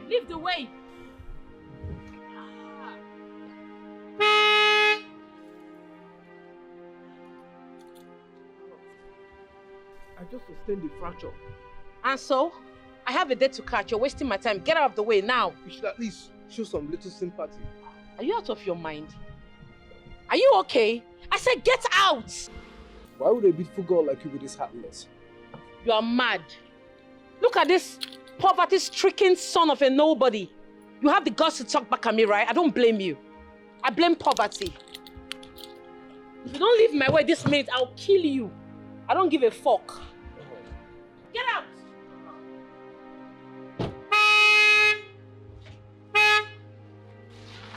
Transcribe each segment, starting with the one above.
Leave the way. I just sustained the fracture. And so? I have a date to catch. You're wasting my time. Get out of the way now. You should at least show some little sympathy. Are you out of your mind? Are you okay? I said get out! Why would a beautiful girl like you be this heartless? You are mad. Look at this poverty-stricken son of a nobody. You have the guts to talk back at me, right? I don't blame you. I blame poverty. If you don't leave my way this minute, I'll kill you. I don't give a fuck. Get out!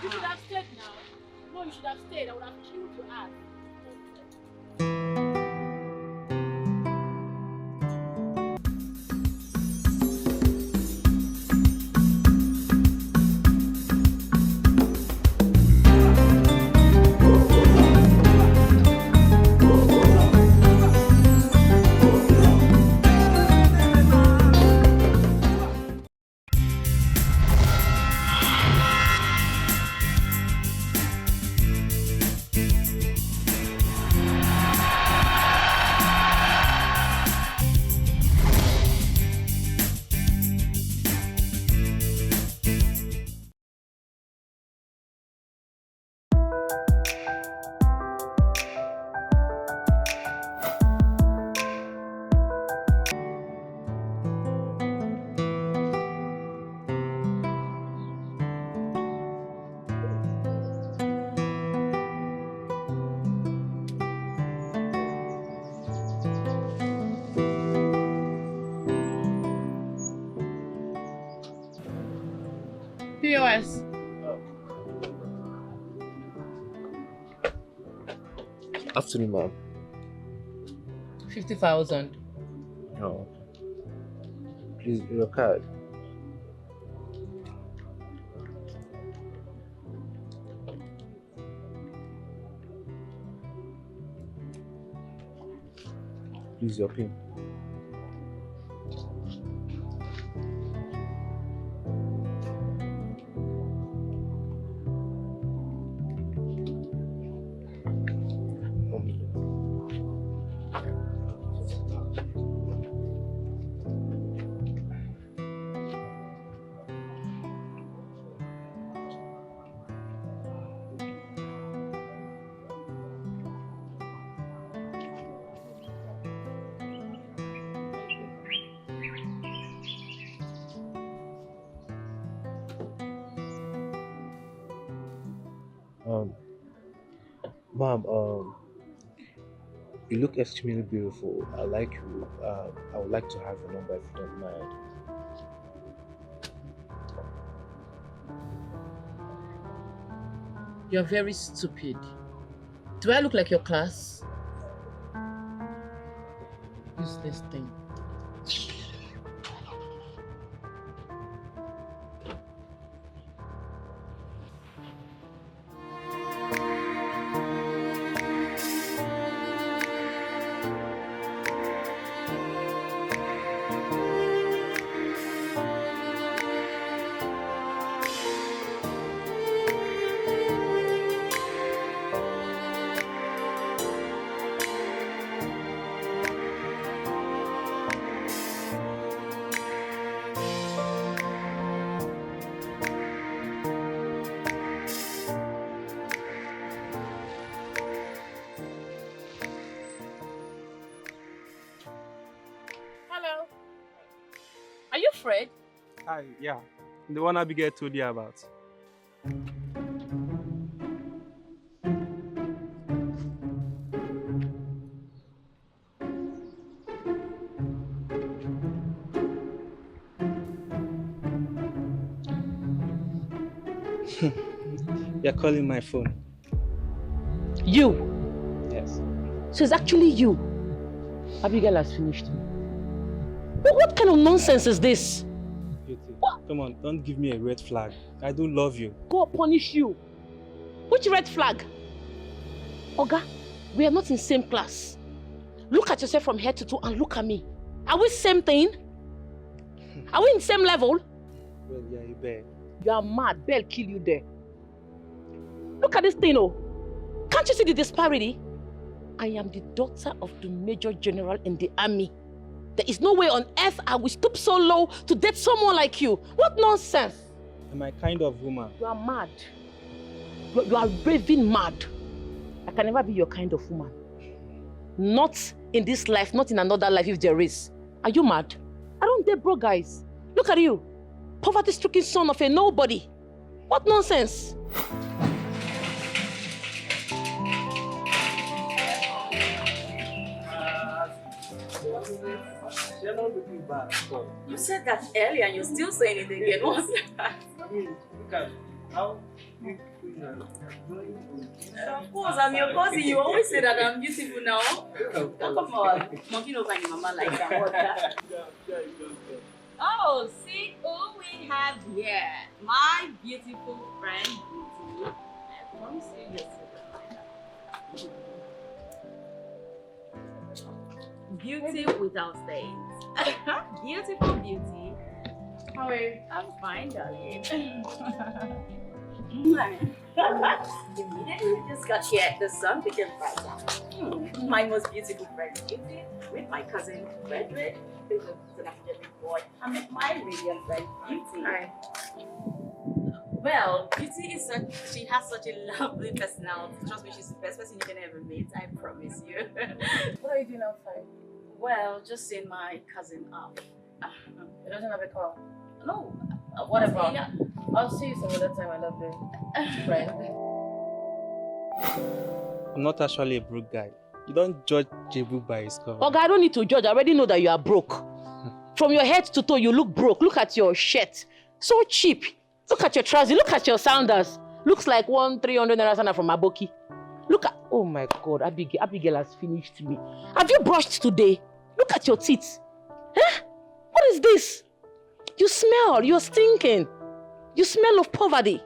You should have stayed now. No, you should have stayed. I would have killed your ass. POS. Afternoon, ma'am. 50,000. Oh. Please, your card. Please, your PIN. Mom, you look extremely beautiful. I like you. I would like to have your number if you don't mind. You're very stupid. Do I look like your class? Useless thing. Fred? Hi, yeah. The one Abigail told you about. You're calling my phone. You? Yes. So it's actually you. Abigail has finished me. But what kind of nonsense is this? Beauty, come on, don't give me a red flag. I don't love you. God punish you. Which red flag? Oga, we are not in same class. Look at yourself from head to toe and look at me. Are we same thing? Are we in same level? Well, yeah, you bet. You are mad. Bell kill you there. Look at this thing, oh. Can't you see the disparity? I am the daughter of the Major General in the army. There is no way on earth I will stoop so low to date someone like you. What nonsense! Am I kind of woman? You are mad. You are raving mad. I can never be your kind of woman. Not in this life, not in another life if there is. Are you mad? I don't date broke guys. Look at you. Poverty-stricken son of a nobody. What nonsense! You're not looking bad. You said that earlier and you're still saying it again. What's that? I mean, look at how you Of course, I'm your cousin. You always say that I'm beautiful now. Come on, monkey over your mama like that. Oh, see who we have here. My beautiful friend, Beauty. I promise you just beauty without stains. Beautiful beauty. How are you? I'm fine, darling. Immediately we just got here, the sun became brighter. My most beautiful friend, Beauty, with my cousin, Frederick, who's an African boy, and with my radiant friend, Beauty. Hi. Well, Beauty is she has such a lovely personality. Trust me, she's the best person you can ever meet, I promise you. What are you doing outside? Well, just seeing my cousin up. It doesn't have a car. No, Whatever. Yeah. I'll see you some other time, I love you. Friend. I'm not actually a broke guy. You don't judge a book by its cover. Okay, I don't need to judge. I already know that you are broke. From your head to toe, you look broke. Look at your shirt. So cheap. Look at your trousers. Look at your sandals. Looks like 300 naira sandal from Aboki. Look at... Oh my God, Abigail has finished me. Have you brushed today? Look at your teeth. Huh? What is this? You smell. You're stinking. You smell of poverty.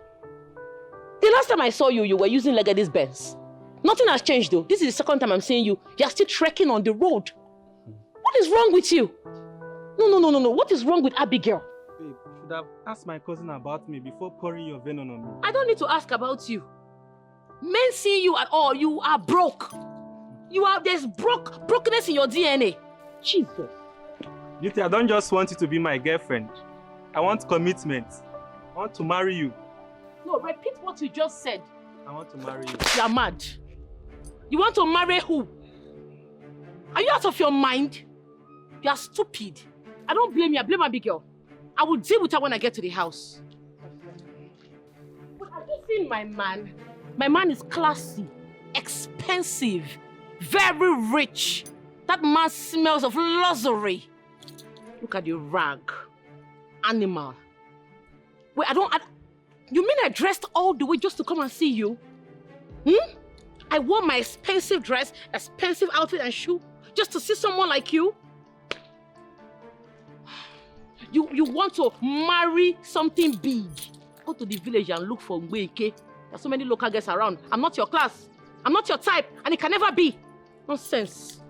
The last time I saw you, you were using Legady's Benz. Nothing has changed though. This is the second time I'm seeing you. You're still trekking on the road. What is wrong with you? No. What is wrong with Abigail? Babe, you should have asked my cousin about me before pouring your venom on me. I don't need to ask about you. Men see you at all. You are broke. There's brokenness in your DNA. Jesus. Beauty, I don't just want you to be my girlfriend. I want commitment. I want to marry you. No, repeat what you just said. I want to marry you. You are mad. You want to marry who? Are you out of your mind? You are stupid. I don't blame you. I blame Abigail. I will deal with her when I get to the house. But have you seen my man? My man is classy, expensive, very rich. That man smells of luxury. Look at the rag. Animal. Wait, you mean I dressed all the way just to come and see you? I wore my expensive dress, expensive outfit and shoe just to see someone like you? You want to marry something big. Go to the village and look for Ngweke. There's so many local girls around. I'm not your class. I'm not your type, and it can never be. Nonsense.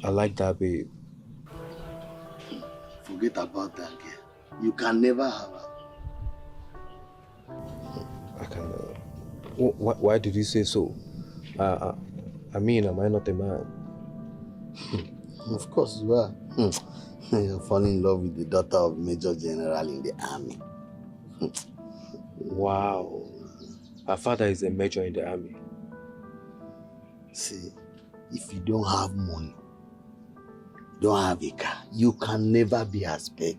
I like that, babe. Forget about that girl. You can never have her. I can. Why did you say so? I mean, am I not a man? Of course you are. You're falling in love with the daughter of Major General in the army. Wow. Her father is a major in the army. See, if you don't have money, don't have a car, you can never be a spec.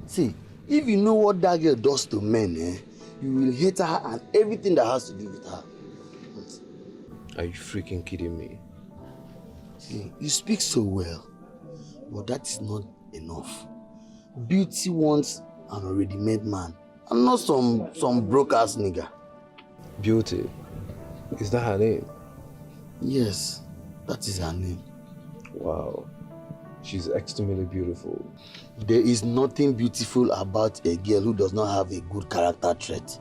See, if you know what that girl does to men, you will hate her and everything that has to do with her. Are you freaking kidding me? See, you speak so well, but that is not enough. Beauty wants an already made man and not some broke ass nigga. Beauty. Is that her name? Yes, that is her name. Wow. She's extremely beautiful. There is nothing beautiful about a girl who does not have a good character trait.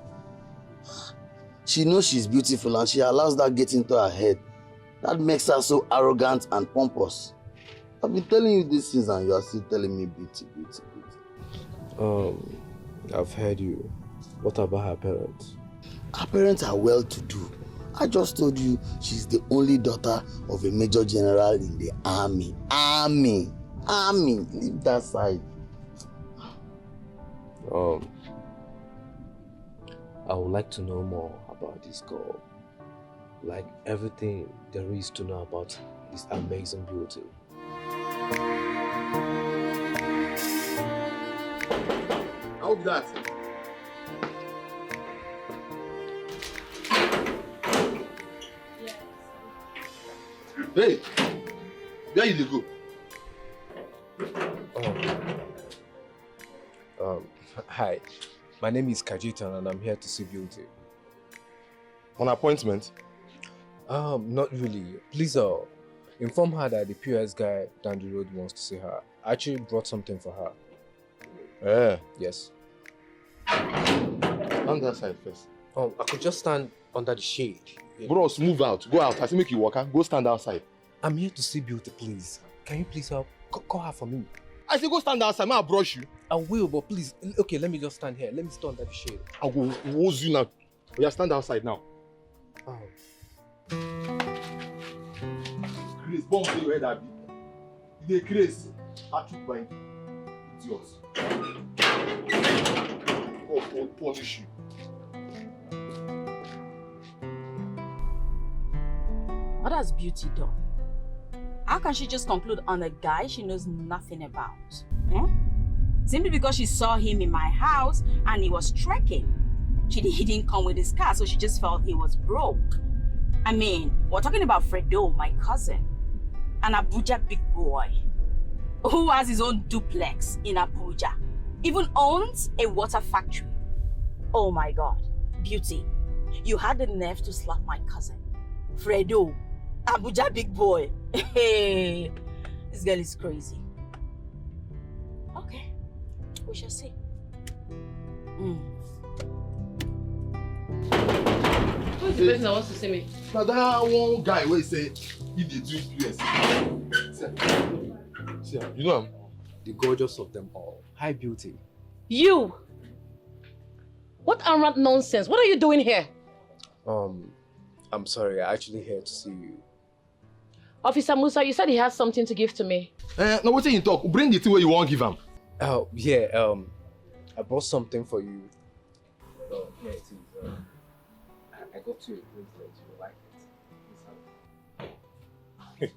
She knows she's beautiful and she allows that get into her head. That makes her so arrogant and pompous. I've been telling you these things and you are still telling me beauty. I've heard you. What about her parents? Her parents are well-to-do. I just told you she's the only daughter of a major general in the army. Army! Leave that side. I would like to know more about this girl. Like everything there is to know about this amazing beauty. How be that? Hey, where you dey go? Hi, my name is Kajitan and I'm here to see Beauty. On appointment? Not really. Please, inform her that the POS guy down the road wants to see her. I actually brought something for her. Yes. Stand that side first. I could just stand under the shade. Bros, move out. Go out. I say make you walk. Go stand outside. I'm here to see Beauty, please. Can you please help? Call her for me. I say go stand outside. I'll brush you. I will, but please. Okay, let me just stand here. Let me stand under the shade. I'll go hose you now. Yeah, stand outside now. Grace, bomb say your head abi. You dey Grace. I took by idiots. God will punish you. What has Beauty done? How can she just conclude on a guy she knows nothing about? Simply because she saw him in my house and he was trekking. He didn't come with his car, so she just felt he was broke. I mean, we're talking about Fredo, my cousin, an Abuja big boy who has his own duplex in Abuja, even owns a water factory. Oh my God, Beauty, you had the nerve to slap my cousin. Fredo, Abuja big boy. Hey, this girl is crazy. Okay, we shall see. Who's the person that wants to see me? Now that one guy wey say he dey do POS. See, you know him? The gorgeous of them all. Hi, Beauty. You! What arrant nonsense? What are you doing here? I'm sorry. I'm actually here to see you. Officer Musa, you said he has something to give to me. Now what you talk? Bring the thing where you want give him. Oh, yeah. I brought something for you. Here it is. I got you a bracelet. You will like it.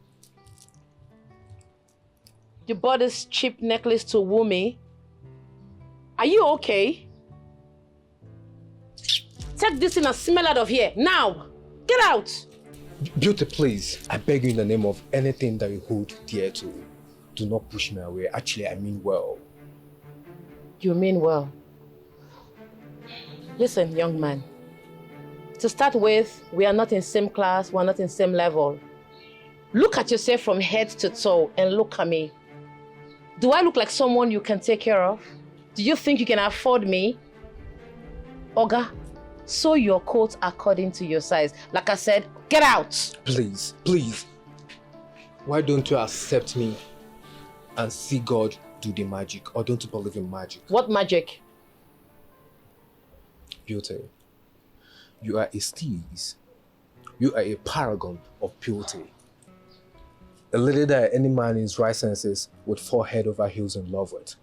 You bought this cheap necklace to woo me. Are you okay? Take this in and smell out of here, now! Get out! Beauty, please. I beg you in the name of anything that you hold dear to. Do not push me away. Actually, I mean well. You mean well. Listen, young man. To start with, we are not in same class, we're not in same level. Look at yourself from head to toe and look at me. Do I look like someone you can take care of? Do you think you can afford me? Oga, sew your coat according to your size. Like I said, get out! Please, please. Why don't you accept me and see God do the magic? Or don't you believe in magic? What magic? Beauty. You are a steez. You are a paragon of purity. A lady that any man in his right senses would fall head over heels in love with.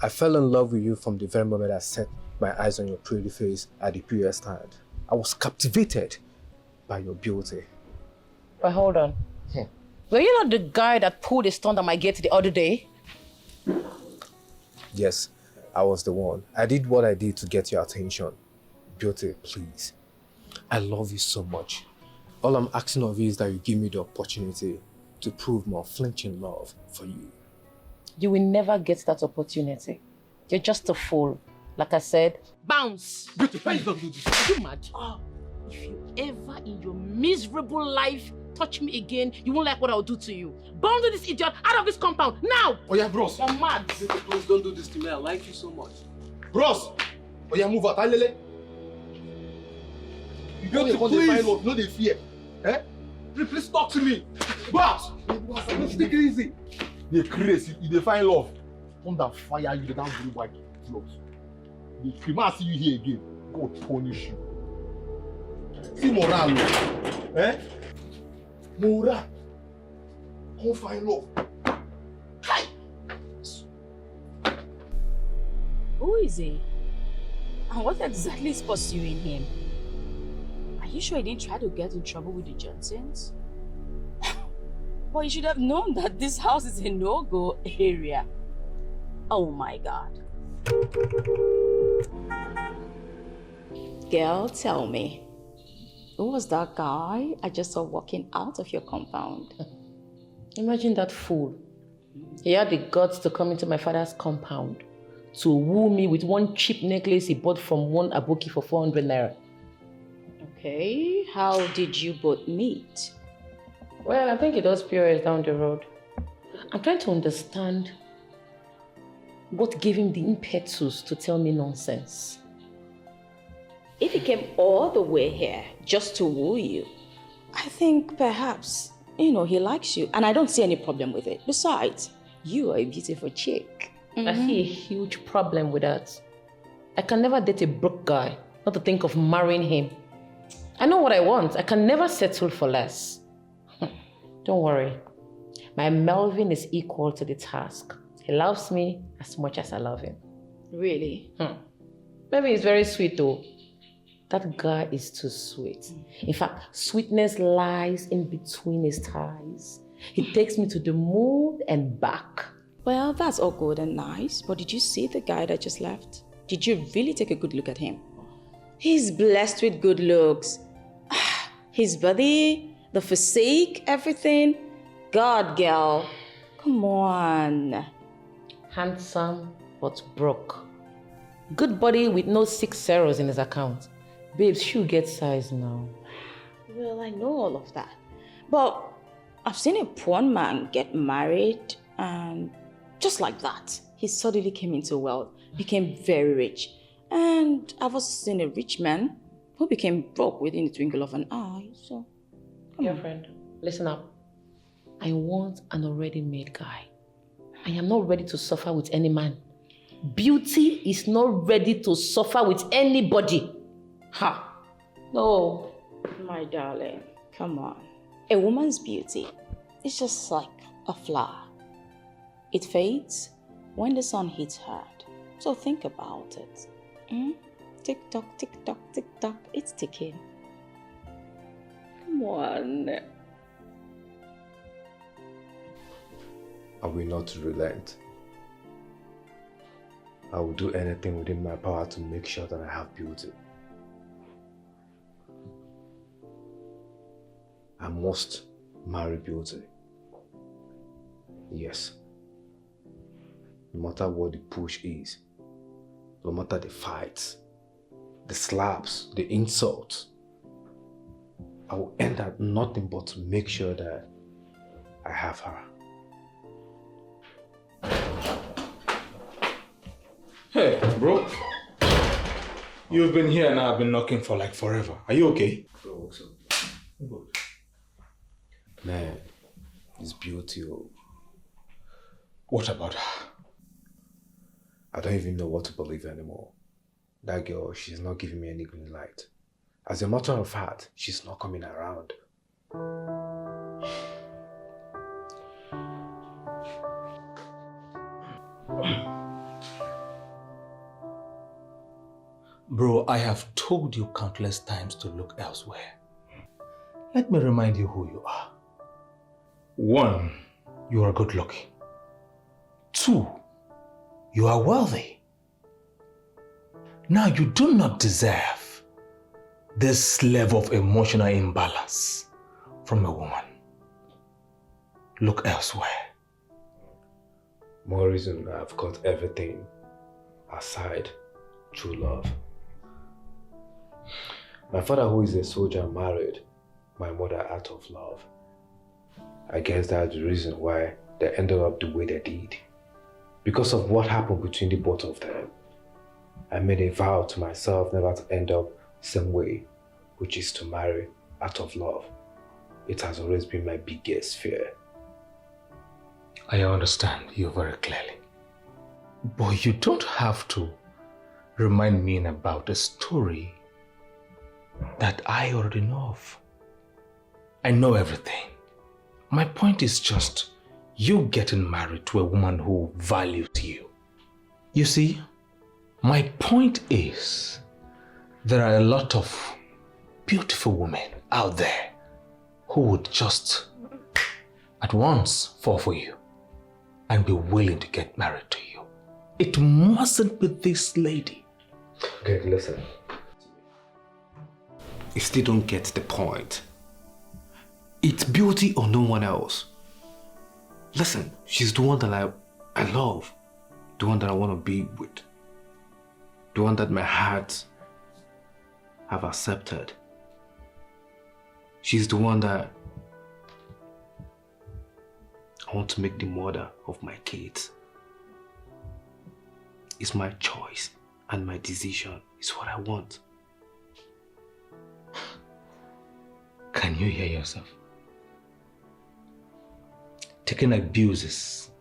I fell in love with you from the very moment I set my eyes on your pretty face at the POS stand. I was captivated by your beauty. But hold on. Were you not the guy that pulled a stunt at my gate the other day? Yes, I was the one. I did what I did to get your attention. Beauty, please. I love you so much. All I'm asking of you is that you give me the opportunity to prove my unflinching love for you. You will never get that opportunity. You're just a fool. Like I said, bounce. Beauty, why you don't do this? Are you mad? If you ever in your miserable life touch me again, you won't like what I'll do to you. Bound this idiot out of this compound, now! Oh yeah, bros. You're mad. Please don't do this to me. I like you so much. Bros! Oh yeah, move out. Alele. Beauty, please. No, they fear. Eh? Please talk to me. But, let's take it easy. They crazy. If they find love, under fire, you don't believe like drugs. They can't see you here again. God punish you. See moral, eh? Moral. Come find love. Hi. Who is he? And what exactly is pursuing him? Are you sure he didn't try to get in trouble with the Johnsons? Well, you should have known that this house is a no-go area. Oh my God. Girl, tell me, who was that guy I just saw walking out of your compound? Imagine that fool. He had the guts to come into my father's compound to woo me with one cheap necklace he bought from one aboki for 400 naira. Okay, how did you both meet? Well, I think it was POS down the road. I'm trying to understand what gave him the impetus to tell me nonsense. If he came all the way here just to woo you, I think perhaps, he likes you, and I don't see any problem with it. Besides, you are a beautiful chick. I see a huge problem with that. I can never date a broke guy, not to think of marrying him. I know what I want. I can never settle for less. Don't worry. My Melvin is equal to the task. He loves me as much as I love him. Really? Maybe he's very sweet though. That guy is too sweet. In fact, sweetness lies in between his thighs. He takes me to the moon and back. Well, that's all good and nice, but did you see the guy that just left? Did you really take a good look at him? He's blessed with good looks. His body, the physique, everything. God, girl, come on. Handsome, but broke. Good body with no 6 zeros in his account. Babes, shoe get size now. Well, I know all of that. But I've seen a poor man get married and just like that, he suddenly came into wealth, became very rich. And I've also seen a rich man who became broke within the twinkle of an eye. So, come on. Friend, listen up. I want an already made guy. I am not ready to suffer with any man. Beauty is not ready to suffer with anybody. Ha! No. My darling, come on. A woman's beauty is just like a flower. It fades when the sun hits hard. So think about it. Tick tock, tick tock, tick tock. It's ticking. Come on. I will not relent. I will do anything within my power to make sure that I have beauty. I must marry beauty. Yes. No matter what the push is, no matter the fights, the slaps, the insults, I will end at nothing but to make sure that I have her. Hey, bro. You've been here and I've been knocking for like forever. Are you okay? Good. Man, it's beautiful. What about her? I don't even know what to believe anymore. That girl, she's not giving me any green light. As a matter of fact, she's not coming around. Bro, I have told you countless times to look elsewhere. Let me remind you who you are. 1, you are good looking. 2, you are wealthy. Now you do not deserve this level of emotional imbalance from a woman. Look elsewhere. More reason I've cut everything aside, true love. My father, who is a soldier, married my mother out of love. I guess that's the reason why they ended up the way they did. Because of what happened between the both of them, I made a vow to myself never to end up the same way, which is to marry out of love. It has always been my biggest fear. I understand you very clearly. But you don't have to remind me about a story that I already know of. I know everything. My point is just you getting married to a woman who values you. You see, my point is there are a lot of beautiful women out there who would just at once fall for you and be willing to get married to you. It mustn't be this lady. Okay, listen. You still don't get the point. It's beauty or no one else. Listen, she's the one that I love. The one that I want to be with. The one that my heart have accepted. She's the one that I want to make the mother of my kids. It's my choice and my decision. It's what I want. Can you hear yourself? Taking abuses,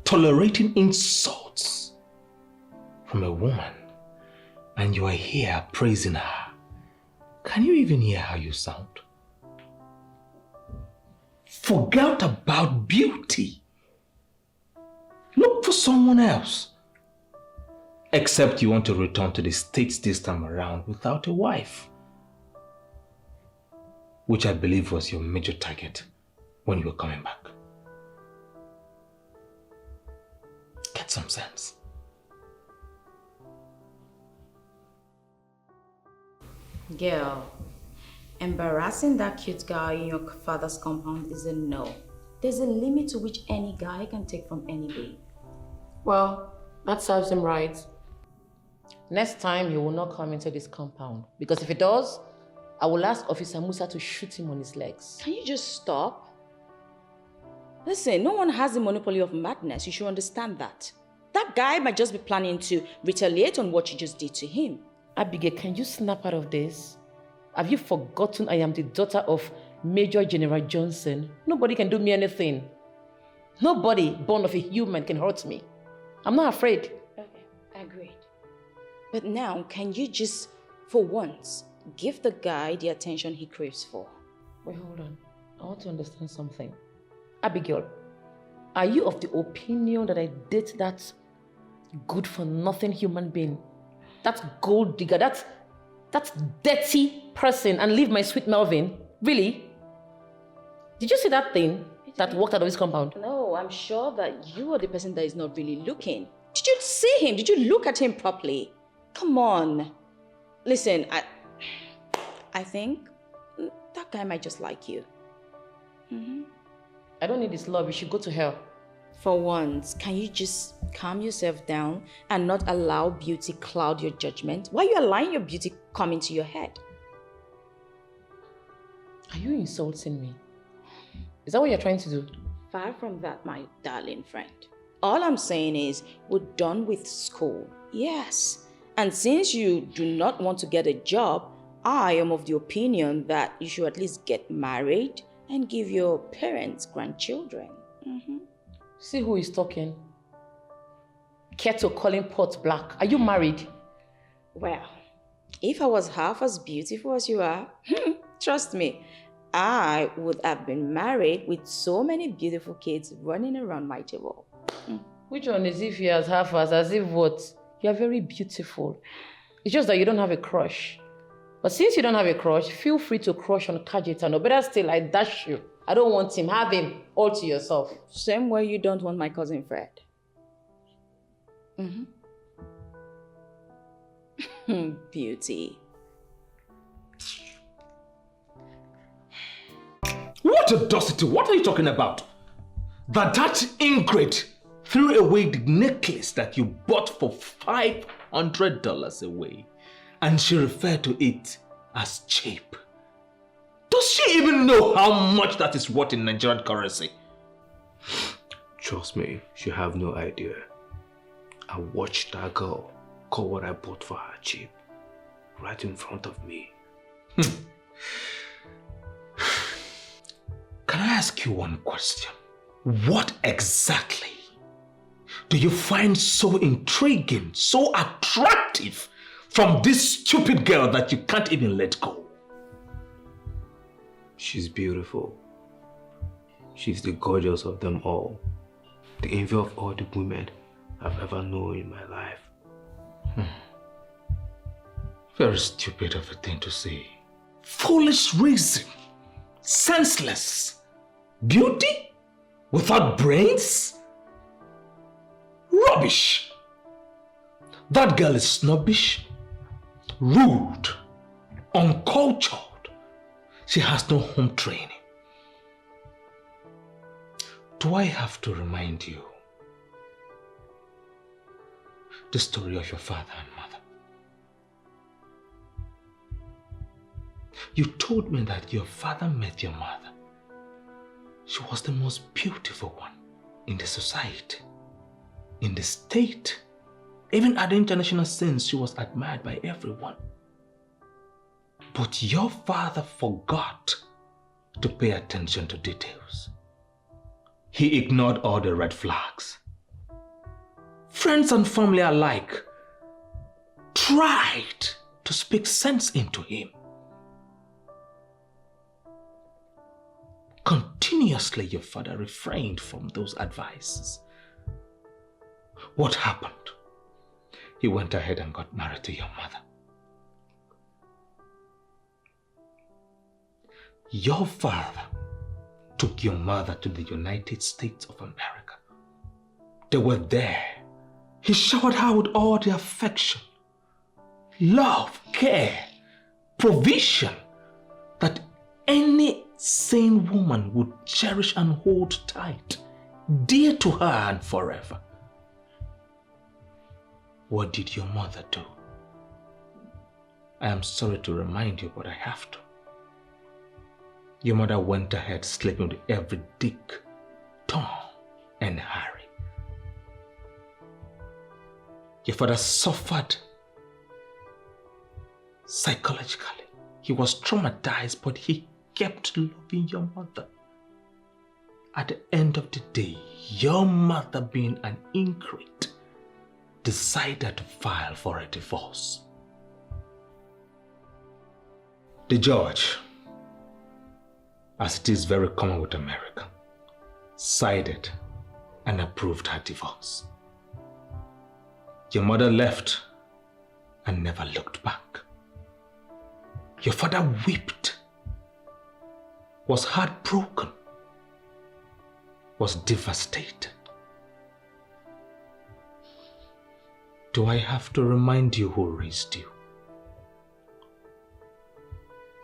tolerating insults from a woman, and you are here praising her. Can you even hear how you sound? Forget about beauty. Look for someone else. Except you want to return to the States this time around without a wife. Which I believe was your major target when you were coming back. Get some sense. Girl, embarrassing that cute guy in your father's compound is a no. There's a limit to which any guy can take from any babe. Well, that serves him right. Next time, he will not come into this compound. Because if he does, I will ask Officer Musa to shoot him on his legs. Can you just stop? Listen, no one has the monopoly of madness. You should understand that. That guy might just be planning to retaliate on what you just did to him. Abigail, can you snap out of this? Have you forgotten I am the daughter of Major General Johnson? Nobody can do me anything. Nobody born of a human can hurt me. I'm not afraid. Okay, agreed. But now, can you just, for once, give the guy the attention he craves for? Wait, hold on. I want to understand something. Abigail, are you of the opinion that I date that good-for-nothing human being? That gold digger, that dirty person and leave my sweet Melvin? Really? Did you see that thing that walked out of his compound? No, I'm sure that you are the person that is not really looking. Did you see him? Did you look at him properly? Come on. Listen, I think that guy might just like you. I don't need his love. You should go to hell. For once, can you just calm yourself down and not allow beauty cloud your judgment? Why are you allowing your beauty come into your head? Are you insulting me? Is that what you're trying to do? Far from that, my darling friend. All I'm saying is, we're done with school. Yes. And since you do not want to get a job, I am of the opinion that you should at least get married and give your parents grandchildren. See who is talking. Keto calling pot black. Are you married? Well, if I was half as beautiful as you are, trust me, I would have been married with so many beautiful kids running around my table. Which one is if you as half as if what? You are very beautiful. It's just that you don't have a crush. But since you don't have a crush, feel free to crush on Kajitan. Or better still, I dash you. I don't want him. Have him all to yourself. Same way you don't want my cousin Fred. Beauty. What audacity! What are you talking about? That ingrate threw away the necklace that you bought for $500 away, and she referred to it as cheap. Does she even know how much that is worth in Nigerian currency? Trust me, she have no idea. I watched that girl call what I bought for her cheap, right in front of me. Can I ask you one question? What exactly do you find so intriguing, so attractive from this stupid girl that you can't even let go? She's beautiful. She's the gorgeous of them all. The envy of all the women I've ever known in my life. Very stupid of a thing to say. Foolish reason. Senseless. Beauty? Without brains? Rubbish. That girl is snobbish, rude, uncultured. She has no home training. Do I have to remind you the story of your father and mother? You told me that your father met your mother. She was the most beautiful one in the society, in the state. Even at the international sense, she was admired by everyone. But your father forgot to pay attention to details. He ignored all the red flags. Friends and family alike tried to speak sense into him. Continuously, your father refrained from those advices. What happened? He went ahead and got married to your mother. Your father took your mother to the United States of America. They were there. He showered her with all the affection, love, care, provision that any sane woman would cherish and hold tight, dear to her and forever. What did your mother do? I am sorry to remind you, but I have to. Your mother went ahead sleeping with every Dick, Tom, and Harry. Your father suffered psychologically. He was traumatized, but he kept loving your mother. At the end of the day, your mother, being an ingrate, decided to file for a divorce. The judge, as it is very common with America, sided and approved her divorce. Your mother left and never looked back. Your father wept, was heartbroken, was devastated. Do I have to remind you who raised you?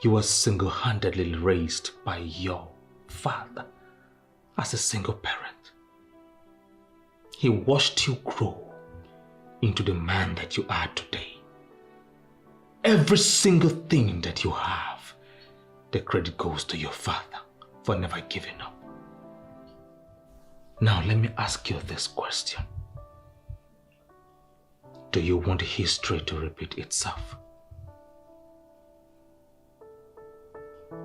You were single-handedly raised by your father as a single parent. He watched you grow into the man that you are today. Every single thing that you have, the credit goes to your father for never giving up. Now let me ask you this question. Do you want history to repeat itself?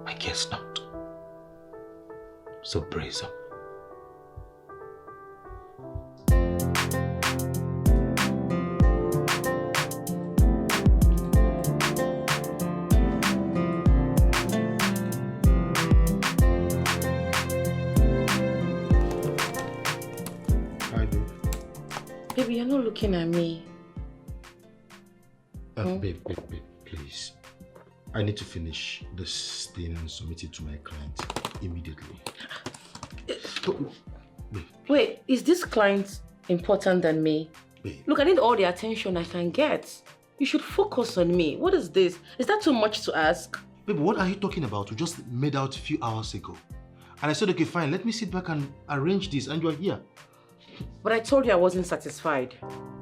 I guess not. So brace up. Baby, you're not looking at me. Babe, please. I need to finish this thing and submit it to my client immediately. Wait, is this client important than me? Babe. Look, I need all the attention I can get. You should focus on me. What is this? Is that too much to ask? Babe, what are you talking about? We just made out a few hours ago. And I said, okay, fine, let me sit back and arrange this, and you are here. But I told you I wasn't satisfied.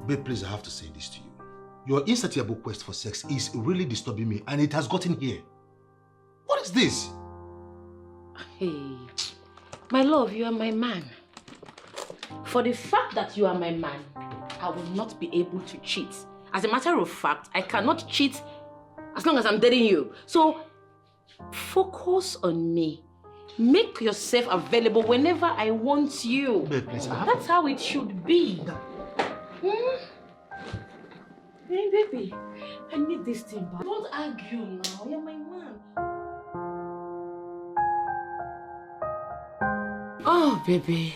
Babe, please, I have to say this to you. Your insatiable quest for sex is really disturbing me, and it has gotten here. What is this? Hey, my love, you are my man. For the fact that you are my man, I will not be able to cheat. As a matter of fact, I cannot cheat as long as I'm dating you. So, focus on me. Make yourself available whenever I want you. Babe, please, That's how it should be. Hey, baby, I need this thing back. Don't argue now. You're my man. Oh, baby.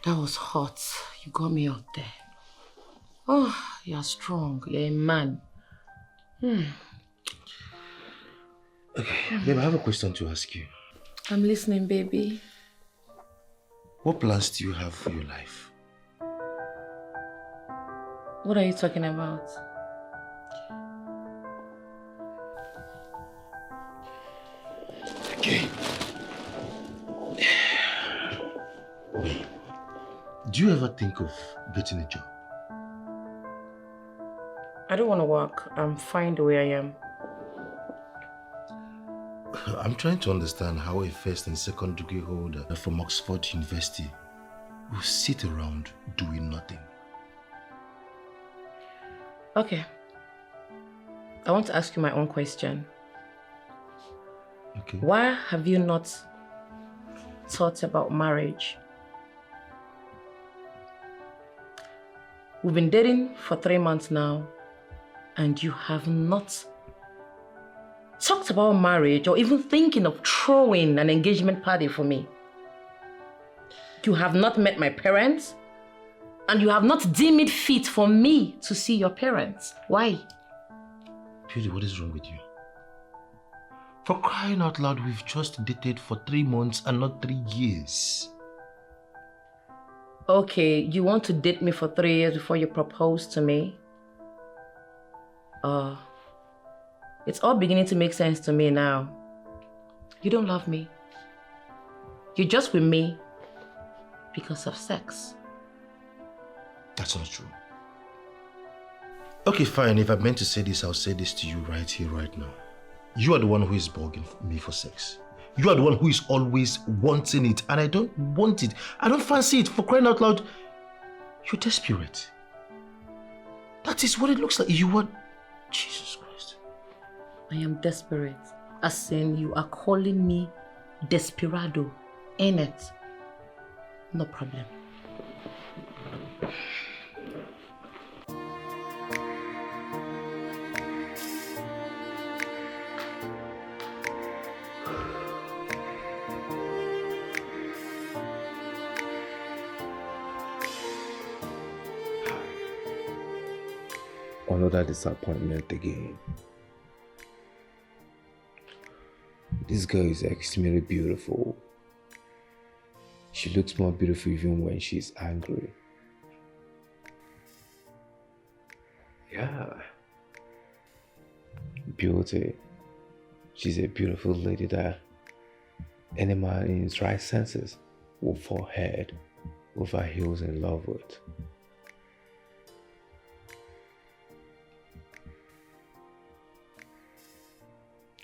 That was hot. You got me out there. Oh, you're strong. You're a man. Okay, babe, I have a question to ask you. I'm listening, baby. What plans do you have for your life? What are you talking about? Okay. Do you ever think of getting a job? I don't want to work. I'm fine the way I am. I'm trying to understand how a first and second degree holder from Oxford University will sit around doing nothing. Okay. I want to ask you my own question. Okay. Why have you not thought about marriage? We've been dating for 3 months now, and you have not talked about marriage or even thinking of throwing an engagement party for me. You have not met my parents, and you have not deemed it fit for me to see your parents. Why? Beauty, what is wrong with you? For crying out loud, we've just dated for 3 months and not 3 years. Okay, you want to date me for 3 years before you propose to me? It's all beginning to make sense to me now. You don't love me. You're just with me because of sex. That's not true. Okay, fine. If I meant to say this, I'll say this to you right here, right now. You are the one who is begging me for sex. You are the one who is always wanting it, and I don't want it. I don't fancy it. For crying out loud, you're desperate. That is what it looks like. You want... Jesus Christ. I am desperate. As in, you are calling me desperado, ain't it? No problem. Another disappointment again. This girl is extremely beautiful. She looks more beautiful even when she's angry. Yeah. Beauty. She's a beautiful lady that any man in his right senses will fall head over heels in love with.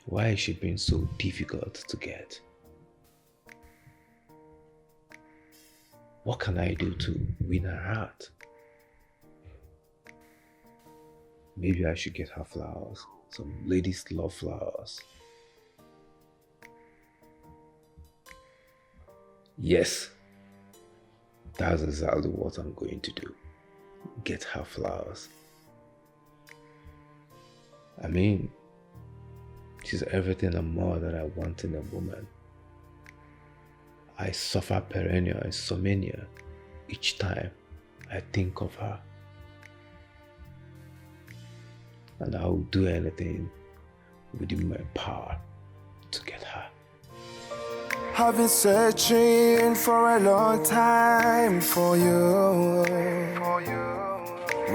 Why is she being so difficult to get? What can I do to win her heart? Maybe I should get her flowers. Some ladies love flowers. Yes, that's exactly what I'm going to do. Get her flowers. I mean, she's everything and more that I want in a woman. I suffer perennial insomnia each time I think of her. And I will do anything within my power to get her. I've been searching for a long time for you.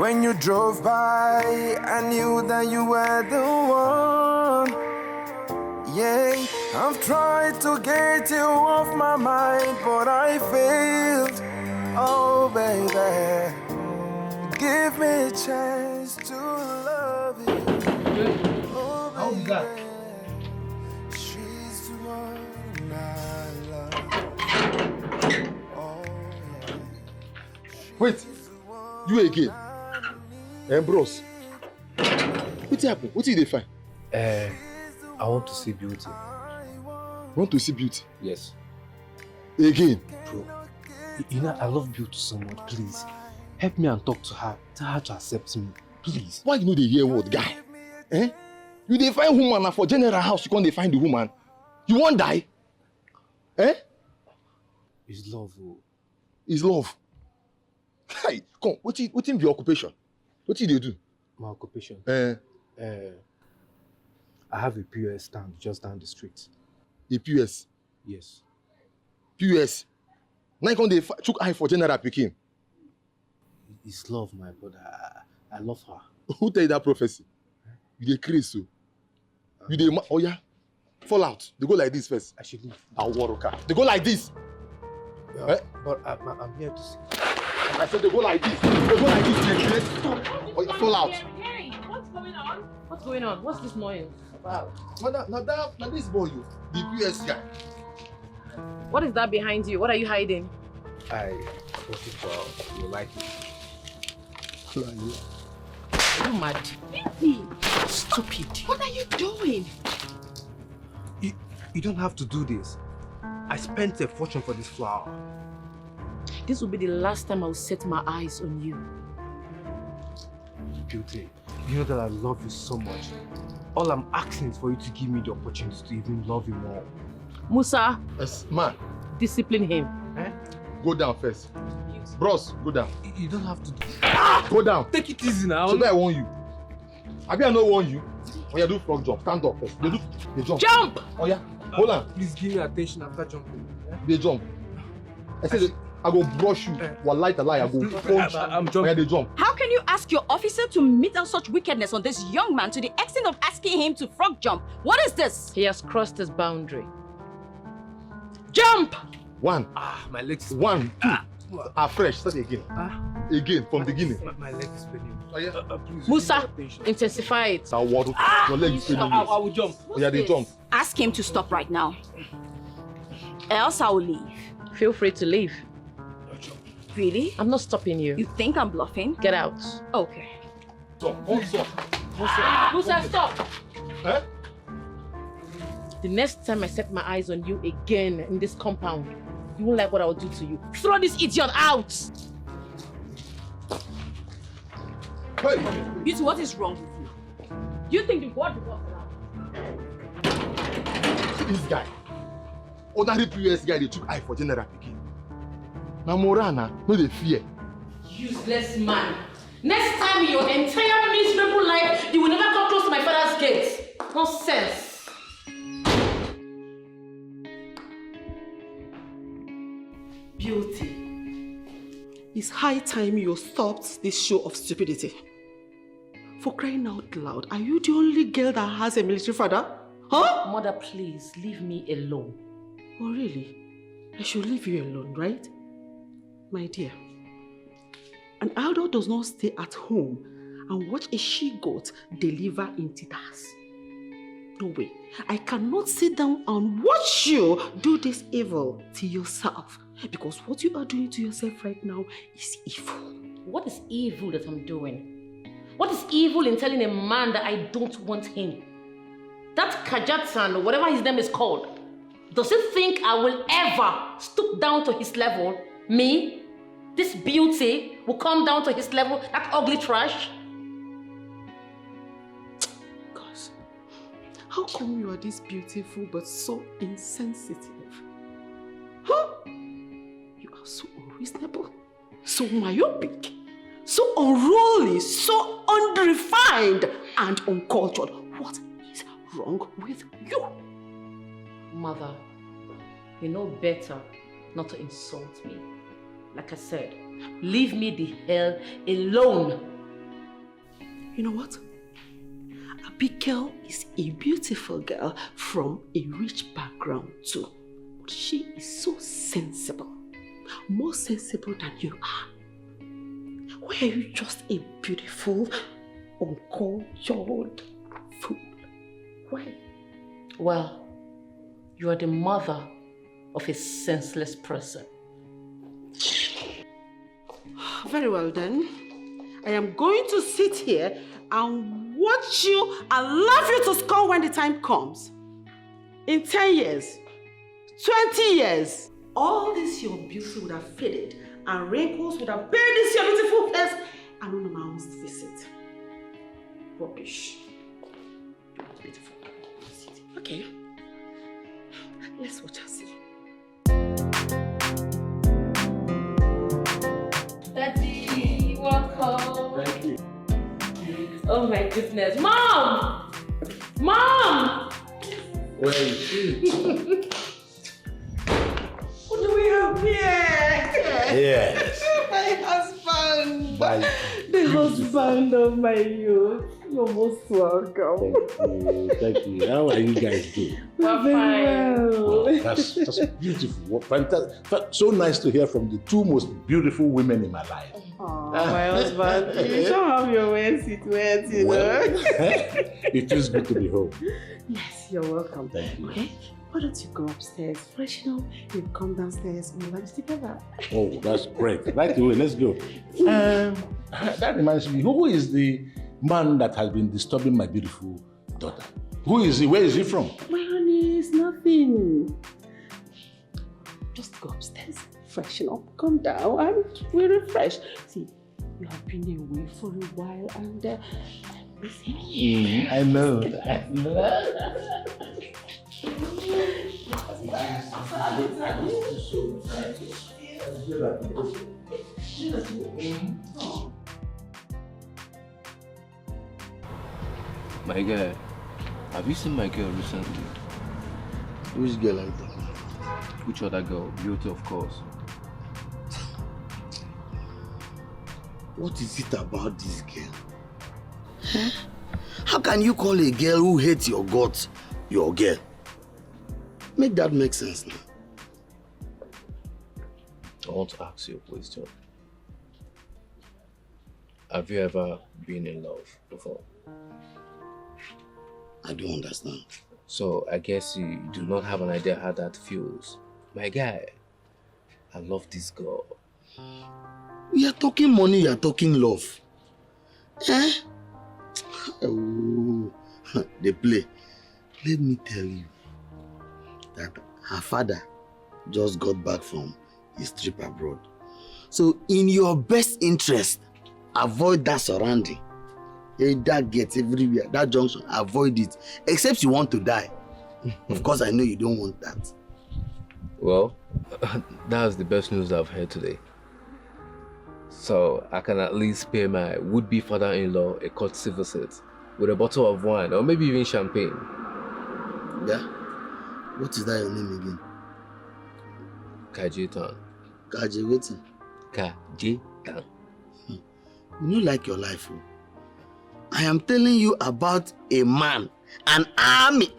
When you drove by, I knew that you were the one. Yeah, I've tried to get you off my mind, but I failed. Oh, baby, give me a chance to love you. Oh, How is that? She's the one I love. Oh, yeah. Wait, you again? Bros. What happened? What did they find? I want to see Beauty. Want to see Beauty? Yes. Again? Bro, you know, I love Beauty so much. Please, help me and talk to her. Tell her to accept me. Please. Why you know they hear word, guy? Eh? You dey find woman and for general house, you can't find the woman. You won't die? Eh? It's love. Oh. It's love. Hey, come, what's be your occupation? What do they do? My occupation? I have a POS stand just down the street. A POS? Yes. POS? Now they took eye for general picking. It's love, my brother. I love her. Who tell you that prophecy? You dey crazy so. You dey oh yeah. Fall out. They go like this first. I should leave. I'll work. They go like this. Yeah, but I'm here to see. I said they go like this. They go like this. Oh, yeah, fall out. Hey, what's going on? What's going on? What's this noise? Wow. Now this boy, the POS guy. What is that behind you? What are you hiding? I thought you like it. Are you mad? Stupid. What are you doing? You don't have to do this. I spent a fortune for this flower. This will be the last time I'll set my eyes on you. Beauty, you know that I love you so much. All I'm asking is for you to give me the opportunity to even love you more. Musa. Yes, man. Discipline him. Eh? Go down first. Bros, go down. You don't have to do Go down. Take it easy now. So I warn you. I don't warn you. Oh yeah, do frog jump. Stand up first. They jump. Jump! Oh yeah. Hold on. Please give me attention after jumping. Yeah? They jump. I said I go brush you. Wallahi talai, I go punch. I'm jumping. Oh yeah, they jump. How can you ask your officer to meet out such wickedness on this young man to the extent of asking him to frog jump? What is this? He has crossed his boundary. Jump! One. My legs. 1, 2. Fresh. Start again. Again from beginning. My leg is paining. Oh yeah. Please, Musa, intensify it. Your leg is paining. I will jump. Oh yeah, they jump. Ask him to stop right now. Else I will leave. Feel free to leave. Really? I'm not stopping you. You think I'm bluffing? Get out. Okay. Stop. Also. Musa, stop! Eh? The next time I set my eyes on you again in this compound, you won't like what I will do to you. Throw this idiot out! Hey. Beauty, what is wrong with you? Do you think the God will See this guy. Ordinary POS guy, they took eye for general picking. Now Morana, no they fear. Useless man. Next time in your entire miserable life, you will never come close to my father's gate. Nonsense. Beauty, it's high time you stopped this show of stupidity. For crying out loud, are you the only girl that has a military father? Huh? Mother, please, leave me alone. Oh, really? I should leave you alone, right? My dear, an adult does not stay at home and watch a she-goat deliver in tears. No way. I cannot sit down and watch you do this evil to yourself. Because what you are doing to yourself right now is evil. What is evil that I'm doing? What is evil in telling a man that I don't want him? That Kajatsan, or whatever his name is called, does he think I will ever stoop down to his level? Me? This beauty will come down to his level? That ugly trash? Gosh, how come you are this beautiful but so insensitive? Huh? You are so unreasonable, so myopic, so unruly, so unrefined and uncultured. What is wrong with you? Mother, you know better not to insult me. Like I said, leave me the hell alone. You know what? Abigail is a beautiful girl from a rich background too. But she is so sensible. more sensible than you are? Why are you just a beautiful, uncultured fool? Why? Well, you are the mother of a senseless person. Very well then. I am going to sit here and watch you and love you to scorn when the time comes. In 10 years, 20 years, all this your beauty would have faded and wrinkles would have buried this your beautiful face and no man's visit. Rubbish. Beautiful. Okay. Let's watch and see. Daddy, welcome. Thank you. Oh my goodness. Mom! Mom! Where is she? What do we have here? Yes. My husband. Bye. The husband of my youth. You're most welcome. Thank you. How are you guys doing? We're fine. Oh, that's beautiful. Fantastic. So nice to hear from the two most beautiful women in my life. Oh, my husband. You don't have your ways, you know. Well, it feels good to be home. Yes, you're welcome. Thank you. Okay, why don't you go upstairs, freshen up, you come downstairs and lunch together. Oh, that's great. Right away, let's go. That reminds me, who is the man that has been disturbing my beautiful daughter? Who is he? Where is he from? My honey, it's nothing. Just go upstairs, freshen up, come down, and we'll refresh. See, you have been away for a while and I miss him. I know that. My guy, have you seen my girl recently? Which girl are you talking about? Which other girl? Beauty, of course. What is it about this girl? Huh? How can you call a girl who hates your guts your girl? Make that make sense now. I want to ask you a question. Have you ever been in love before? I don't understand. So I guess you do not have an idea how that feels. My guy, I love this girl. We are talking money, you are talking love. Eh? Oh, they play. Let me tell you that her father just got back from his trip abroad. So in your best interest, avoid that surrounding. That gets everywhere, that junction, avoid it. Except you want to die. Of course, I know you don't want that. Well, that's the best news I've heard today. So I can at least pay my would-be father-in-law a courtesy visit with a bottle of wine or maybe even champagne. Yeah? What is that your name again? Kajitan. Kaji waiting. Kajitan. You don't like your life, oh? I am telling you about a man, an army,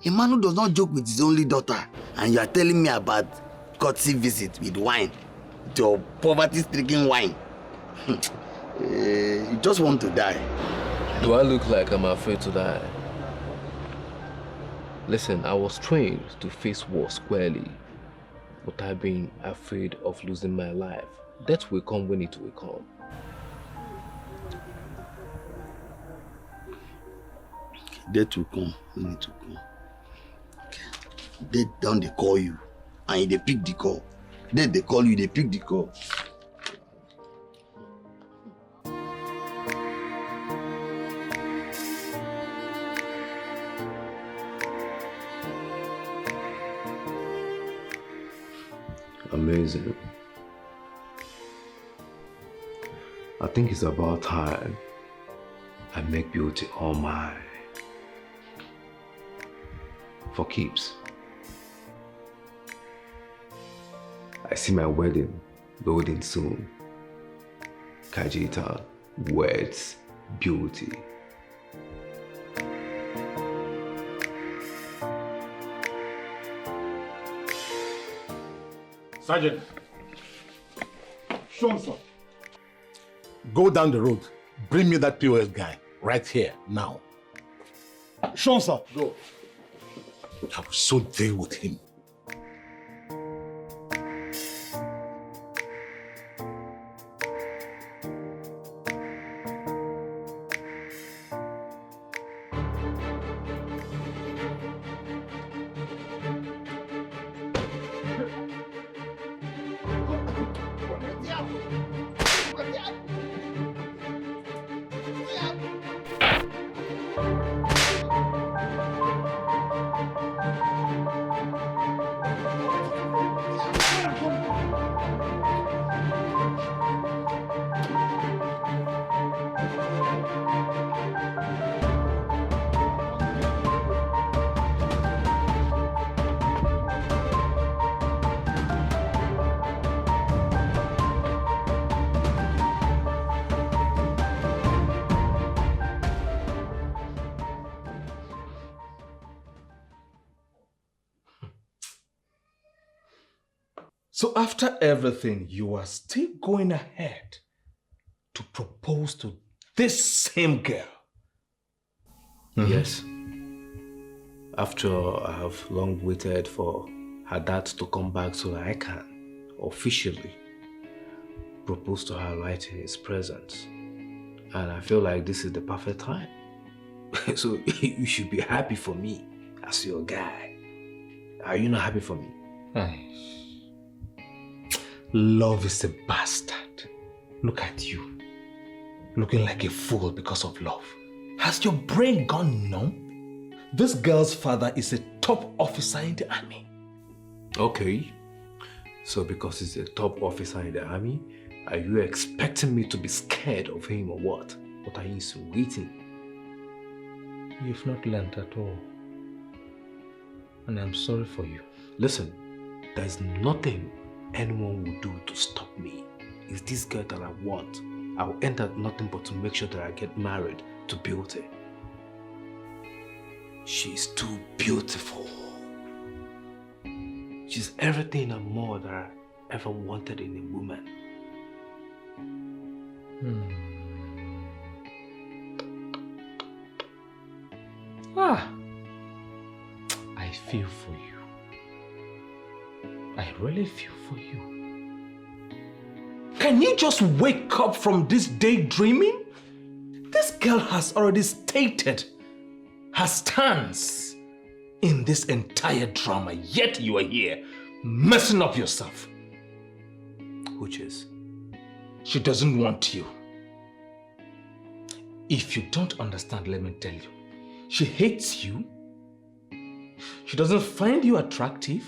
a man who does not joke with his only daughter, and you are telling me about courtesy visit with wine, your poverty-stricken wine. You just want to die. Do I look like I'm afraid to die? Listen, I was trained to face war squarely, but I've been afraid of losing my life. Death will come when it will come. Death will come when it will come. Okay. Death down they call you, and they pick the call. Death they call you, they pick the call. Amazing. I think it's about time I make beauty all mine. For keeps. I see my wedding loading soon. Kajita weds beauty. Sergeant. Sean, sir. Go down the road. Bring me that POS guy. Right here, now. Sean, sir. Go. I will so deal with him. So after everything, you are still going ahead to propose to this same girl? Yes. After I have long waited for her dad to come back so that I can officially propose to her right in his presence. And I feel like this is the perfect time. So you should be happy for me as your guy. Are you not happy for me? Love is a bastard. Look at you. Looking like a fool because of love. Has your brain gone numb? This girl's father is a top officer in the army. Okay. So because he's a top officer in the army, are you expecting me to be scared of him or what? What are you insinuating? You've not learned at all. And I'm sorry for you. Listen, there's nothing anyone will do to stop me. It's this girl that I want. I will end at nothing but to make sure that I get married to Beauty. She's too beautiful. She's everything and more that I ever wanted in a woman. I feel for you. I really feel for you. Can you just wake up from this daydreaming? This girl has already stated her stance in this entire drama, yet you are here messing up yourself. Which is? She doesn't want you. If you don't understand, let me tell you. She hates you. She doesn't find you attractive.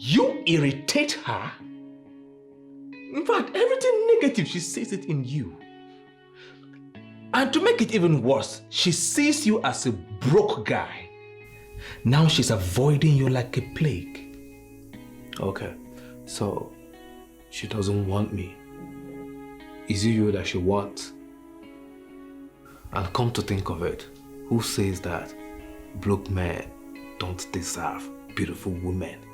You irritate her. In fact, everything negative, she sees it in you. And to make it even worse, she sees you as a broke guy. Now she's avoiding you like a plague. Okay, so she doesn't want me. Is it you that she wants? And come to think of it, who says that broke men don't deserve beautiful women?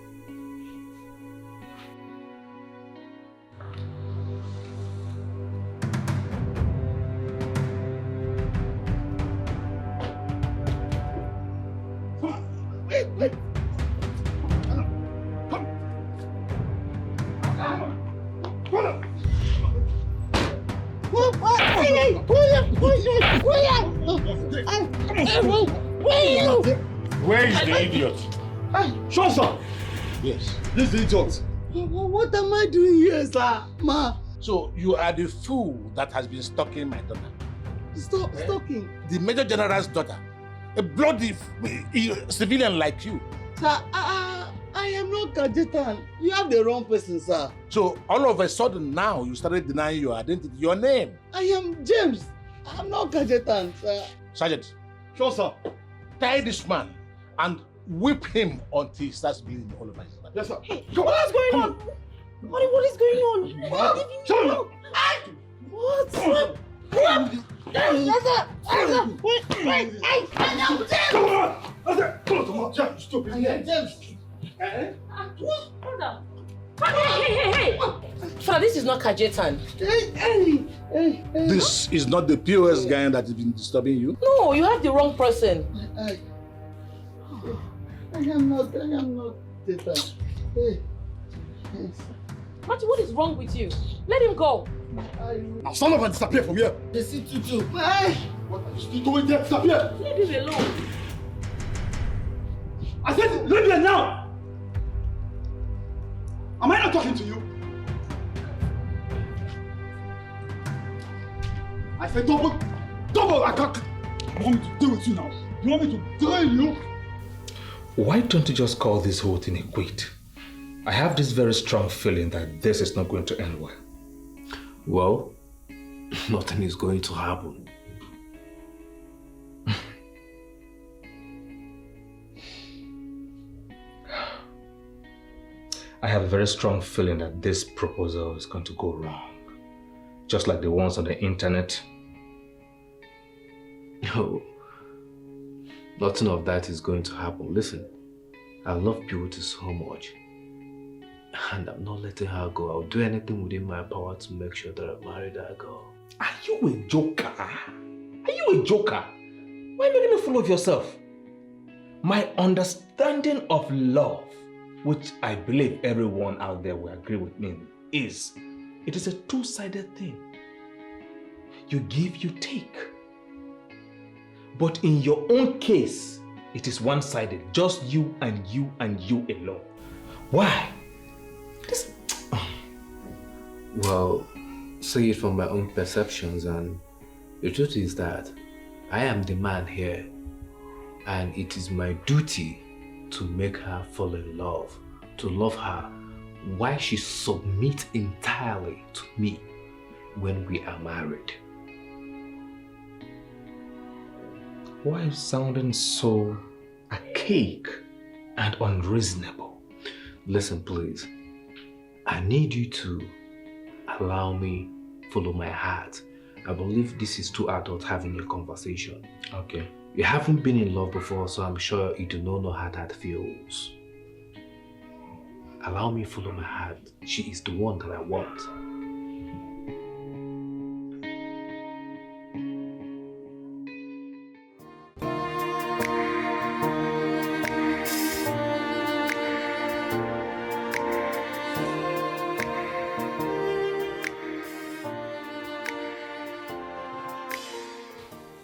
Where is the idiot? Show sir! Yes. This is the idiot. What am I doing here, sir? Ma. So you are the fool that has been stalking my daughter. Stalking? The Major General's daughter. A bloody civilian like you. Sir, I am not Kajetan. You have the wrong person, sir. So all of a sudden now you started denying your identity, your name. I am James. I'm not Kajetan, sir. Sergeant. Sure, sir. Tie this man and whip him until he starts bleeding all over his body. Yes, sir. Hey, what is going on? What is going on? What? Shut up! What? Yes, sir. Wait. I know James. Come on! Come on, James, stupid. I am James. Hold on. Hey! Father, this is not Kajetan. This is not the POS guy that has been disturbing you? No, you have the wrong person. I am not Kajetan. Hey. Matthew, what is wrong with you? Let him go. Now stand up and disappear from here. They see Tutu. What are you still doing there? Disappear. Leave him alone. I said leave here now. Am I not talking to you? I said double, I can't. You want me to deal with you now? You want me to drill you? Why don't you just call this whole thing a quit? I have this very strong feeling that this is not going to end well. Well, nothing is going to happen. I have a very strong feeling that this proposal is going to go wrong. Just like the ones on the internet. No, nothing of that is going to happen. Listen, I love Beauty so much. And I'm not letting her go. I'll do anything within my power to make sure that I marry that girl. Are you a joker? Are you a joker? Why are you making a fool of yourself? My understanding of love, which I believe everyone out there will agree with me, is it is a two-sided thing. You give, you take. But in your own case, it is one-sided. Just you and you and you alone. Why? Well, see it from my own perceptions, and the truth is that I am the man here, and it is my duty to make her fall in love, to love her, while she submits entirely to me when we are married. Why are you sounding so archaic and unreasonable? Listen, please. I need you to allow me follow my heart. I believe this is two adults having a conversation. Okay. You haven't been in love before, so I'm sure you do not know how that feels. Allow me follow my heart. She is the one that I want.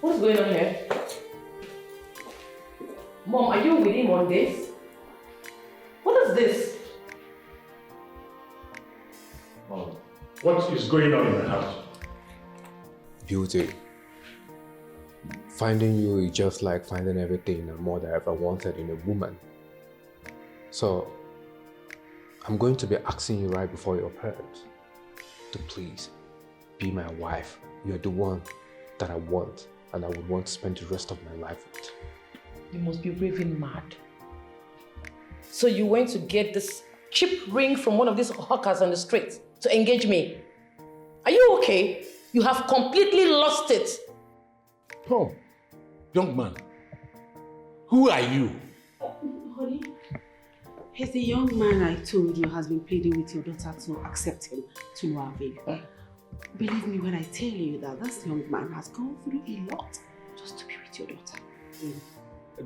What's going on here? Mom, are you with him on this? What is this? Mom, what is going on in the house? Beauty. Finding you is just like finding everything and more than I ever wanted in a woman. So, I'm going to be asking you right before your parents to please be my wife. You're the one that I want, and I would want to spend the rest of my life with. You must be raving mad. So you went to get this cheap ring from one of these hawkers on the street to engage me. Are you okay? You have completely lost it. Oh, young man, who are you? Honey, he's the young man I told you has been pleading with your daughter to accept him to no avail. Believe me when I tell you that this young man has gone through a lot just to be with your daughter.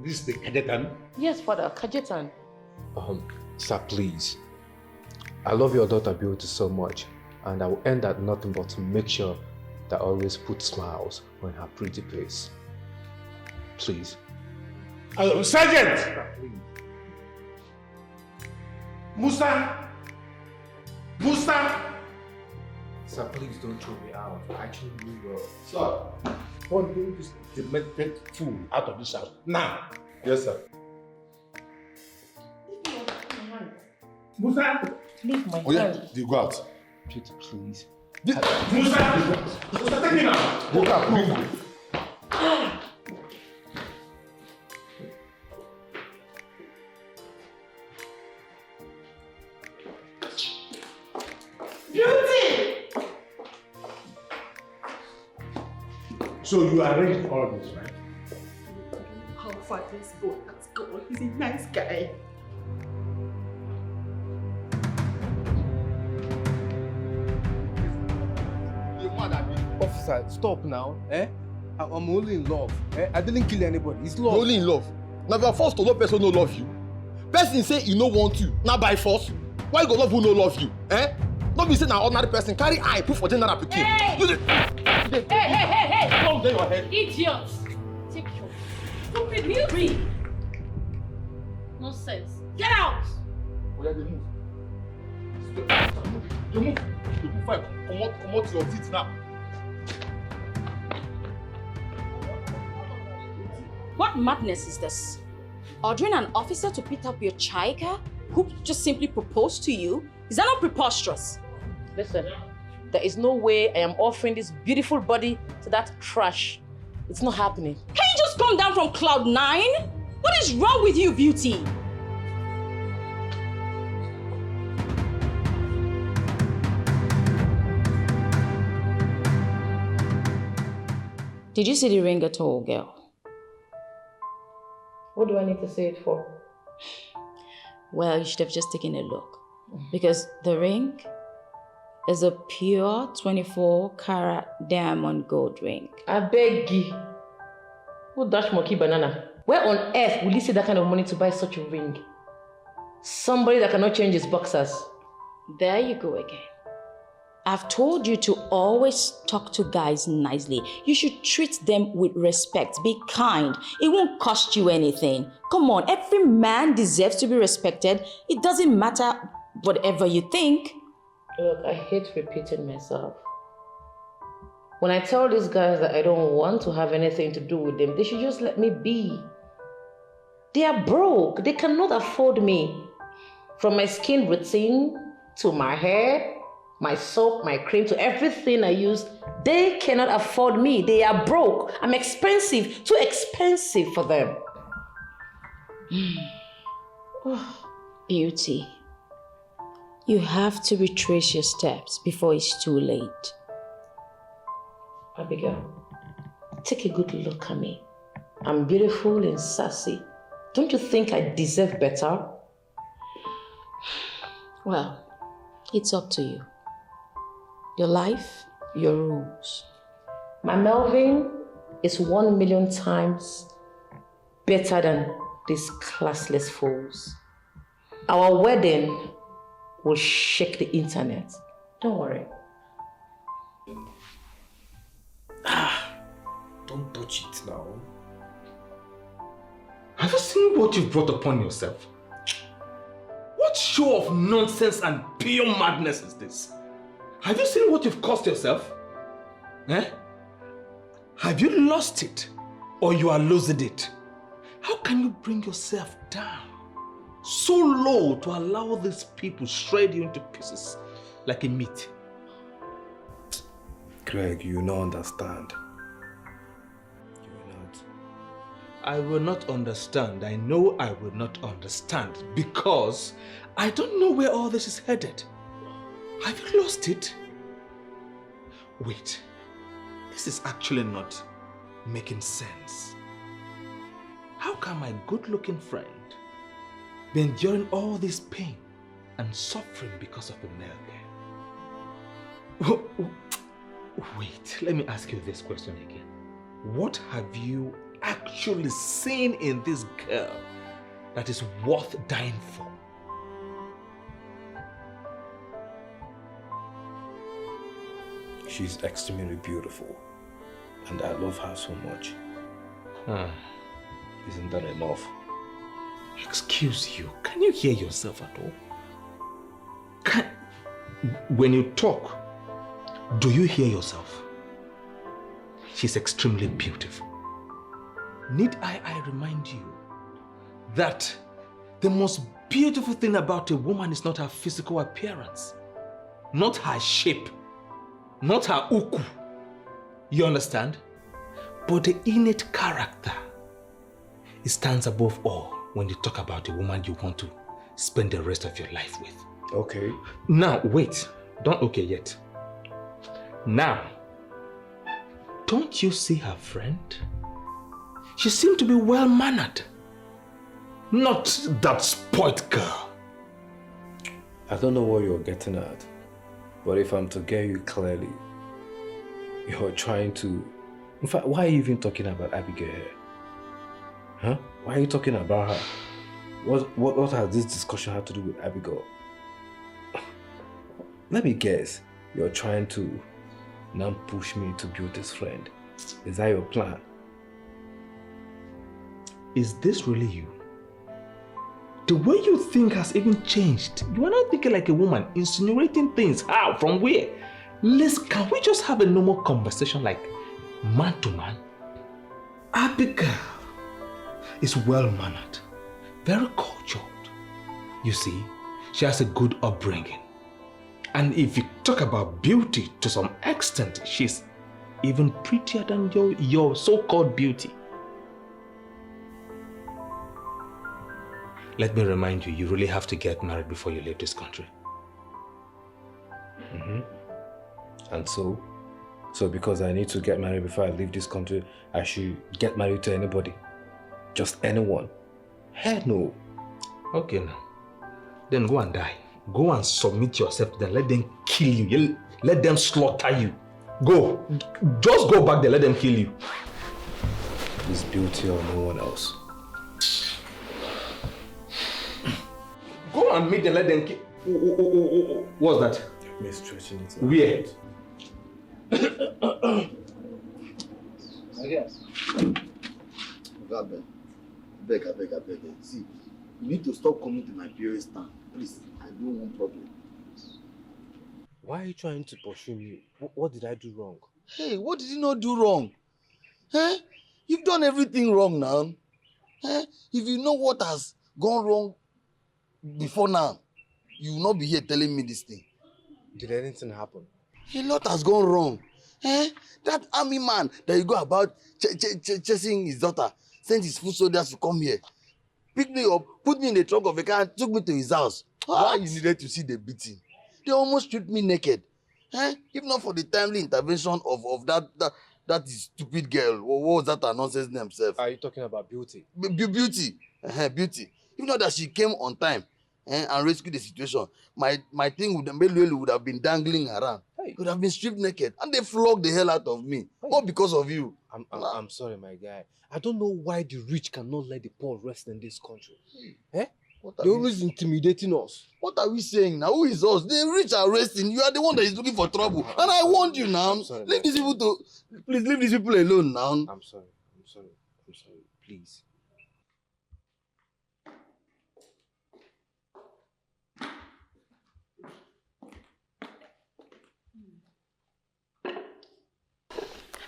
This is the Kajetan? Yes, Father, Kajetan. Sir, please. I love your daughter Beauty so much, and I will end at nothing but to make sure that I always put smiles on her pretty face. Please. Sergeant! Musa! Sir, please don't throw me out. I actually need your... Sir, point this demented fool out of this house. Now! Yes, sir. Musa! Leave my Oh yeah, you go out. Beauty, please. Musa! Musa, take me now! Go out, move. So you arranged all this, right? How far this boy has gone. He's a nice guy. Sir, stop now. I'm only in love. I didn't kill anybody. It's love. Only in love. Now if you are forced to love person no love you. Person say he no want you. Now by force. Why you go love who no love you? Don't be saying an ordinary person carry eye put for general application. Hey! Calm down your head. Idiot! Take your stupid music. Nonsense. Get out! Where they move? They move. Fine. Come out your teeth now. What madness is this? Ordering an officer to pick up your chica who just simply proposed to you? Is that not preposterous? Listen, there is no way I am offering this beautiful body to that trash. It's not happening. Can you just come down from cloud 9? What is wrong with you, beauty? Did you see the ring at all, girl? What do I need to say it for? Well, you should have just taken a look. Because the ring is a pure 24-karat diamond gold ring. I beg you. Who dash monkey banana? Where on earth will you see that kind of money to buy such a ring? Somebody that cannot change his boxers. There you go again. I've told you to always talk to guys nicely. You should treat them with respect. Be kind. It won't cost you anything. Come on, every man deserves to be respected. It doesn't matter whatever you think. Look, I hate repeating myself. When I tell these guys that I don't want to have anything to do with them, they should just let me be. They are broke. They cannot afford me. From my skin routine to my hair, my soap, my cream, to everything I use, they cannot afford me. They are broke. I'm expensive. Too expensive for them. Beauty. You have to retrace your steps before it's too late. Abigail, take a good look at me. I'm beautiful and sassy. Don't you think I deserve better? Well, it's up to you. Your life, your rules. My Melvin is 1,000,000 times better than these classless fools. Our wedding will shake the internet. Don't worry. Don't touch it now. Have you seen what you've brought upon yourself? What show of nonsense and pure madness is this? Have you seen what you've cost yourself? Have you lost it or you are losing it? How can you bring yourself down so low to allow these people shred you into pieces like a meat? Greg, you don't understand. You will not. I will not understand. I know I will not understand because I don't know where all this is headed. Have you lost it? Wait, this is actually not making sense. How can my good-looking friend be enduring all this pain and suffering because of a male girl? Wait, let me ask you this question again. What have you actually seen in this girl that is worth dying for? She's extremely beautiful, and I love her so much. Isn't that enough? Excuse you, can you hear yourself at all? When you talk, do you hear yourself? She's extremely beautiful. Need I remind you that the most beautiful thing about a woman is not her physical appearance, not her shape, not her uku. You understand? But the innate character. It stands above all when you talk about a woman you want to spend the rest of your life with. Okay. Now, wait. Don't okay yet. Now, don't you see her friend? She seemed to be well-mannered. Not that spoilt girl. I don't know what you're getting at, but if I'm to get you clearly, You're trying to... In fact, why are you even talking about Abigail here? Huh? Why are you talking about her? What has this discussion had to do with Abigail? Let me guess. You're trying to now push me to Beauty's friend. Is that your plan? Is this really you? The way you think has even changed. You are not thinking like a woman, insinuating things. How? From where? Liz, can we just have a normal conversation like man to man? Abigail is well-mannered, very cultured. You see, she has a good upbringing. And if you talk about beauty to some extent, she's even prettier than your so-called beauty. Let me remind you, you really have to get married before you leave this country. And so because I need to get married before I leave this country, I should get married to anybody? Just anyone? Hell no. Okay now. Then go and die. Go and submit yourself to them. Let them kill you. Let them slaughter you. Go. Just go back there. Let them kill you. This Beauty or no one else. Go and meet them. Let them kill. What's that? Me stretching it. Where? I guess. Beg. See, you need to stop coming to my parents' town. Please, I don't want problem. Why are you trying to pursue me? What did I do wrong? Hey, what did you not do wrong? Huh? You've done everything wrong now. Huh? If you know what has gone wrong before now, you will not be here telling me this thing. Did anything happen? A lot has gone wrong. Eh? That army man that you go about chasing his daughter sent his foot soldiers to come here, picked me up, put me in the trunk of a car and took me to his house. You needed to see the beating. They almost stripped me naked. Eh? If not for the timely intervention of that stupid girl. What was that her nonsense name self? Are you talking about Beauty? Beauty. Beauty. If not that she came on time and rescued the situation, my thing would have been dangling around. Hey. Could have been stripped naked. And they flogged the hell out of me. Hey. All because of you. I'm sorry, my guy. I don't know why the rich cannot let the poor rest in this country. Eh? They're always intimidating us. What are we saying now? Who is us? The rich are resting. You are the one that is looking for trouble. And I warned you now. Sorry, leave these people please leave these people alone now. I'm sorry. Please.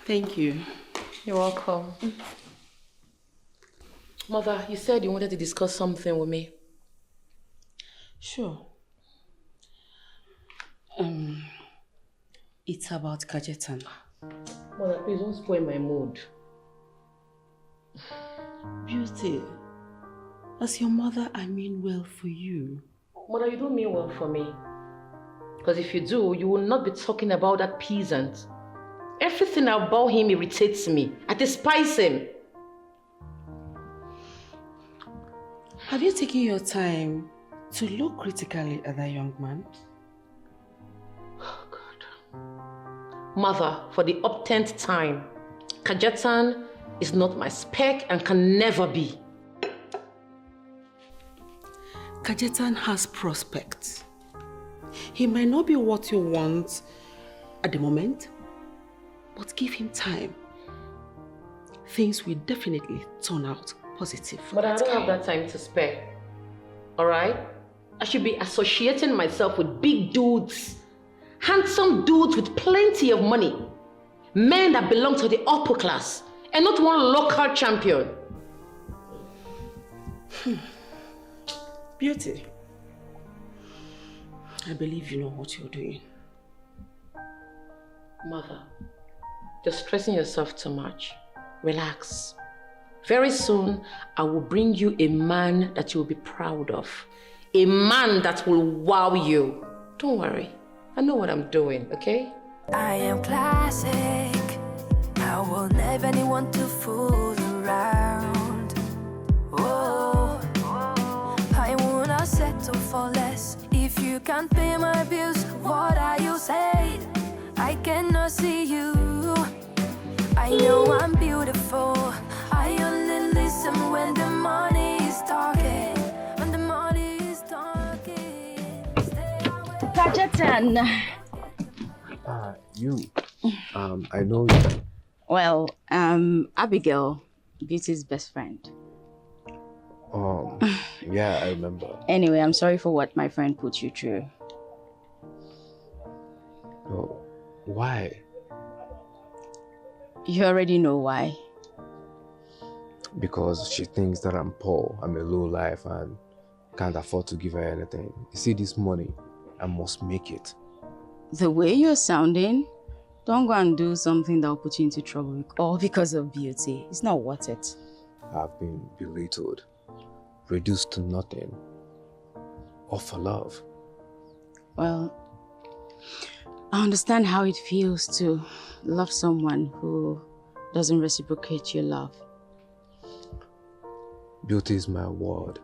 Thank you. You're welcome. Mother, you said you wanted to discuss something with me. Sure. It's about Kajetan. Mother, please don't spoil my mood. Beauty, as your mother, I mean well for you. Mother, you don't mean well for me. Because if you do, you will not be talking about that peasant. Everything about him irritates me. I despise him. Have you taken your time to look critically at that young man? Oh, God. Mother, for the uptenth time, Kajetan is not my spec and can never be. Kajetan has prospects. He might not be what you want at the moment, but give him time. Things will definitely turn out positive. But I don't have that time to spare. Alright? I should be associating myself with big dudes. Handsome dudes with plenty of money. Men that belong to the upper class. And not one local champion. Beauty. I believe you know what you're doing. Mother, you're stressing yourself too much. Relax. Very soon, I will bring you a man that you will be proud of. A man that will wow you. Don't worry. I know what I'm doing, okay? I am classic. I will never anyone to fool around. Oh, I will not settle for less. If you can't pay my bills, what are you saying? I I cannot see you. I know I'm beautiful. I only listen when the money is talking. When the money is talking. Kajetan. You. I know you. Well, Abigail, Beauty's best friend. Yeah, I remember. Anyway, I'm sorry for what my friend put you through. Oh, why? You already know why. Because she thinks that I'm poor, I'm a low life, and can't afford to give her anything. You see this money, I must make it. The way you're sounding, don't go and do something that will put you into trouble, all because of Beauty. It's not worth it. I've been belittled, reduced to nothing, all for love. Well, I understand how it feels to love someone who doesn't reciprocate your love. Beauty is my word.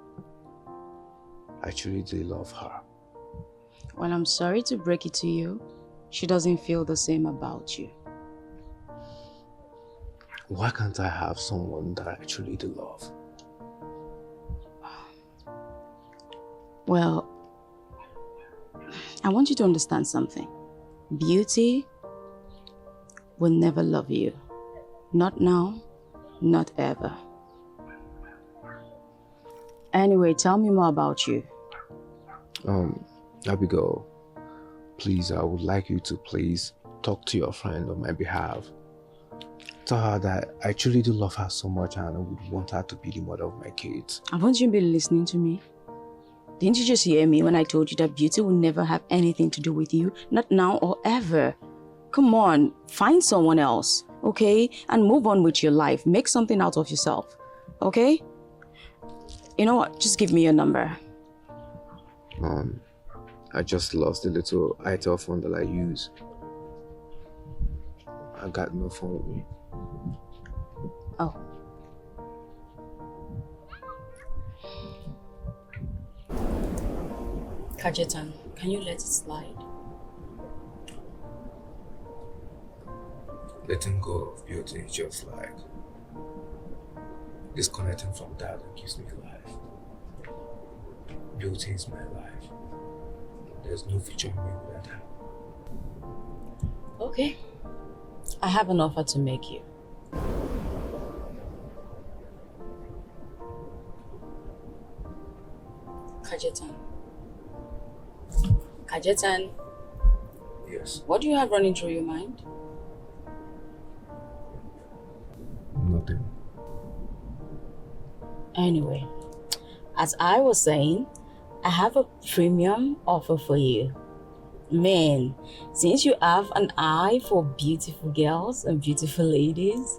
I truly do love her. Well, I'm sorry to break it to you. She doesn't feel the same about you. Why can't I have someone that I truly do love? Well, I want you to understand something. Beauty will never love you. Not now, not ever. Anyway, tell me more about you. Abigail, please, I would like you to please talk to your friend on my behalf. Tell her that I truly do love her so much and I would want her to be the mother of my kids. Haven't you been listening to me? Didn't you just hear me when I told you that Beauty will never have anything to do with you? Not now or ever. Come on, find someone else, okay? And move on with your life. Make something out of yourself, okay? You know what? Just give me your number. I just lost the little ITEL phone that I use. I got no phone with me. Oh. Kajetan, can you let it slide? Letting go of Beauty is just like disconnecting from that that gives me life. Beauty is my life. There's no future in me without her. Okay. I have an offer to make you. Kajetan. Kajetan. Yes. What do you have running through your mind? Nothing. Anyway, as I was saying, I have a premium offer for you. Man, since you have an eye for beautiful girls and beautiful ladies,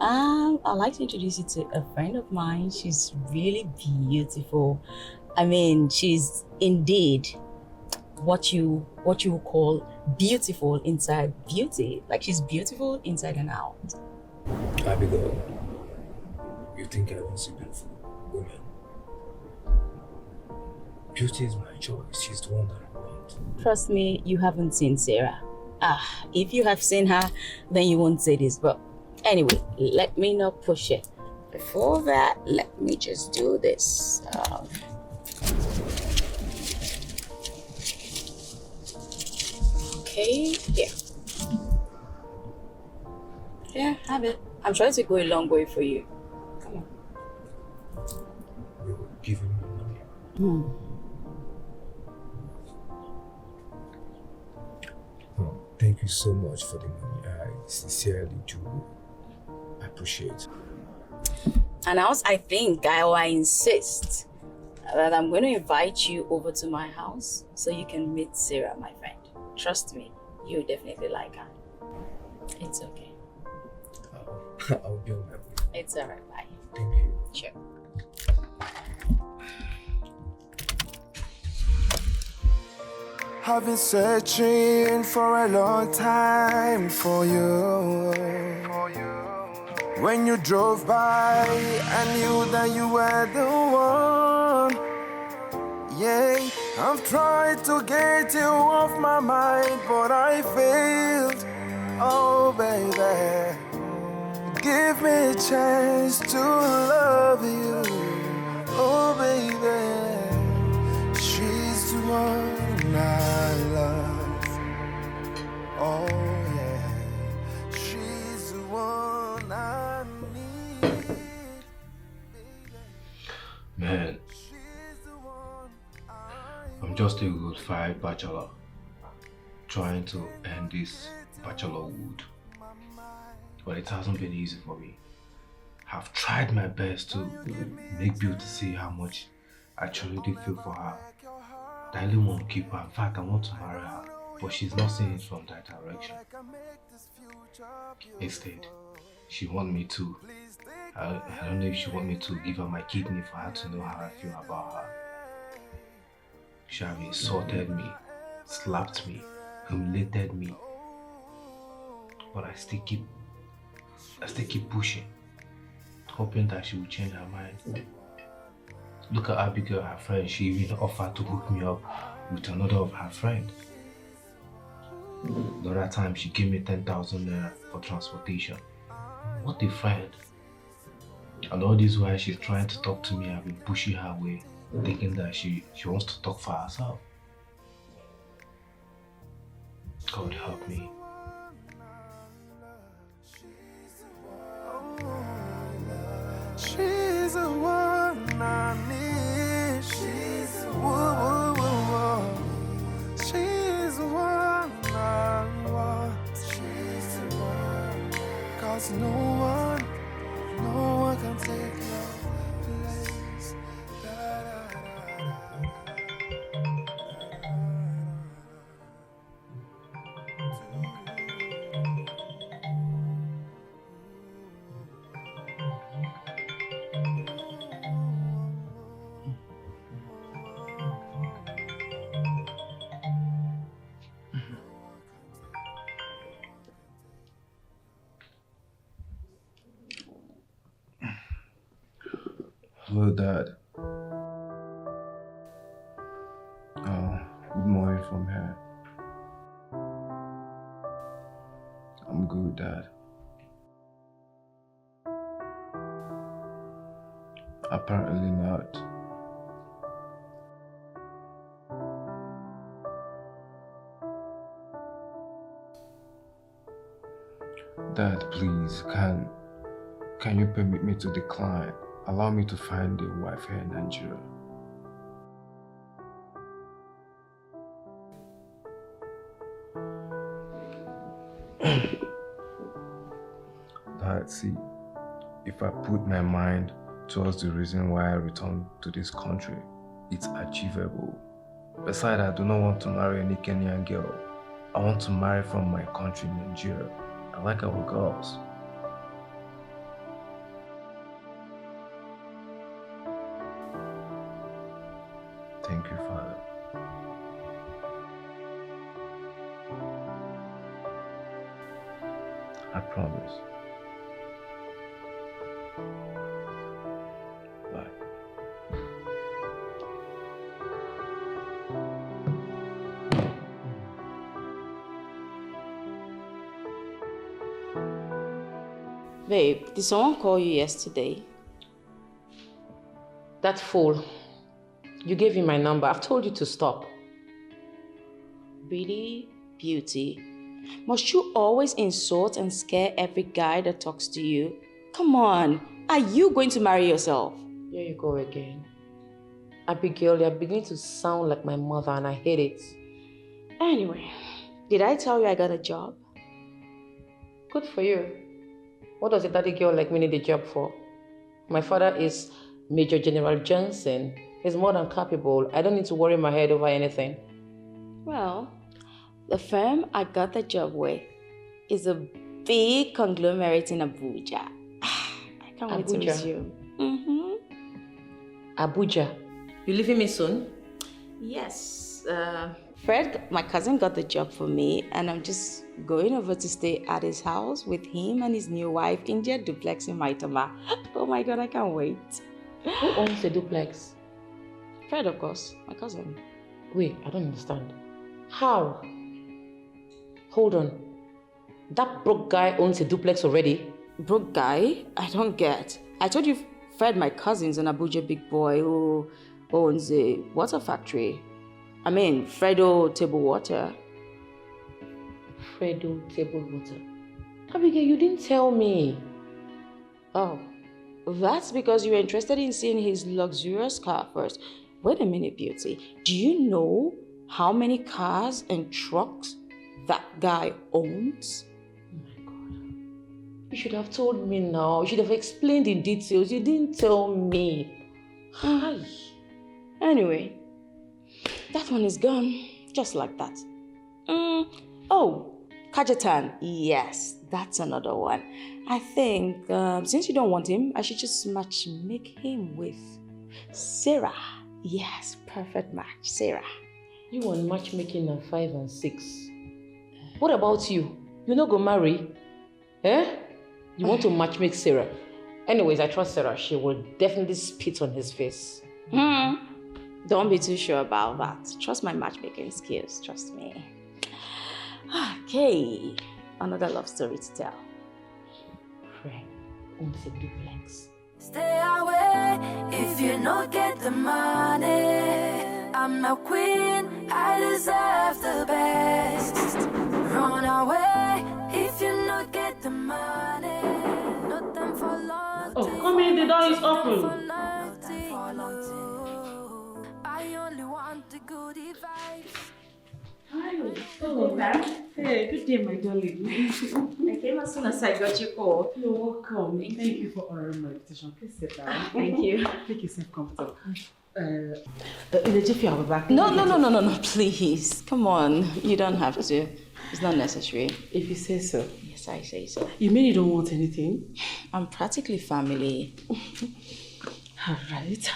I'd like to introduce you to a friend of mine. She's really beautiful. I mean, she's indeed what you call beautiful inside beauty. Like she's beautiful inside and out. Abigail, you think I don't see beautiful women? Beauty is my choice. She's the one that I want. Trust me, you haven't seen Sarah. If you have seen her, then you won't say this. But anyway, let me not push it. Before that, let me just do this. Okay, here. Yeah, have it. I'm trying to go a long way for you. Come on. You're giving me money. Thank you so much for the money. I sincerely do appreciate. And else I think I insist that I'm going to invite you over to my house so you can meet Sarah, my friend. Trust me, you'll definitely like her. It's okay. I'll be on my way. It's alright, bye. Thank you. Sure. I've been searching for a long time for you. When you drove by, I knew that you were the one. Yeah, I'm I've tried to get you off my mind, but I failed. Oh, baby, give me a chance to love you. Oh, baby, she's the one I love. Oh, yeah, she's the one I need. Man, I'm just a good fire bachelor trying to end this bachelorhood, but it hasn't been easy for me. I've tried my best to make Beauty see how much I truly feel for her. I really want to keep her. In fact, I want to marry her, but she's not seeing it from that direction. Instead, she wants me to. I don't know if she wants me to give her my kidney for her to know how I feel about her. She have insulted me, slapped me, humiliated me, but I still keep pushing, hoping that she will change her mind. Look at Abigail, her friend. She even offered to hook me up with another of her friends. The other time she gave me 10,000 naira for transportation. What a friend. And all this while she's trying to talk to me, I've been pushing her away, thinking that she wants to talk for herself. God help me. She's the one I need. She's the one. She's the one I want. She's the one. 'Cause no one can take your place. Hello, Dad. Oh, good morning from here. I'm good, Dad. Apparently not. Dad, please, can you permit me to decline? Allow me to find a wife here in Nigeria. Dad, see, if I put my mind towards the reason why I returned to this country, it's achievable. Besides, I do not want to marry any Kenyan girl. I want to marry from my country, Nigeria. I like our girls. Thank you, Father. I promise. Bye. Babe, did someone call you yesterday? That fool. You gave him my number. I've told you to stop. Really, Beauty? Must you always insult and scare every guy that talks to you? Come on, are you going to marry yourself? Here you go again. Abigail, you're beginning to sound like my mother and I hate it. Anyway, did I tell you I got a job? Good for you. What does a daddy girl like me need a job for? My father is Major General Johnson. He's more than capable. I don't need to worry my head over anything. Well, the firm I got the job with is a big conglomerate in Abuja. I can't wait to resume. Abuja. You leaving me soon? Yes. Fred, my cousin, got the job for me, and I'm just going over to stay at his house with him and his new wife in their duplex in Maitama. Oh my God, I can't wait. Who owns the duplex? Fred, of course, my cousin. Wait, I don't understand. How? Hold on. That broke guy owns a duplex already? Broke guy? I don't get. I told you Fred, my cousin's an Abuja big boy who owns a water factory. I mean, Fredo Table Water. Fredo Table Water. Abigail, you didn't tell me. Oh, that's because you were interested in seeing his luxurious car first. Wait a minute, Beauty. Do you know how many cars and trucks that guy owns? Oh my God. You should have told me now. You should have explained in details. You didn't tell me. Hi. Anyway, that one is gone. Just like that. Oh, Kajetan. Yes, that's another one. I think since you don't want him, I should just make him with Sarah. Yes, perfect match, Sarah. You want matchmaking at 5 and 6. What about you? You not go marry? Eh? You want to matchmake Sarah? Anyways, I trust Sarah. She will definitely spit on his face. Don't be too sure about that. Trust my matchmaking skills, trust me. Okay, another love story to tell. Fred owns a duplex. Stay away if you don't get the money. I'm a queen, I deserve the best. Run away if you don't get the money. No time for love. Oh, come in, the door is open. I only want the good advice. Hi. Hello, ma'am. Hey, good day, my darling. I came as soon as I got your call. You're welcome. Thank you for ordering my invitation. Please sit down. Thank you. Make yourself comfortable. In a jiffy, I'll be back. No, please. Come on. You don't have to. It's not necessary. If you say so. Yes, I say so. You mean you don't want anything? I'm practically family. All right.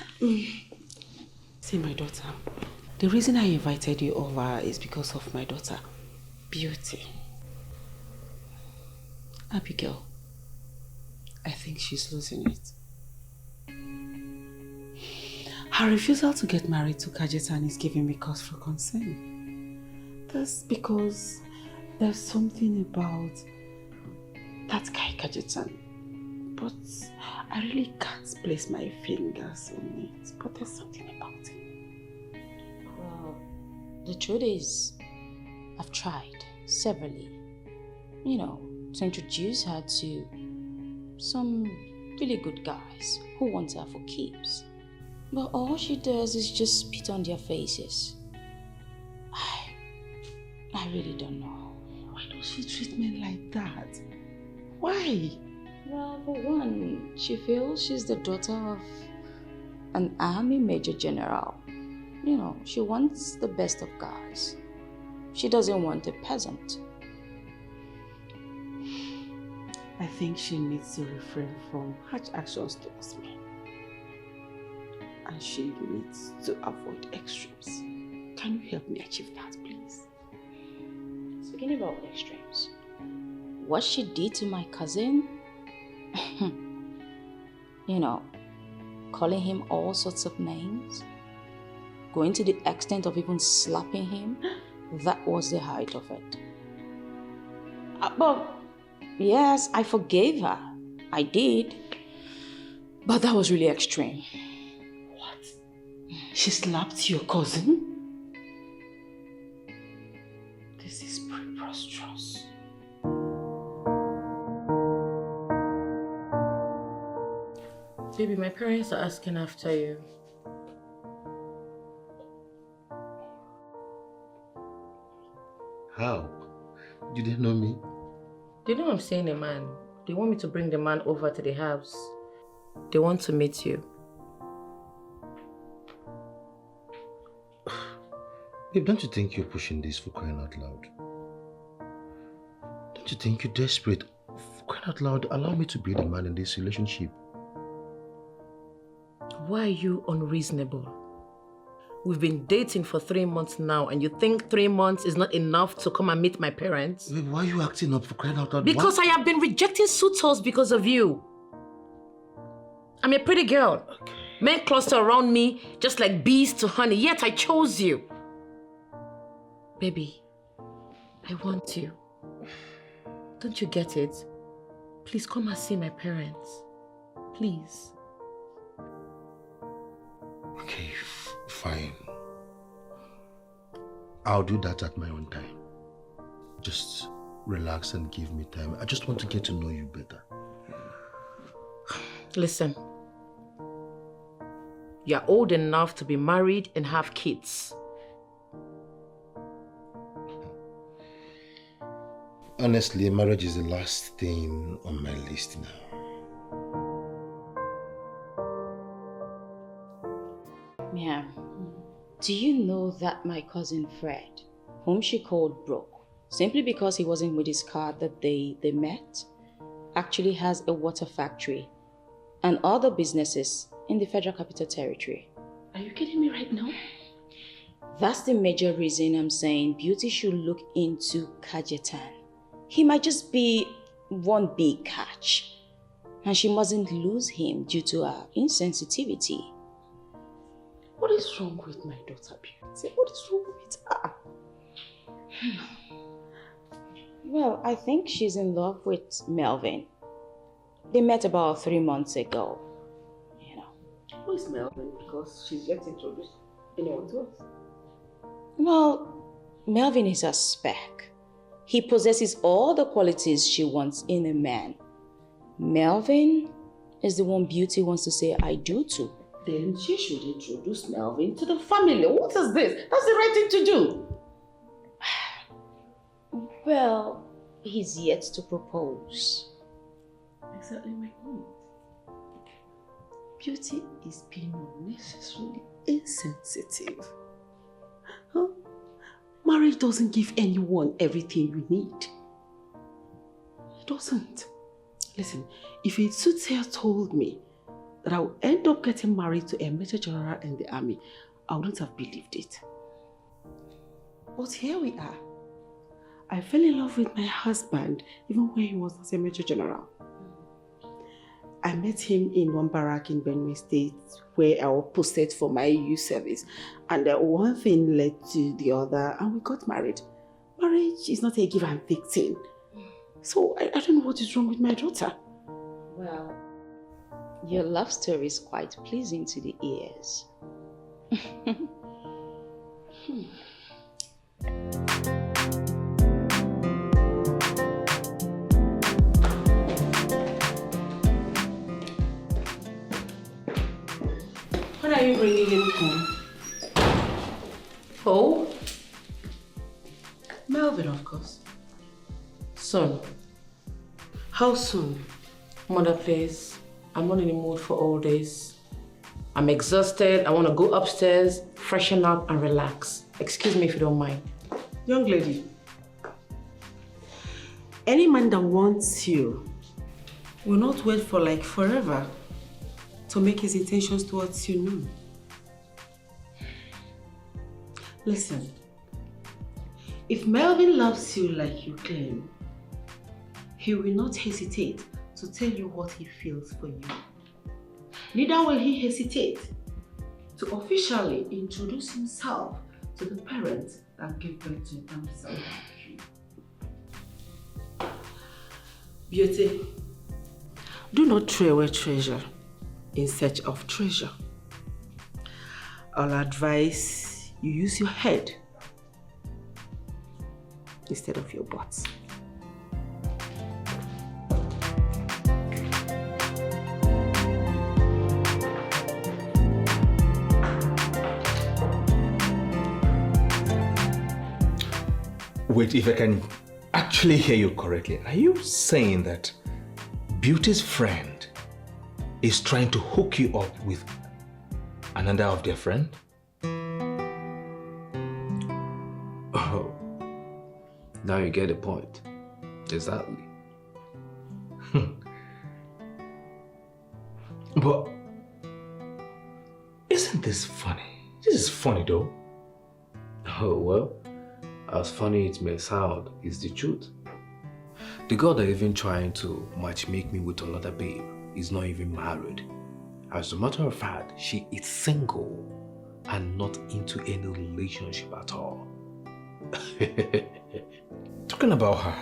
See, my daughter. The reason I invited you over is because of my daughter, Beauty. Abigail, I think she's losing it. Her refusal to get married to Kajetan is giving me cause for concern. That's because there's something about that guy Kajetan. But I really can't place my fingers on it. But there's something about it. Well, the truth is, I've tried severally, to introduce her to some really good guys who want her for keeps. But all she does is just spit on their faces. I really don't know. Why does she treat men like that? Why? Well, for one, she feels she's the daughter of an army major general. She wants the best of guys. She doesn't want a peasant. I think she needs to refrain from harsh actions towards me. And she needs to avoid extremes. Can you help me achieve that, please? Speaking about extremes, what she did to my cousin, calling him all sorts of names, going to the extent of even slapping him, that was the height of it. But yes, I forgave her. I did. But that was really extreme. What? She slapped your cousin? This is preposterous. Baby, my parents are asking after you. How? You didn't know me? They know I'm seeing a man. They want me to bring the man over to the house. They want to meet you. Babe, don't you think you're pushing this for crying out loud? Don't you think you're desperate? For crying out loud, allow me to be the man in this relationship. Why are you unreasonable? We've been dating for 3 months now, and you think 3 months is not enough to come and meet my parents? Babe, why are you acting up for crying out loud? Because I have been rejecting suitors because of you. I'm a pretty girl. Okay. Men cluster around me just like bees to honey, yet I chose you. Baby, I want you. Don't you get it? Please come and see my parents. Please. Okay, fine. I'll do that at my own time. Just relax and give me time. I just want to get to know you better. Listen. You're old enough to be married and have kids. Honestly, marriage is the last thing on my list now. Yeah. Do you know that my cousin Fred, whom she called broke, simply because he wasn't with his car the day they met, actually has a water factory and other businesses in the Federal Capital Territory? Are you kidding me right now? That's the major reason I'm saying Beauty should look into Kajetan. He might just be one big catch, and she mustn't lose him due to her insensitivity. What is wrong with my daughter, Beauty? What is wrong with her? Well, I think she's in love with Melvin. They met about 3 months ago. You know. Who is Melvin? Because she's yet introduced anyone to us. Well, Melvin is her spec. He possesses all the qualities she wants in a man. Melvin is the one Beauty wants to say I do to. Then she should introduce Melvin to the family. What is this? That's the right thing to do. Well, he's yet to propose. Exactly my point. Beauty is being unnecessarily insensitive. Huh? Marriage doesn't give anyone everything you need. It doesn't. Listen, if a soothsayer told me that I would end up getting married to a major general in the army, I wouldn't have believed it. But here we are. I fell in love with my husband even when he was not a major general. I met him in one barrack in Benue State where I was posted for my youth service. And one thing led to the other and we got married. Marriage is not a give and take thing. So I don't know what is wrong with my daughter. Well, your love story is quite pleasing to the ears. When are you bringing him home? Oh? Melvin, of course. Soon. How soon? Mother, please. I'm not in the mood for all this. I'm exhausted. I want to go upstairs, freshen up and relax. Excuse me if you don't mind. Young lady, any man that wants you will not wait for like forever to make his intentions towards you known. Listen, if Melvin loves you like you claim, he will not hesitate to tell you what he feels for you. Neither will he hesitate to officially introduce himself to the parents that gave birth to themselves. Beauty, do not throw away treasure in search of treasure. I'll advise you use your head instead of your butt. Wait, if I can actually hear you correctly, are you saying that Beauty's friend is trying to hook you up with another of their friend? Oh, now you get the point. Exactly. But isn't this funny? This is funny though. Oh, well, as funny it may sound, it's the truth. The girl that even trying to matchmake me with another babe is not even married. As a matter of fact, she is single and not into any relationship at all. Talking about her,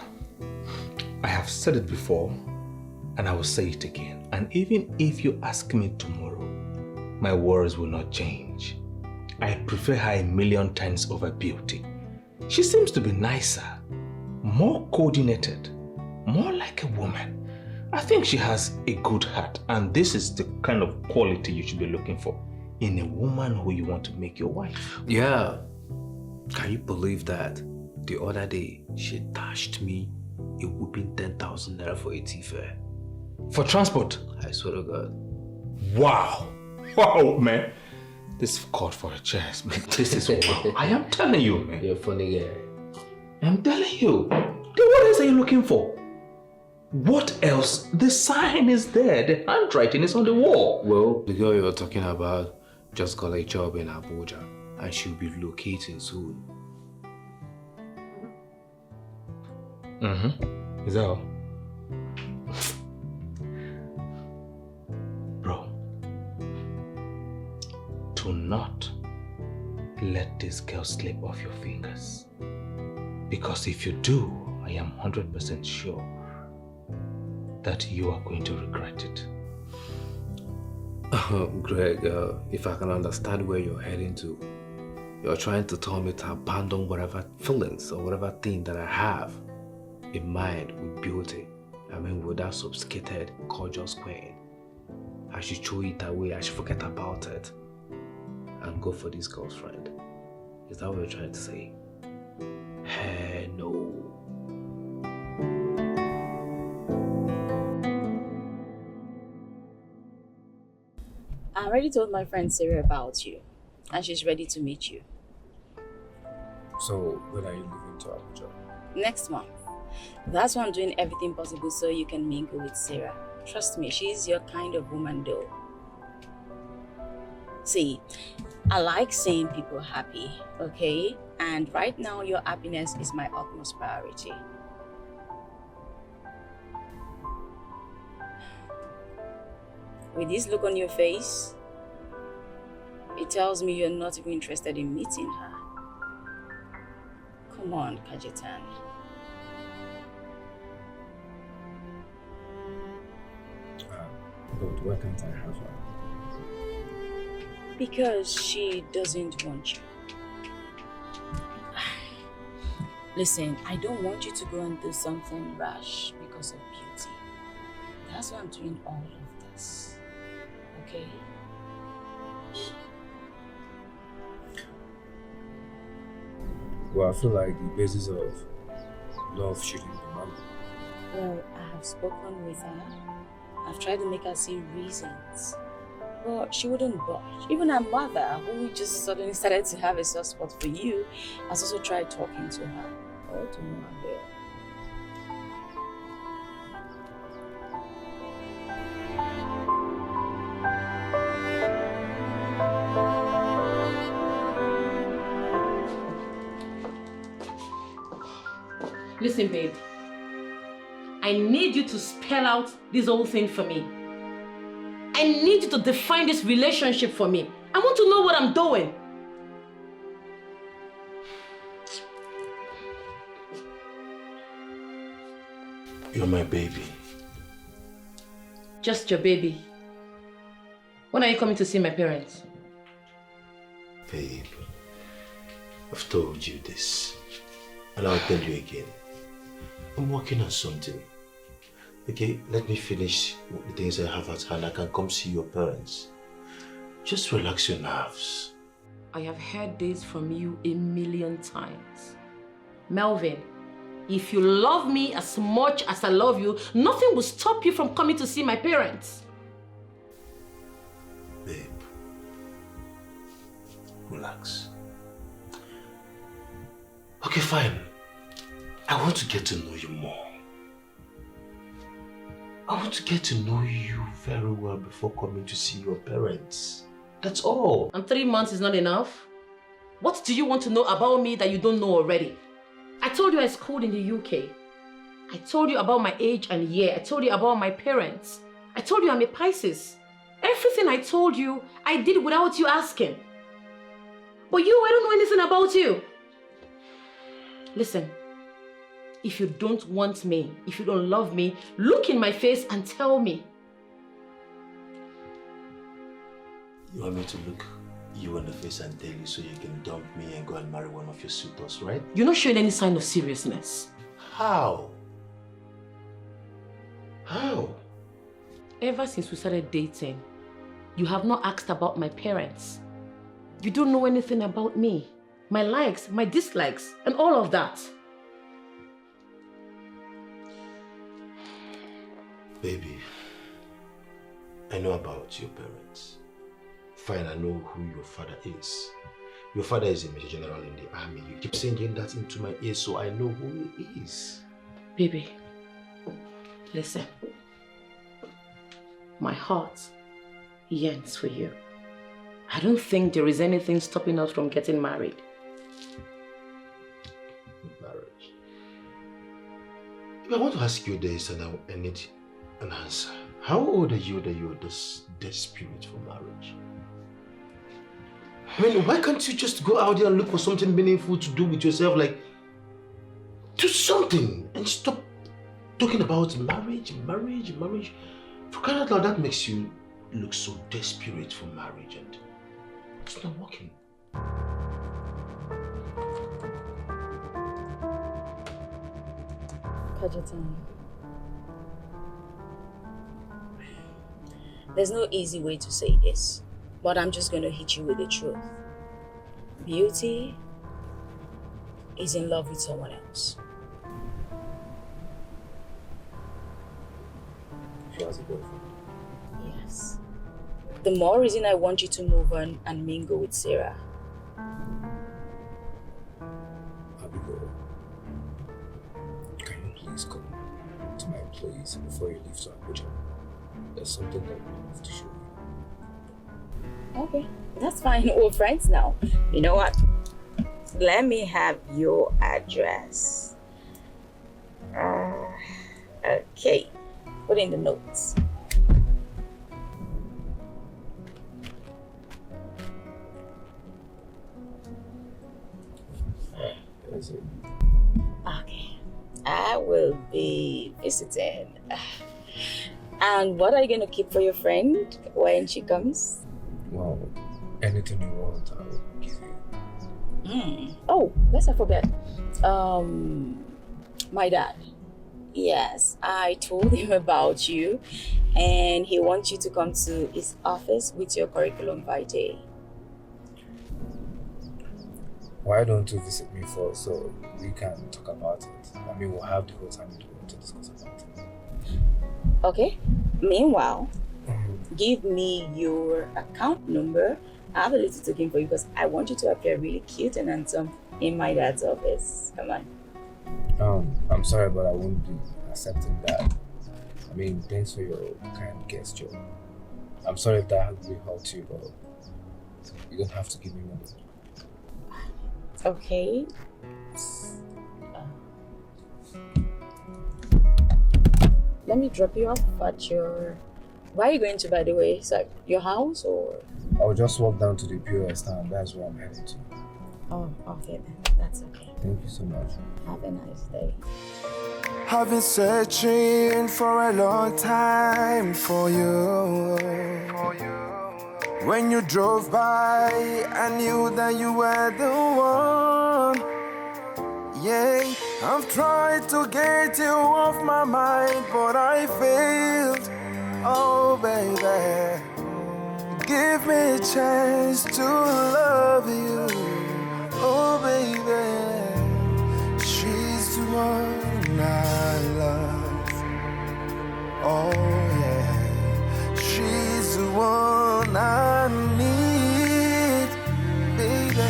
I have said it before and I will say it again. And even if you ask me tomorrow, my words will not change. I prefer her a million times over beauty. She seems to be nicer, more coordinated, more like a woman. I think she has a good heart, and this is the kind of quality you should be looking for in a woman who you want to make your wife. Yeah. Can you believe that? The other day, she dashed me a whooping 10,000 naira for a tea fare. For transport? I swear to God. Wow. Wow, man. This called for a chance, man. This is wow. I am telling you, man. You're a funny guy. I'm telling you. Then what else are you looking for? What else? The sign is there. The handwriting is on the wall. Well, the girl you were talking about just got a job in Abuja and she'll be relocating soon. Is that all? Bro, do not let this girl slip off your fingers. Because if you do, I am 100% sure that you are going to regret it. Greg, if I can understand where you're heading to, you're trying to tell me to abandon whatever feelings or whatever thing that I have in mind with beauty. I mean, with that sophisticated, gorgeous queen. I should throw it away, I should forget about it and go for this girl's friend. Is that what you're trying to say? Hey, no. I already told my friend Sarah about you, and she's ready to meet you. So, when are you moving to Abuja? Next month. That's why I'm doing everything possible so you can mingle with Sarah. Trust me, she's your kind of woman though. See, I like seeing people happy, okay? And right now, your happiness is my utmost priority. With this look on your face, it tells me you're not even interested in meeting her. Come on, Kajetan. But why can't I have her? Because she doesn't want you. Listen, I don't want you to go and do something rash because of beauty. That's why I'm doing all of this. Okay? Well, I feel like the basis of love shouldn't be money. Well, I have spoken with her. I've tried to make her see reasons. But she wouldn't budge. Even her mother, who just suddenly started to have a soft spot for you, has also tried talking to her. Oh, to no avail. Listen, babe. I need you to spell out this whole thing for me. I need you to define this relationship for me. I want to know what I'm doing. You're my baby. Just your baby. When are you coming to see my parents? Babe, I've told you this, and I'll tell you again. I'm working on something. Okay, let me finish the things I have at hand. I can come see your parents. Just relax your nerves. I have heard this from you a million times. Melvin, if you love me as much as I love you, nothing will stop you from coming to see my parents. Babe, relax. Okay, fine. I want to get to know you more. I want to get to know you very well before coming to see your parents. That's all. And 3 months is not enough? What do you want to know about me that you don't know already? I told you I schooled in the UK. I told you about my age and year. I told you about my parents. I told you I'm a Pisces. Everything I told you, I did without you asking. But you, I don't know anything about you. Listen, if you don't want me, if you don't love me, look in my face and tell me. You want me to look you in the face and tell you so you can dump me and go and marry one of your suitors, right? You're not showing any sign of seriousness. How? How? Ever since we started dating, you have not asked about my parents. You don't know anything about me, my likes, my dislikes, and all of that. Baby, I know about your parents. Fine, I know who your father is. Your father is a major general in the army. You keep singing that into my ear, so I know who he is. Baby, listen. My heart yearns for you. I don't think there is anything stopping us from getting married. Marriage. If I want to ask you this and I need an answer. How old are you that you're this desperate for marriage? I mean, why can't you just go out there and look for something meaningful to do with yourself? Like, do something and stop talking about marriage. For crying out loud, that makes you look so desperate for marriage and it's not working. Kajetan, there's no easy way to say this, but I'm just going to hit you with the truth. Beauty is in love with someone else. She has a boyfriend. Yes. The more reason I want you to move on and mingle with Sarah. Abigail, can you please come to my place before you leave to Abuja? There's something that we have to show you. Okay, that's fine. We're friends now. You know what? Let me have your address. Okay. Put in the notes. Okay. I will be visiting. And what are you going to keep for your friend when she comes? Well, anything you want, I'll give you. Oh, let's not forget. My dad. Yes, I told him about you and he wants you to come to his office with your curriculum vitae. Why don't you visit me first so we can talk about it? I mean, we'll have the whole time in the world to discuss about it. Okay. Meanwhile, give me your account number. I have a little token for you because I want you to appear really cute and handsome in my dad's office. Come on. I'm sorry, but I won't be accepting that. I mean, thanks for your kind gesture. I'm sorry if that really hurt you, but you don't have to give me money. Okay. Let me drop you off at your... Where are you going to, by the way? Is that your house or...? I'll just walk down to the POS stand. That's where I'm heading to. Oh, okay then. That's okay. Thank you so much. Have a nice day. I've been searching for a long time for you. When you drove by, I knew that you were the one. Yeah, I've tried to get you off my mind, but I failed. Oh, baby, give me a chance to love you. Oh, baby, she's the one I love. Oh, yeah, she's the one I need, baby.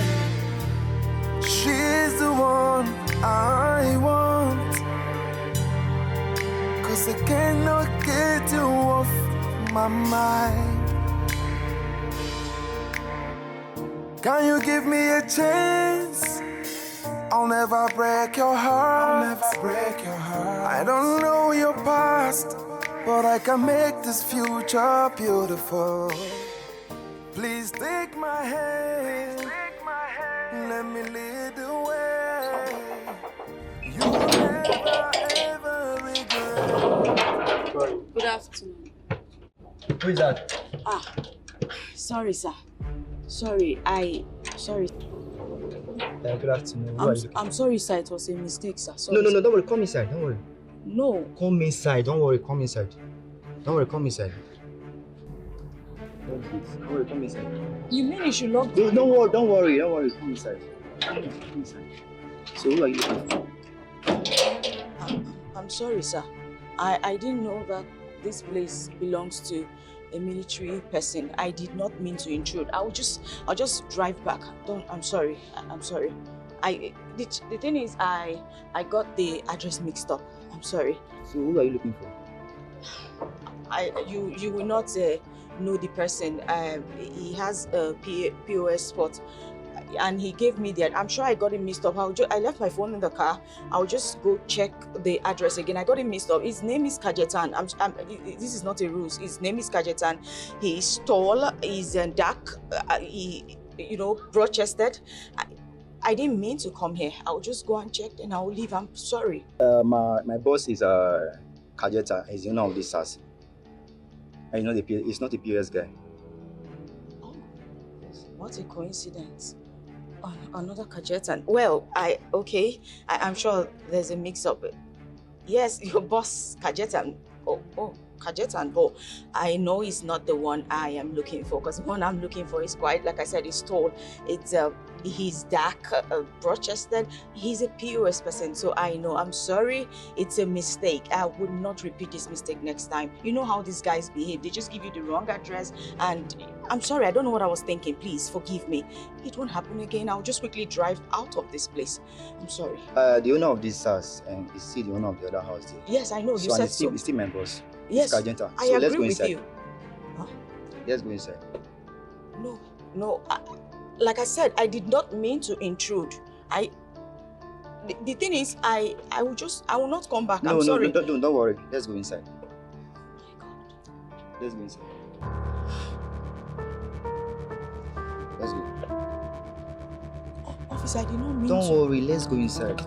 She's the one I want. 'Cause I cannot get you off my mind. Can you give me a chance? I'll never break your heart. I'll never break your heart. I don't know your past, but I can make this future beautiful. Please take my hand. Let me lead the way. Good afternoon. Who is that? Sorry, sir. Sorry. Good afternoon. Who are you? I'm sorry, sir. It was a mistake, sir. Sorry, No, don't worry. Come inside. Don't worry. No. Come inside. Don't worry. Come inside. Don't worry. Come inside. Don't worry. Come inside. You mean you should lock the Don't worry. Come inside. Come inside. So who are you looking for? I'm sorry, sir. I didn't know that this place belongs to a military person. I did not mean to intrude. I'll just drive back. I'm sorry. I'm sorry. The thing is, I got the address mixed up. I'm sorry. So who are you looking for? You will not know the person. He has a POS spot, and he gave me that. I'm sure I got it mixed up. I left my phone in the car. I'll just go check the address again. I got it mixed up. His name is Kajetan. This is not a ruse. His name is Kajetan. He's tall. He's dark. Broad-chested. I didn't mean to come here. I'll just go and check and I'll leave. I'm sorry. My boss is Kajeta. He's the owner of this house. And he's not a POS guy. Oh, what a coincidence. Another Kajetan. Well, I'm sure there's a mix-up. Yes, your boss, Kajetan. Oh, Kajetan. But I know he's not the one I am looking for, because the one I'm looking for is quite, like I said, he's tall. He's dark, broad-chested. He's a POS person, so I know. I'm sorry, it's a mistake. I would not repeat this mistake next time. You know how these guys behave. They just give you the wrong address, and I'm sorry, I don't know what I was thinking. Please forgive me. It won't happen again. I'll just quickly drive out of this place. I'm sorry. The owner of this house is still the owner of the other house there. Yes, I know. You said so. He's still my boss. Yes, I agree with you. Huh? Let's go inside. No. Like I said, I did not mean to intrude. The thing is, I will not come back. I'm sorry. No, don't worry. Let's go inside. Let's go inside. Let's go. Officer, I did not mean Don't worry, let's go inside.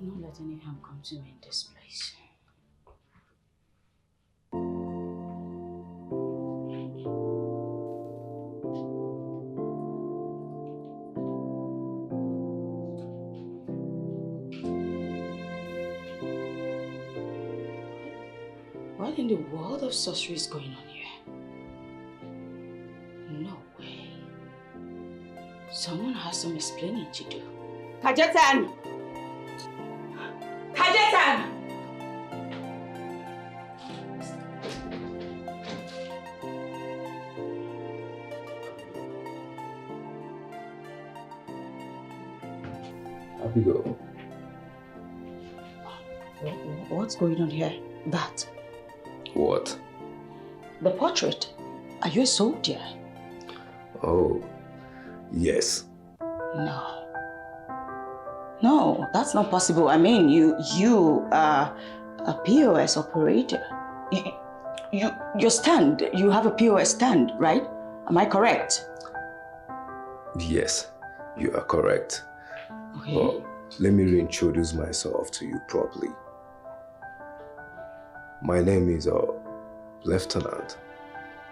Do not let any harm come to me in this place. What in the world of sorcery is going on here? No way. Someone has some explaining to do. Kajetan! Kajetan! Abigail. What's going on here? That. What? The portrait. Are you a soldier? Oh, yes. No, that's not possible. I mean, you are a POS operator. Your stand, you have a POS stand, right? Am I correct? Yes, you are correct. Okay. But let me reintroduce myself to you properly. My name is Lieutenant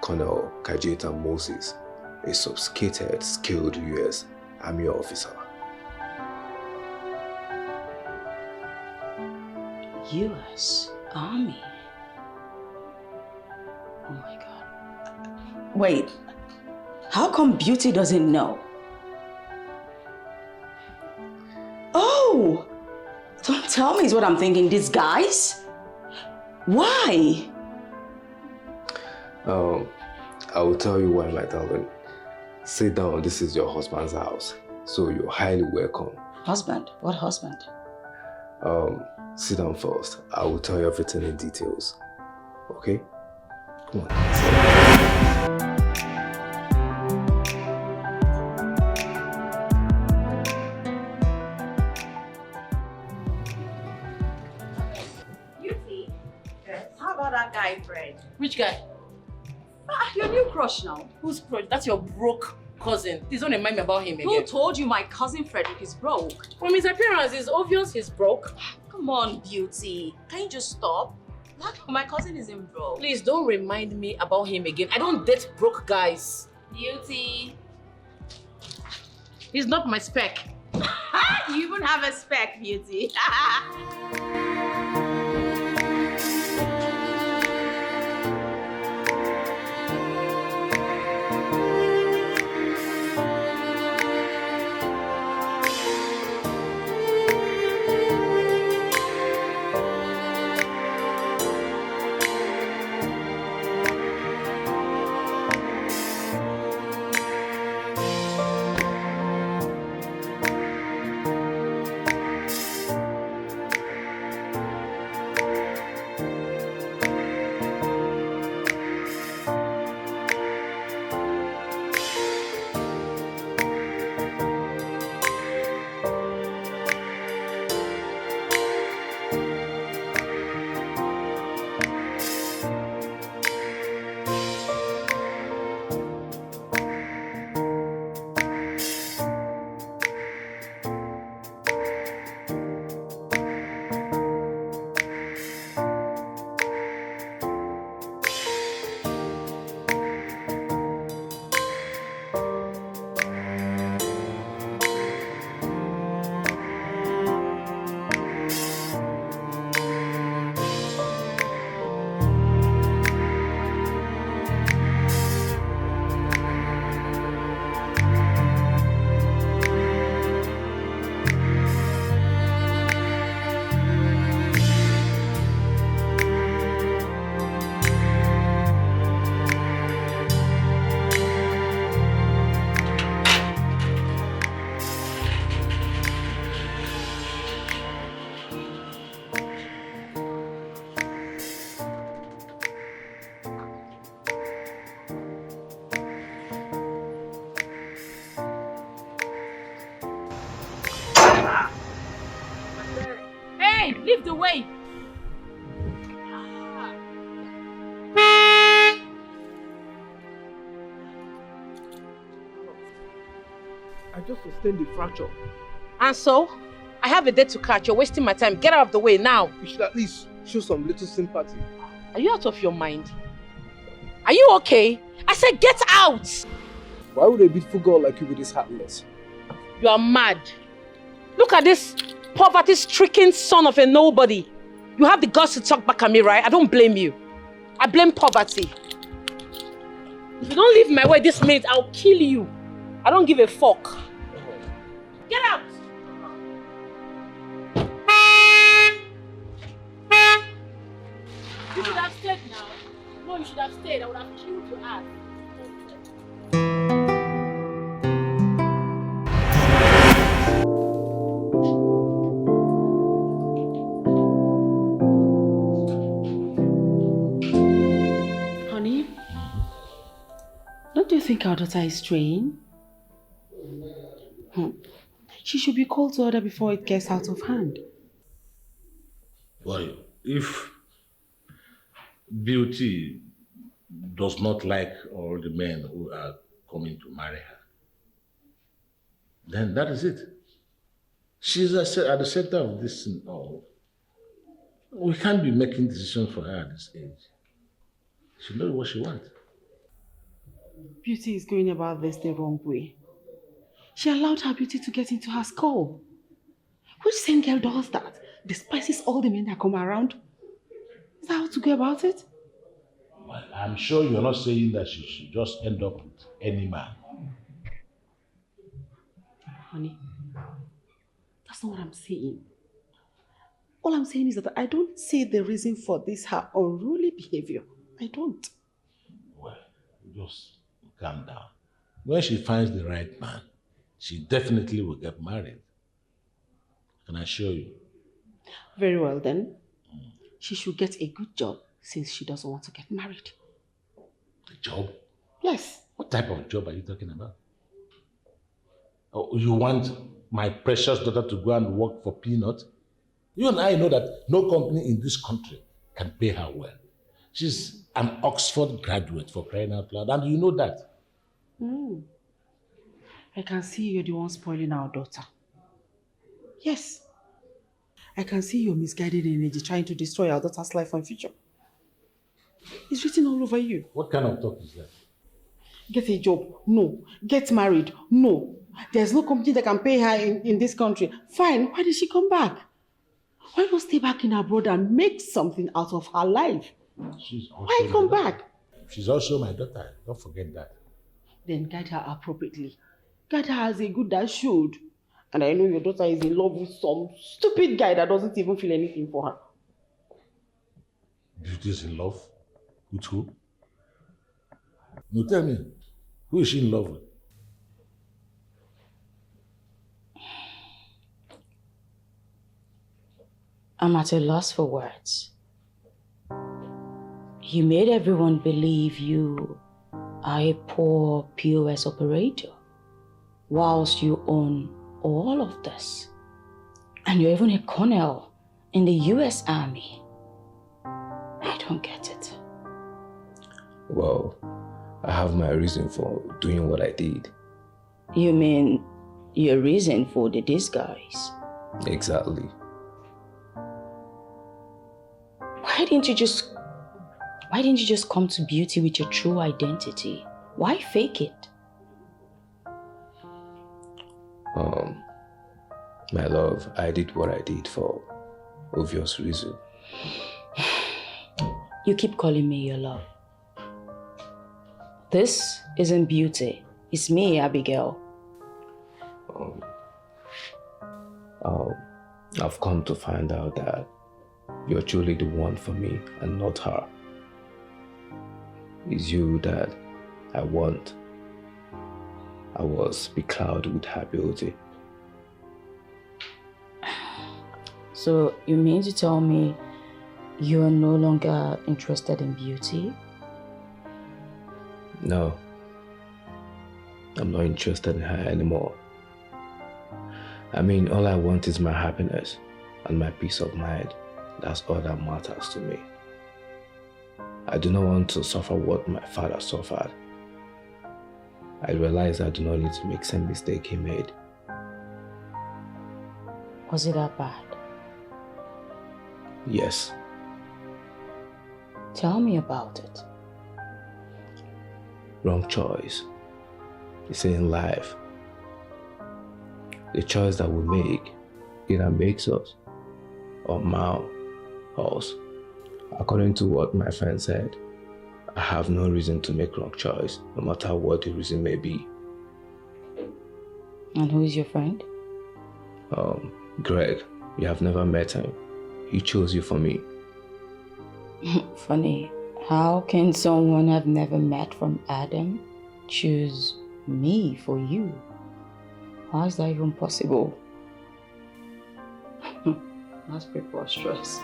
Colonel Kajeta Moses, a sophisticated, skilled U.S. Army officer. U.S. Army? Oh my God. Wait, how come Beauty doesn't know? Tell me is what I'm thinking. These guys? Why? I will tell you why, my darling. Sit down, this is your husband's house. So you're highly welcome. Husband? What husband? Sit down first. I will tell you everything in details. Okay? Come on. How about that guy, Fred? Which guy? Your new crush now. Who's crush? That's your broke cousin. Please don't remind me about him again. Who told you my cousin Frederick is broke? From his appearance, it's obvious he's broke. Come on, Beauty. Can you just stop? My cousin isn't broke. Please don't remind me about him again. I don't date broke guys. Beauty. He's not my spec. You even have a spec, Beauty. Leave the way. I just sustained the fracture. And so, I have a date to catch. You're wasting my time. Get out of the way now. You should at least show some little sympathy. Are you out of your mind? Are you okay? I said get out! Why would a beautiful girl like you be this heartless? You are mad. Look at this poverty-stricken son of a nobody. You have the guts to talk back at me, right? I don't blame you. I blame poverty. If you don't leave my way this minute, I'll kill you. I don't give a fuck. Get out! You should have stayed now. No, you should have stayed. I would have killed your ass. Honey, don't you think our daughter is straying? She should be called to order before it gets out of hand. Well, if Beauty does not like all the men who are coming to marry her, then that is it. She's at the center of this thing all. We can't be making decisions for her at this age. She knows what she wants. Beauty is going about this the wrong way. She allowed her beauty to get into her skull. Which same girl does that? Despises all the men that come around? Is that how to go about it? Well, I'm sure you're not saying that she should just end up with any man. Honey, that's not what I'm saying. All I'm saying is that I don't see the reason for this her unruly behavior. I don't. Well, just calm down. When she finds the right man, she definitely will get married. Can I assure you? Very well then. She should get a good job since she doesn't want to get married. A job? Yes. What type of job are you talking about? Oh, you want my precious daughter to go and work for peanuts? You and I know that no company in this country can pay her well. She's an Oxford graduate, for crying out loud, and you know that. I can see you're the one spoiling our daughter. Yes. I can see your misguided energy trying to destroy our daughter's life and future. It's written all over you. What kind of talk is that? Get a job? No. Get married? No. There's no company that can pay her in this country. Fine. Why did she come back? Why not stay back in abroad and make something out of her life? Why come back? She's also my daughter. Don't forget that. Then guide her appropriately. Guide her as a good dad should. And I know your daughter is in love with some stupid guy that doesn't even feel anything for her. Beauty is in love? With who? No, tell me. Who is she in love with? I'm at a loss for words. You made everyone believe you are a poor POS operator, whilst you own all of this. And you're even a colonel in the US Army. I don't get it. Well, I have my reason for doing what I did. You mean your reason for the disguise? Exactly. Why didn't you just come to beauty with your true identity? Why fake it? My love, I did what I did for obvious reason. You keep calling me your love. This isn't beauty. It's me, Abigail. I've come to find out that you're truly the one for me and not her. It's you that I want. I was beclouded with her beauty. So you mean to tell me you are no longer interested in beauty? No. I'm not interested in her anymore. I mean, all I want is my happiness and my peace of mind. That's all that matters to me. I do not want to suffer what my father suffered. I realize I do not need to make the same mistake he made. Was it that bad? Yes. Tell me about it. Wrong choice. You say in life, the choice that we make either makes us or mar us. According to what my friend said, I have no reason to make wrong choice, no matter what the reason may be. And who is your friend? Greg. You have never met him. He chose you for me. Funny. How can someone I've never met from Adam choose me for you? How is that even possible? That's preposterous.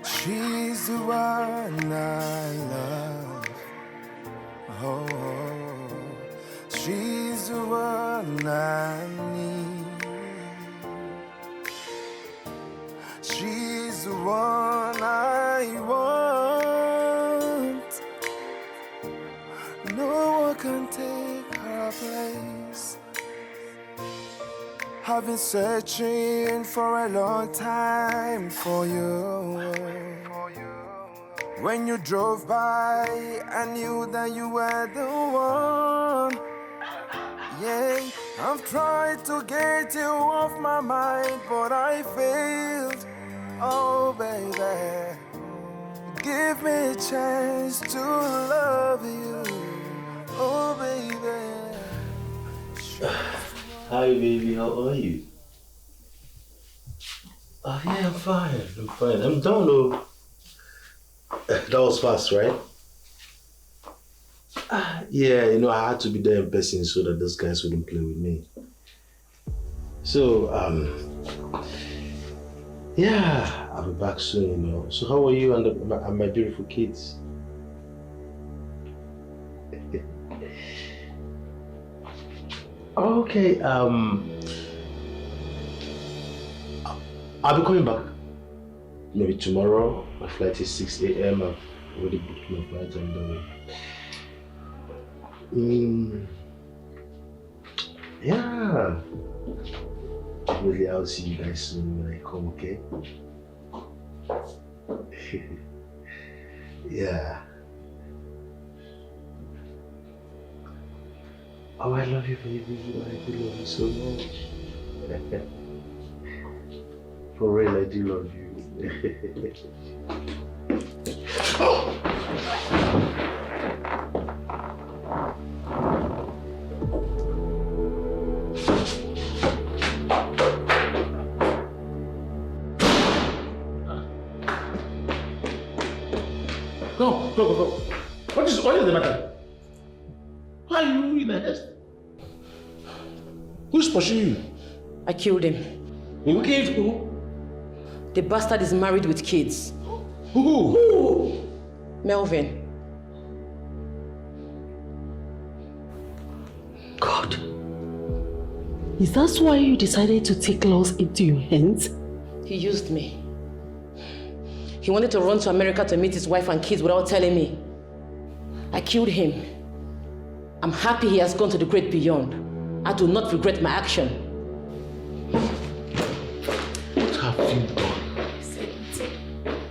She's the one I love. Oh, she's the one I need. She's the one I want. No one can take her place. I've been searching for a long time for you. When you drove by, I knew that you were the one. Yeah, I've tried to get you off my mind, but I failed. Oh, baby, give me a chance to love you. Oh, baby. Hi, baby. How are you? Oh, yeah, I'm fine. I'm fine. I'm done, though. That was fast, right? Yeah, you know, I had to be there in person so that those guys wouldn't play with me. So, yeah, I'll be back soon, you know. So how are you and my beautiful kids? Okay, I'll be coming back maybe tomorrow. My flight is 6 a.m. I've already booked my flight and yeah. Really, I'll see you guys soon when I come, okay? Yeah. Oh, I love you, baby. I do love you so much. For real, I do love you. Oh! Go. What is the matter? Why are you in a haste? Who's pursuing you? I killed him. You killed who? The bastard is married with kids. Who? Melvin. God. Is that why you decided to take laws into your hands? He used me. He wanted to run to America to meet his wife and kids without telling me. I killed him. I'm happy he has gone to the great beyond. I do not regret my action. What have you done?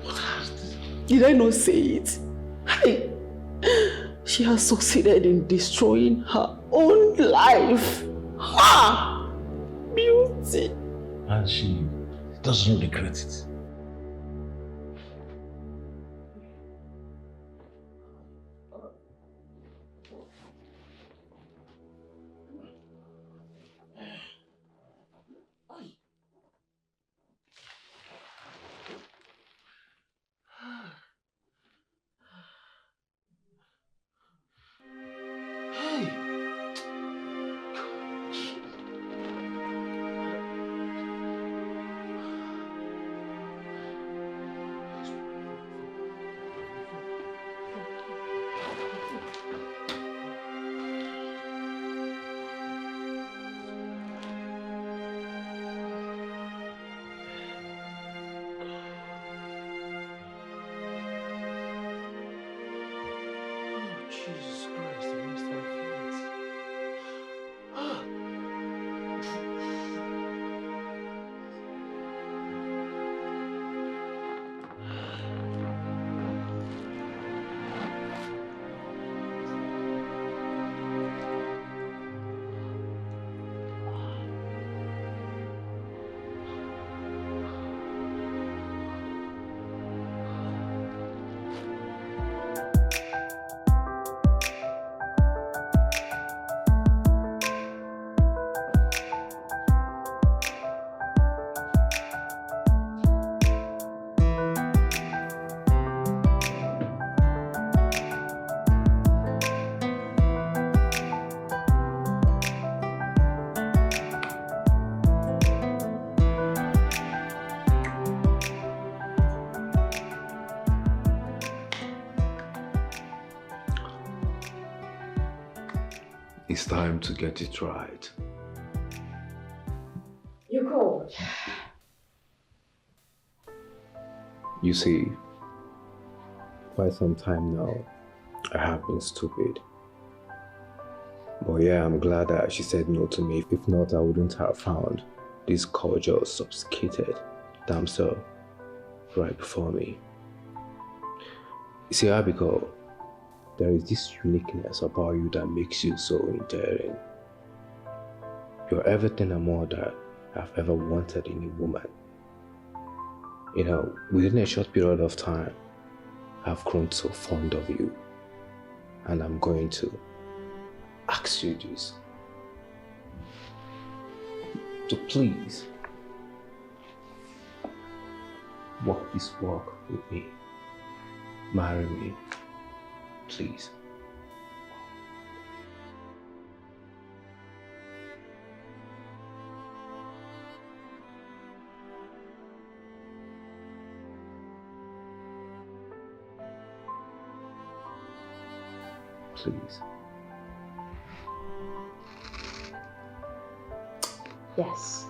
What has this? Did I not say it? She has succeeded in destroying her own life. Ha! Beauty. And she doesn't regret it. It's time to get it right. You called. You see, quite some time now, I have been stupid. But yeah, I'm glad that she said no to me. If not, I wouldn't have found this cordial, sophisticated damsel right before me. You see, Abigail, there is this uniqueness about you that makes you so endearing. You're everything and more that I've ever wanted in a woman. You know, within a short period of time, I've grown so fond of you. And I'm going to ask you this. To please walk this walk with me. Marry me, please. Please. Yes.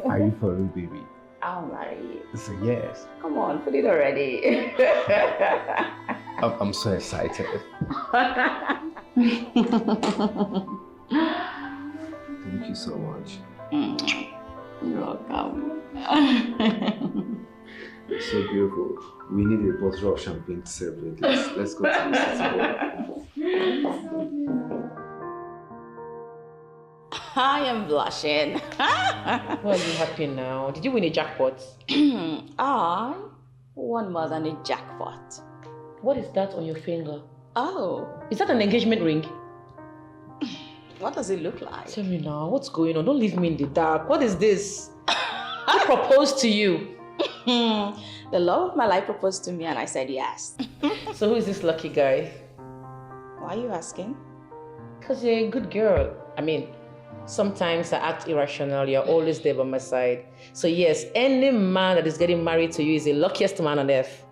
Are you for real, baby? I'll marry you. It's a yes. Come on, put it already. I'm so excited. Thank you so much. You're welcome. It's so beautiful. We need a bottle of champagne to celebrate this. Let's go to the city. I am blushing. Why are you happy now? Did you win a jackpot? I won more than a jackpot. What is that on your finger? Oh. Is that an engagement ring? What does it look like? Tell me now, what's going on? Don't leave me in the dark. What is this? Who proposed to you? The love of my life proposed to me and I said yes. So who is this lucky guy? Why are you asking? Because you're a good girl. I mean, sometimes I act irrational. You're always there by my side. So yes, any man that is getting married to you is the luckiest man on earth.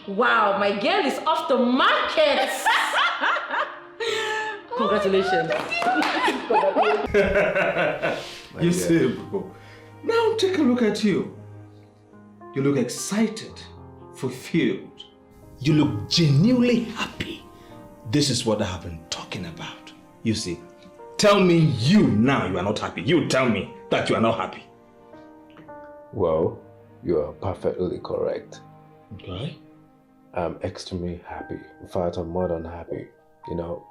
Wow, my girl is off the market. Congratulations. You see, bro. Now take a look at you. You look excited, fulfilled. You look genuinely happy. This is what I have been talking about. You see, tell me you now you are not happy. You tell me that you are not happy. Well, you are perfectly correct. Okay. I'm extremely happy. In fact, I'm more than happy. You know,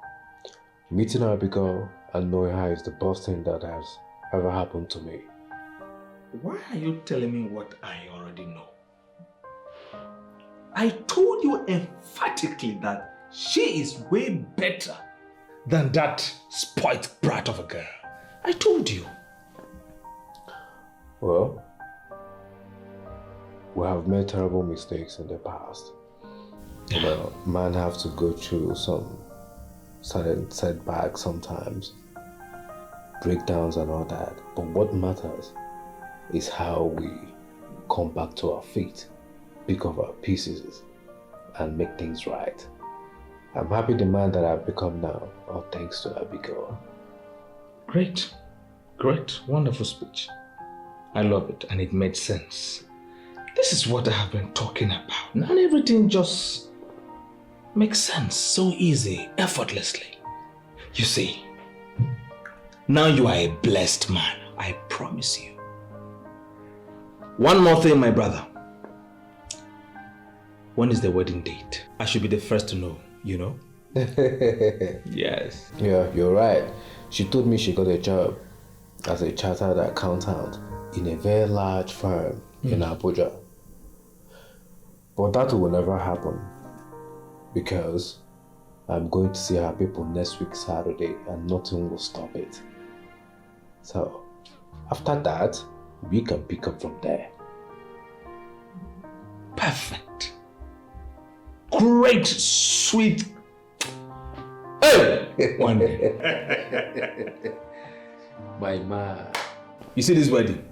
meeting Abigail and knowing her is the best thing that has ever happened to me. Why are you telling me what I already know? I told you emphatically that she is way better than that spoiled brat of a girl. I told you. Well, we have made terrible mistakes in the past. You know, man have to go through some certain setbacks sometimes, breakdowns and all that. But what matters is how we come back to our feet, pick up our pieces, and make things right. I'm happy the man that I've become now, all thanks to Abigail. Great, great, wonderful speech. I love it and it made sense. This is what I have been talking about. Not everything just makes sense so easy, effortlessly. You see, now you are a blessed man, I promise you. One more thing, my brother. When is the wedding date? I should be the first to know, you know? Yes. Yeah, you're right. She told me she got a job as a chartered accountant in a very large firm in Abuja. But that will never happen because I'm going to see her people next week Saturday and nothing will stop it. So after that, we can pick up from there. Perfect. Great, sweet. Hey! One day. My man. You see this wedding?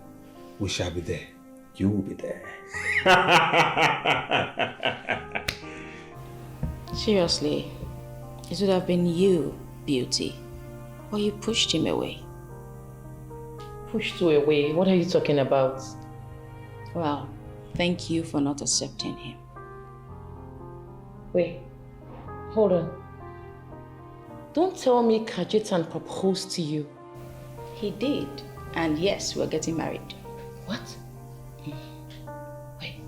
We shall be there. You will be there. Seriously, it would have been you, Beauty, or you pushed him away. Pushed you away? What are you talking about? Well, thank you for not accepting him. Wait, hold on. Don't tell me Kajitan proposed to you. He did, and yes, we're getting married. What? Wait.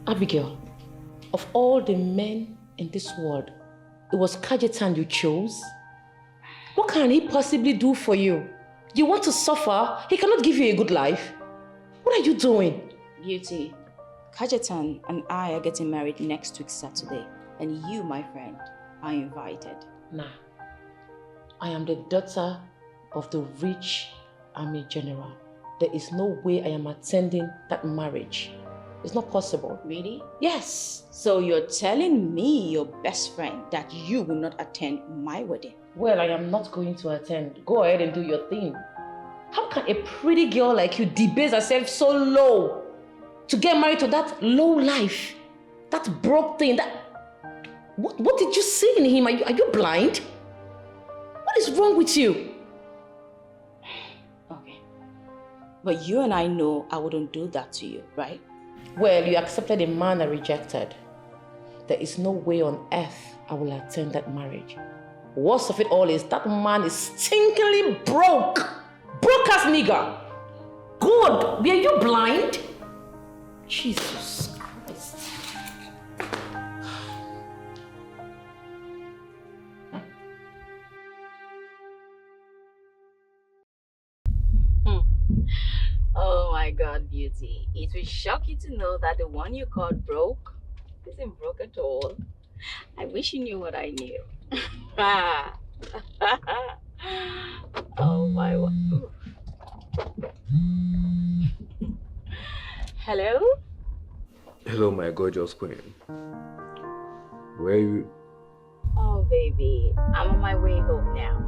Abigail, of all the men in this world, it was Kajitan you chose? can he possibly do for you? You want to suffer? He cannot give you a good life. What are you doing? Beauty, Kajetan and I are getting married next week Saturday. And you, my friend, are invited. Nah. I am the daughter of the rich army general. There is no way I am attending that marriage. It's not possible. Really? Yes. So you're telling me, your best friend, that you will not attend my wedding? Well, I am not going to attend. Go ahead and do your thing. How can a pretty girl like you debase herself so low to get married to that low life, that broke thing? What did you see in him? Are you blind? What is wrong with you? Okay. But you and I know I wouldn't do that to you, right? Well, you accepted a man I rejected. There is no way on earth I will attend that marriage. Worst of it all is that man is stinkingly broke. Broke as nigger. God, were you blind? Jesus Christ. Oh my God, Beauty. It will shock you to know that the one you called broke isn't broke at all. I wish you knew what I knew. Oh my God. Hello? Hello, my gorgeous queen. Where are you? Oh, baby. I'm on my way home now.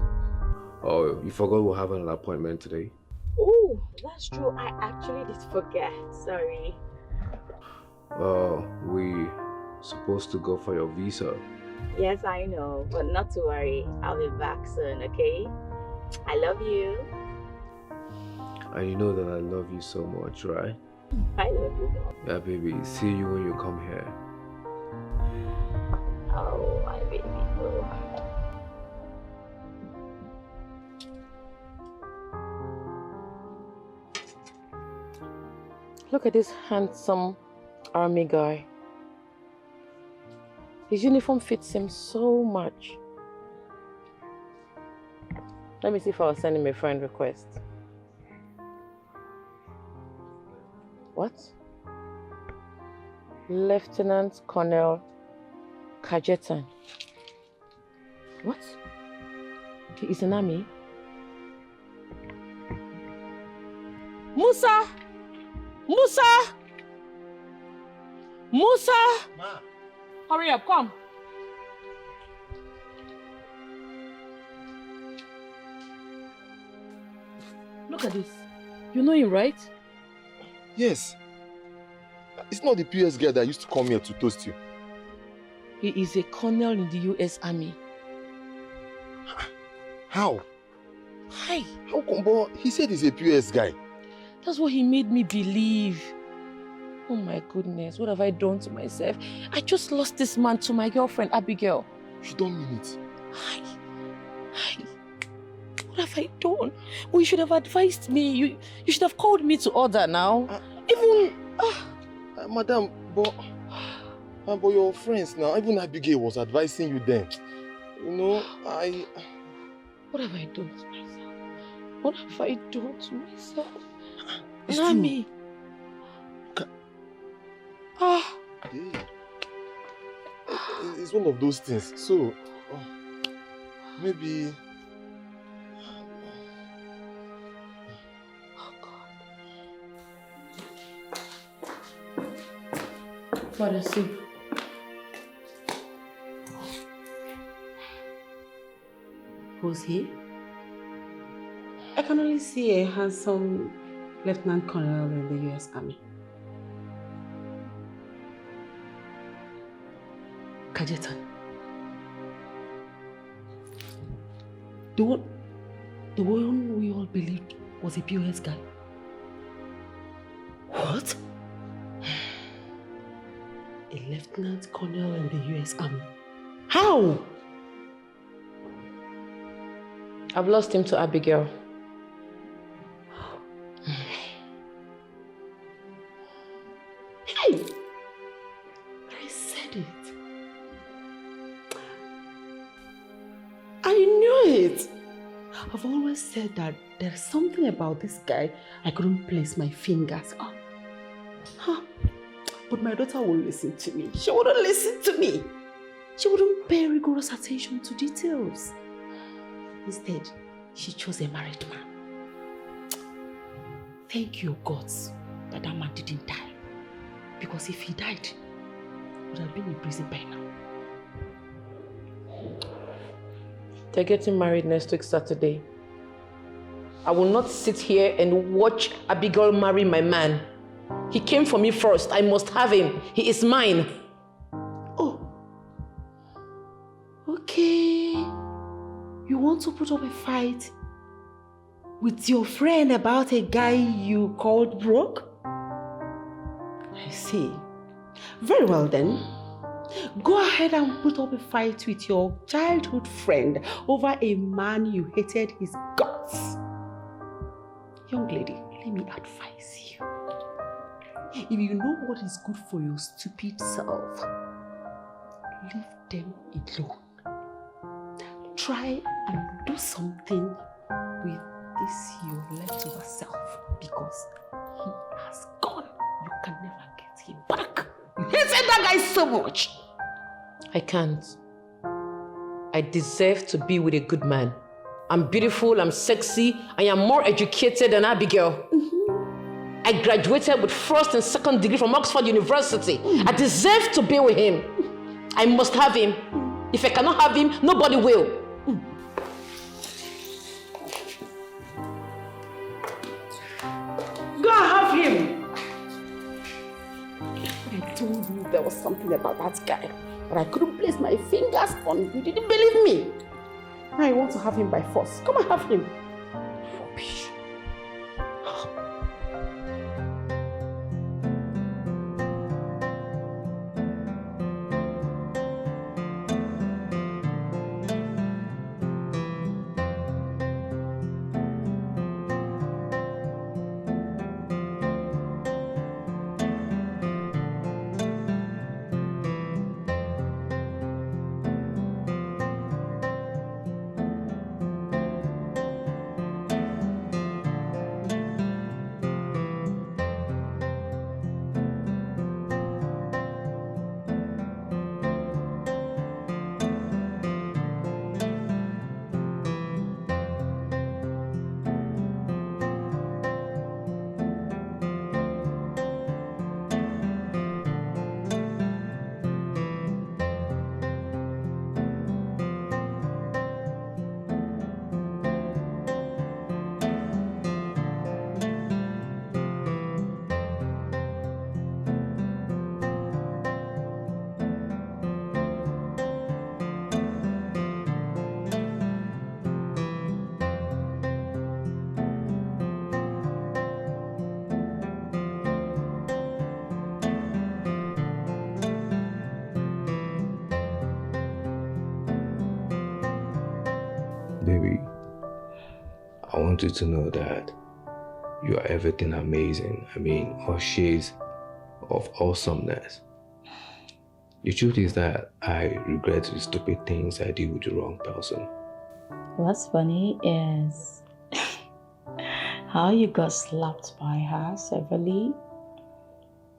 Oh, you forgot we're having an appointment today? Oh, that's true. I actually did forget. Sorry. We supposed to go for your visa. Yes, I know. But not to worry. I'll be back soon, okay? I love you. And you know that I love you so much, right? I love you, Mom. Yeah, baby. See you when you come here. Oh, my baby. Oh. Look at this handsome army guy. His uniform fits him so much. Let me see if I'll send him a friend request. What? Lieutenant Colonel Kajetan. What? He is an army? Musa! Musa! Musa! Ma. Hurry up, come. Look at this. You know him, right? Yes. It's not the PS guy that used to come here to toast you. He is a colonel in the US Army. How? Hi. How come? But he said he's a PS guy. That's what he made me believe. Oh my goodness, what have I done to myself? I just lost this man to my girlfriend, Abigail. You don't mean it. Hi. What have I done? Well, you should have advised me. You should have called me to order now. Madam, but your friends now, even Abigail was advising you then. You know, What have I done to myself? What have I done to myself? It's Nami. It's one of those things. So, maybe... Father, soup. Who's he? I can only see a handsome Lieutenant Colonel in the US Army. Kajetan. The one we all believed was a POS guy. What? A Lieutenant Colonel in the US Army. How? I've lost him to Abigail. Hey! I said it. I knew it. I've always said that there's something about this guy I couldn't place my fingers on. Huh. But my daughter won't listen to me. She wouldn't listen to me. She wouldn't pay rigorous attention to details. Instead, she chose a married man. Thank you, gods, that man didn't die. Because if he died, he would have been in prison by now. They're getting married next week, Saturday. I will not sit here and watch Abigail marry my man. He came for me first. I must have him. He is mine. Oh. Okay. You want to put up a fight with your friend about a guy you called broke? I see. Very well then. Go ahead and put up a fight with your childhood friend over a man you hated his guts. Young lady, let me advise you. If you know what is good for your stupid self, leave them alone. Try and do something with this your leftover self, because he has gone. You can never get him back. You hated that guy so much. I can't. I deserve to be with a good man. I'm beautiful, I'm sexy, I am more educated than Abigail. I graduated with first and second degree from Oxford University. I deserve to be with him. I must have him. If I cannot have him, nobody will. Go and have him. I told you there was something about that guy, but I couldn't place my fingers on. You didn't believe me. Now you want to have him by force. Come and have him. Rubbish. Baby, I want you to know that you are everything amazing. I mean, all shades of awesomeness. The truth is that I regret the stupid things I did with the wrong person. What's funny is how you got slapped by her severely,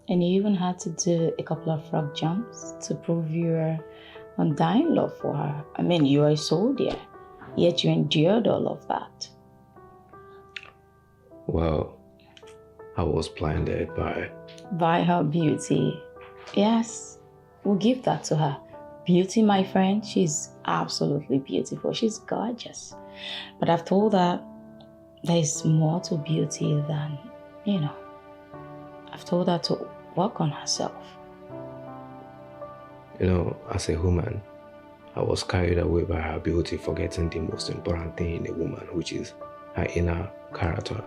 and you even had to do a couple of frog jumps to prove your undying love for her. I mean, you are a soldier, yet you endured all of that. Well, I was blinded by her beauty. Yes, we'll give that to her. Beauty, my friend, she's absolutely beautiful. She's gorgeous. But I've told her there's more to beauty than, I've told her to work on herself. As a woman, I was carried away by her beauty, forgetting the most important thing in a woman, which is her inner character.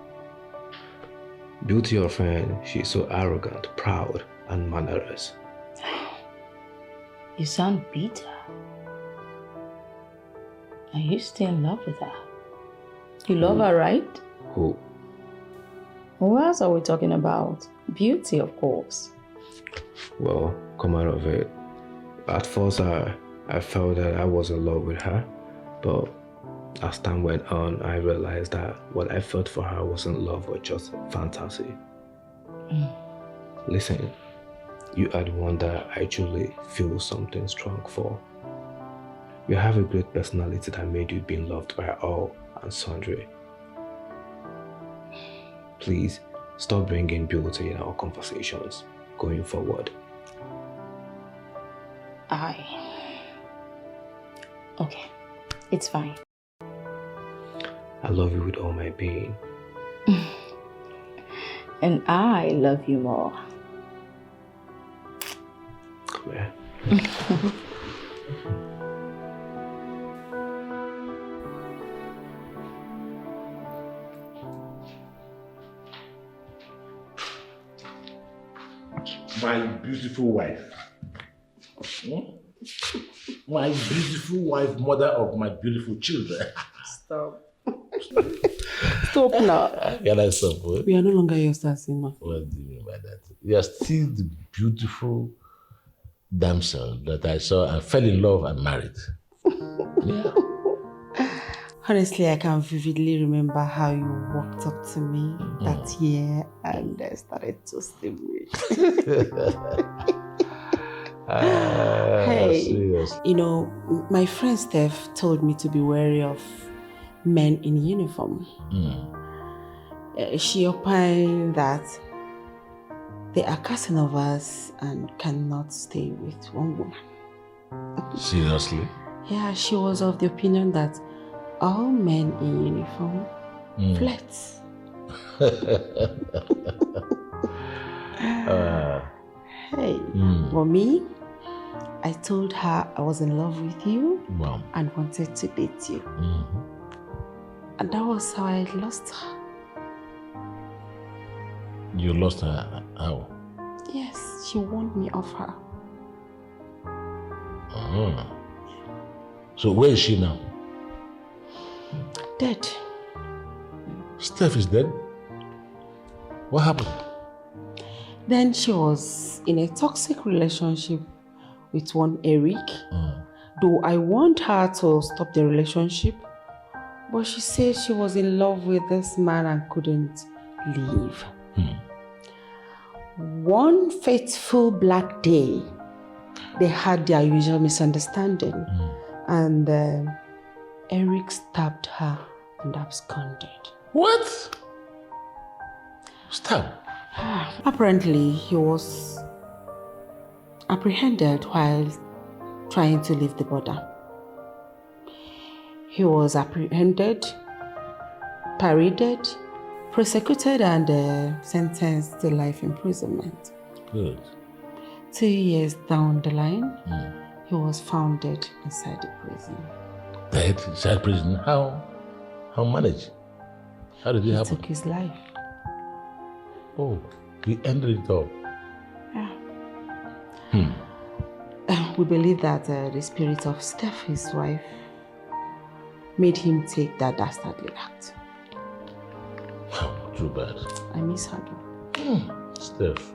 Beauty, your friend, she's so arrogant, proud, and mannerless. You sound bitter. Are you still in love with her? You love her, right? Who? Who else are we talking about? Beauty, of course. Well, come out of it. At first, I felt that I was in love with her, but As time went on, I realized that what I felt for her wasn't love but just fantasy. Listen, you are the one that I truly feel something strong for. You have a great personality that made you being loved by all and sundry. Please, stop bringing beauty in our conversations going forward. Okay, it's fine. I love you with all my being. And I love you more. Come here. My beautiful wife. My beautiful wife, mother of my beautiful children. Stop. Stop now. Can I stop? We are no longer your stars, Ima. What do you mean by that? You are still the beautiful damsel that I saw and fell in love and married. Yeah. Honestly, I can vividly remember how you walked up to me that year and started to sleep with. Hey, seriously. you know, my friend Steph told me to be wary of men in uniform. She opined that they are Casanovas and cannot stay with one woman. Seriously? Yeah, she was of the opinion that all men in uniform flirts. Hey, for me, I told her I was in love with you and wanted to date you. And that was how I lost her. You lost her how? Yes, she warned me of her. So where is she now? Dead. Steph is dead? What happened? Then she was in a toxic relationship with one Eric. Though I warned her to stop the relationship, but she said she was in love with this man and couldn't leave. One fateful black day, they had their usual misunderstanding, and Eric stabbed her and absconded. What? Stab? Apparently, he was apprehended while trying to leave the border. He was apprehended, paraded, prosecuted, and sentenced to life imprisonment. Good. 2 years down the line, he was found dead inside the prison. Dead inside prison? How managed? How did it happen? He took his life. Oh, he ended it all. Yeah. We believe that the spirit of Steph, his wife, made him take that dastardly act. Too bad. I miss her though. Steph.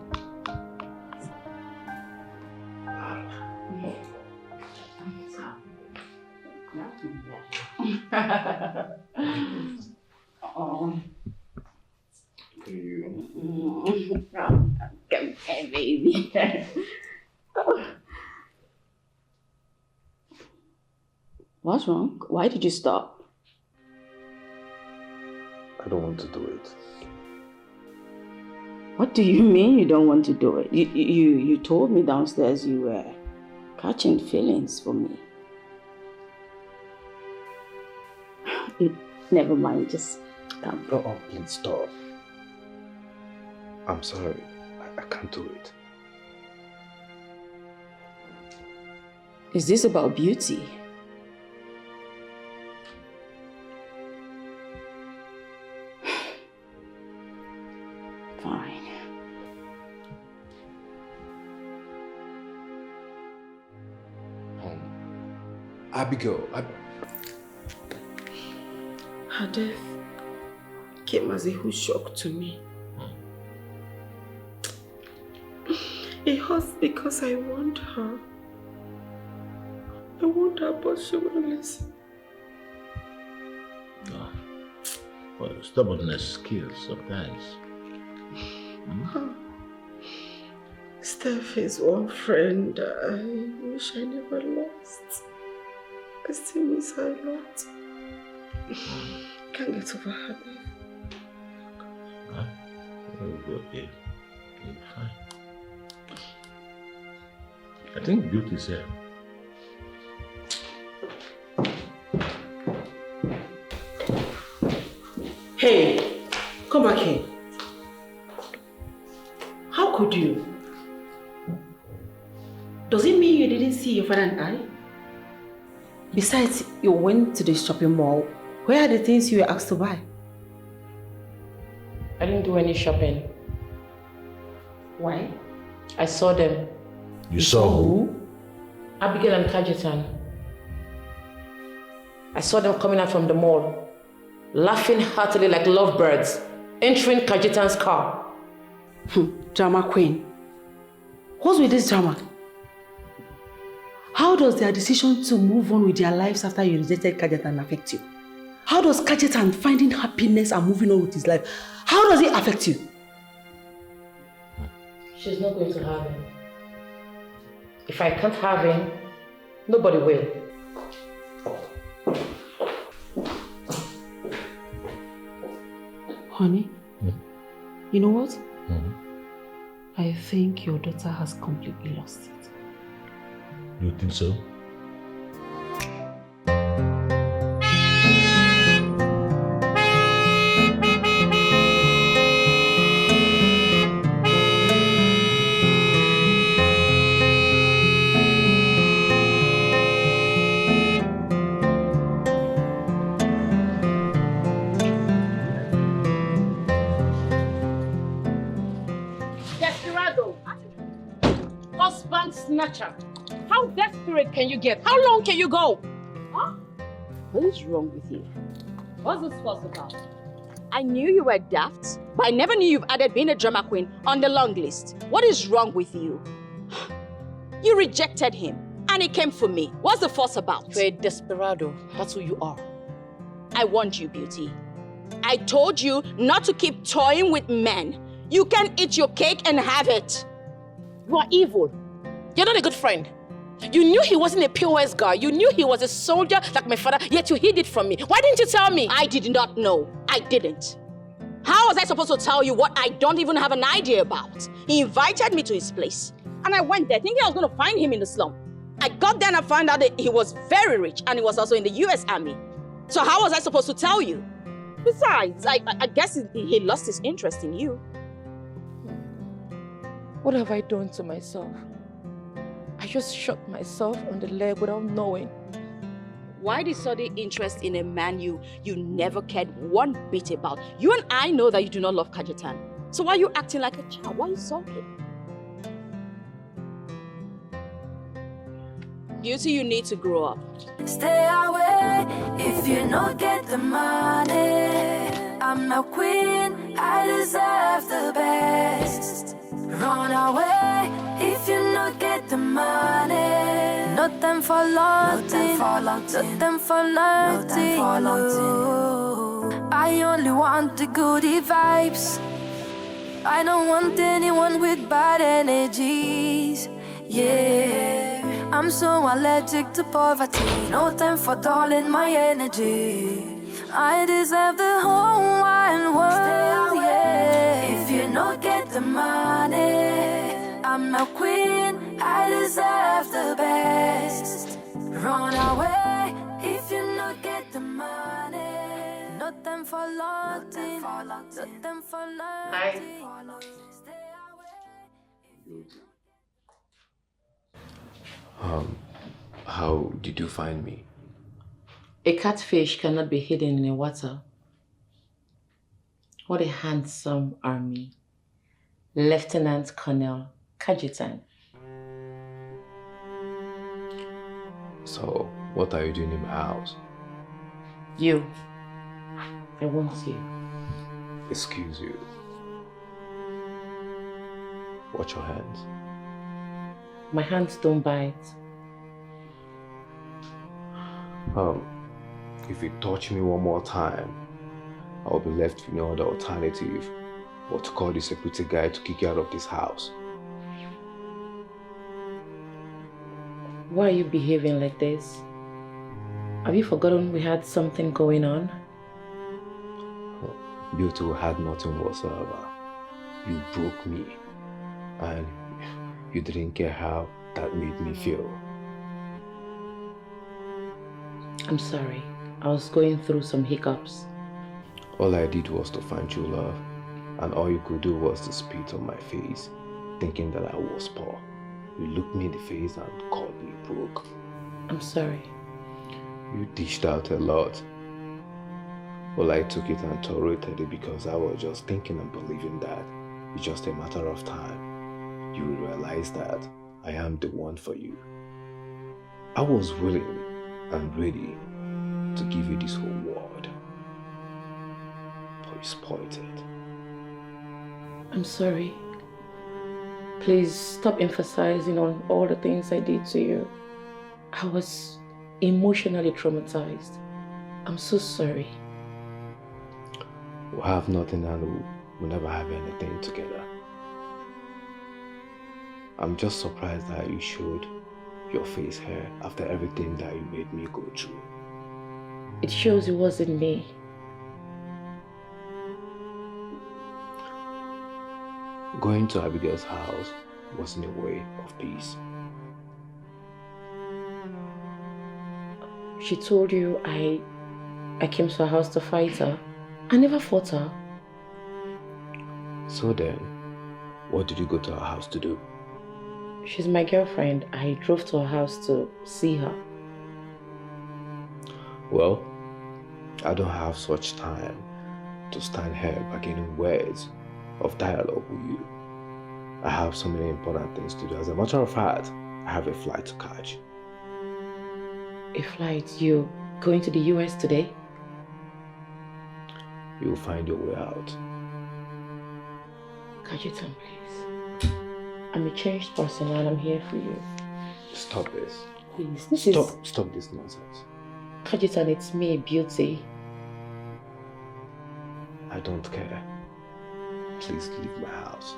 Come here, baby. What's wrong? Why did you stop? I don't want to do it. What do you mean you don't want to do it? You told me downstairs you were catching feelings for me. Never mind, just come. Oh, please stop. I'm sorry. I can't do it. Is this about beauty? Fine. Abigail, Her death came as a huge shock to me. It hurts because I want her. I want her, but she won't listen. Well, stubbornness kills sometimes. Steph is one friend I wish I never lost. I still miss her a lot. Can't get over her. You'll be okay. You'll be fine. I think Beauty's here. Hey, come back here. How could you? Does it mean you didn't see your father and I? Besides, you went to the shopping mall. Where are the things you were asked to buy? I didn't do any shopping. Why? I saw them. You saw who? Abigail and Kajitan. I saw them coming out from the mall, laughing heartily like lovebirds, entering Kajitan's car. Drama queen. What's with this drama? How does their decision to move on with their lives after you rejected Kajitan affect you? How does Kajitan finding happiness and moving on with his life, how does it affect you? She's not going to have him. If I can't have him, nobody will. Honey, you know what? I think your daughter has completely lost it. You think so? Desperado! Husband snatcher! How desperate can you get? How long can you go? Huh? What is wrong with you? What's this fuss about? I knew you were daft, but I never knew you've added being a drama queen on the long list. What is wrong with you? You rejected him, and he came for me. What's the fuss about? You're a desperado. That's who you are. I warned you, Beauty. I told you not to keep toying with men. You can eat your cake and have it. You are evil. You're not a good friend. You knew he wasn't a POS guy. You knew he was a soldier like my father, yet you hid it from me. Why didn't you tell me? I did not know. I didn't. How was I supposed to tell you what I don't even have an idea about? He invited me to his place, and I went there thinking I was going to find him in the slum. I got there and I found out that he was very rich and he was also in the US Army. So how was I supposed to tell you? Besides, I guess he lost his interest in you. What have I done to myself? I just shot myself on the leg without knowing. Why the sudden interest in a man you never cared one bit about? You and I know that you do not love Kajitan. So why are you acting like a child? Why are you sulking? Beauty, you need to grow up. Stay away if you don't get the money. I'm no queen, I deserve the best. Run away if you don't get the money. Not them for nothing, not them for nothing. I only want the goodie vibes. I don't want anyone with bad energies. Yeah, I'm so allergic to poverty. No time for dulling my energy. I deserve the whole wide world, yeah. If you don't get the money, I'm a queen, I deserve the best. Run away if you don't get the money. Not them for nothing, not them for nothing. How did you find me? A catfish cannot be hidden in the water. What a handsome army. Lieutenant Colonel Kajitan. So, what are you doing in my house? You. I want you. Excuse you. Watch your hands. My hands don't bite. If you touch me one more time, I'll be left with no other alternative but to call the security guy to kick you out of this house. Why are you behaving like this? Have you forgotten we had something going on? Beauty, we had nothing whatsoever. You broke me, and you didn't care how that made me feel. I'm sorry. I was going through some hiccups. All I did was to find true love, and all you could do was to spit on my face, thinking that I was poor. You looked me in the face and called me broke. I'm sorry. You dished out a lot. Well, I took it and tolerated it because I was just thinking and believing that it's just a matter of time. You will realize that I am the one for you. I was willing and ready to give you this whole world, but you spoiled it. I'm sorry. Please stop emphasizing on all the things I did to you. I was emotionally traumatized. I'm so sorry. We'll have nothing and we'll never have anything together. I'm just surprised that you showed your face here after everything that you made me go through. It shows it wasn't me. Going to Abigail's house wasn't a way of peace. She told you I came to her house to fight her. I never fought her. So then, what did you go to her house to do? She's my girlfriend. I drove to her house to see her. Well, I don't have such time to stand here bargaining words of dialogue with you. I have so many important things to do. As a matter of fact, I have a flight to catch. A flight? You going to the US today? You will find your way out. Kajitan, please. I'm a changed person and I'm here for you. Stop this. Please, Stop this nonsense. Kajitan, it's me, Beauty. I don't care. Please leave my house.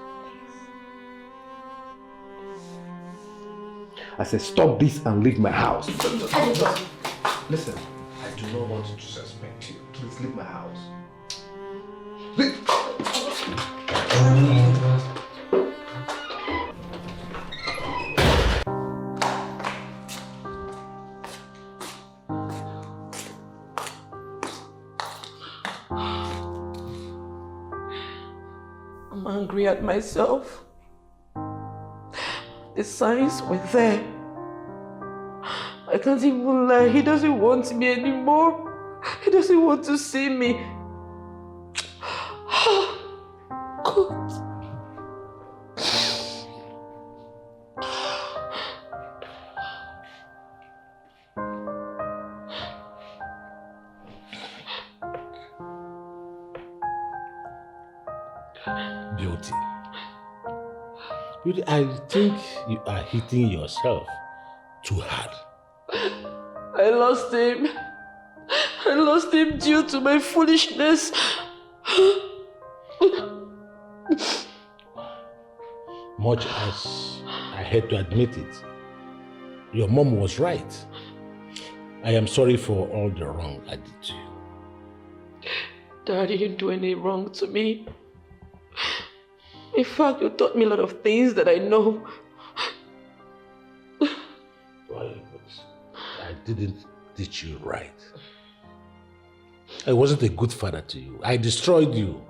I said stop this and leave my house. Listen, I do not want to disrespect you. Please leave my house. I'm angry at myself. The signs were there. I can't even lie. He doesn't want me anymore. He doesn't want to see me. God. Beauty, I think you are hitting yourself too hard. I lost him. I lost him due to my foolishness. Much as I hate to admit it, your mom was right. I am sorry for all the wrong I did to you. Dad didn't do any wrong to me. In fact, you taught me a lot of things that I know. Well, I didn't teach you right. I wasn't a good father to you. I destroyed you.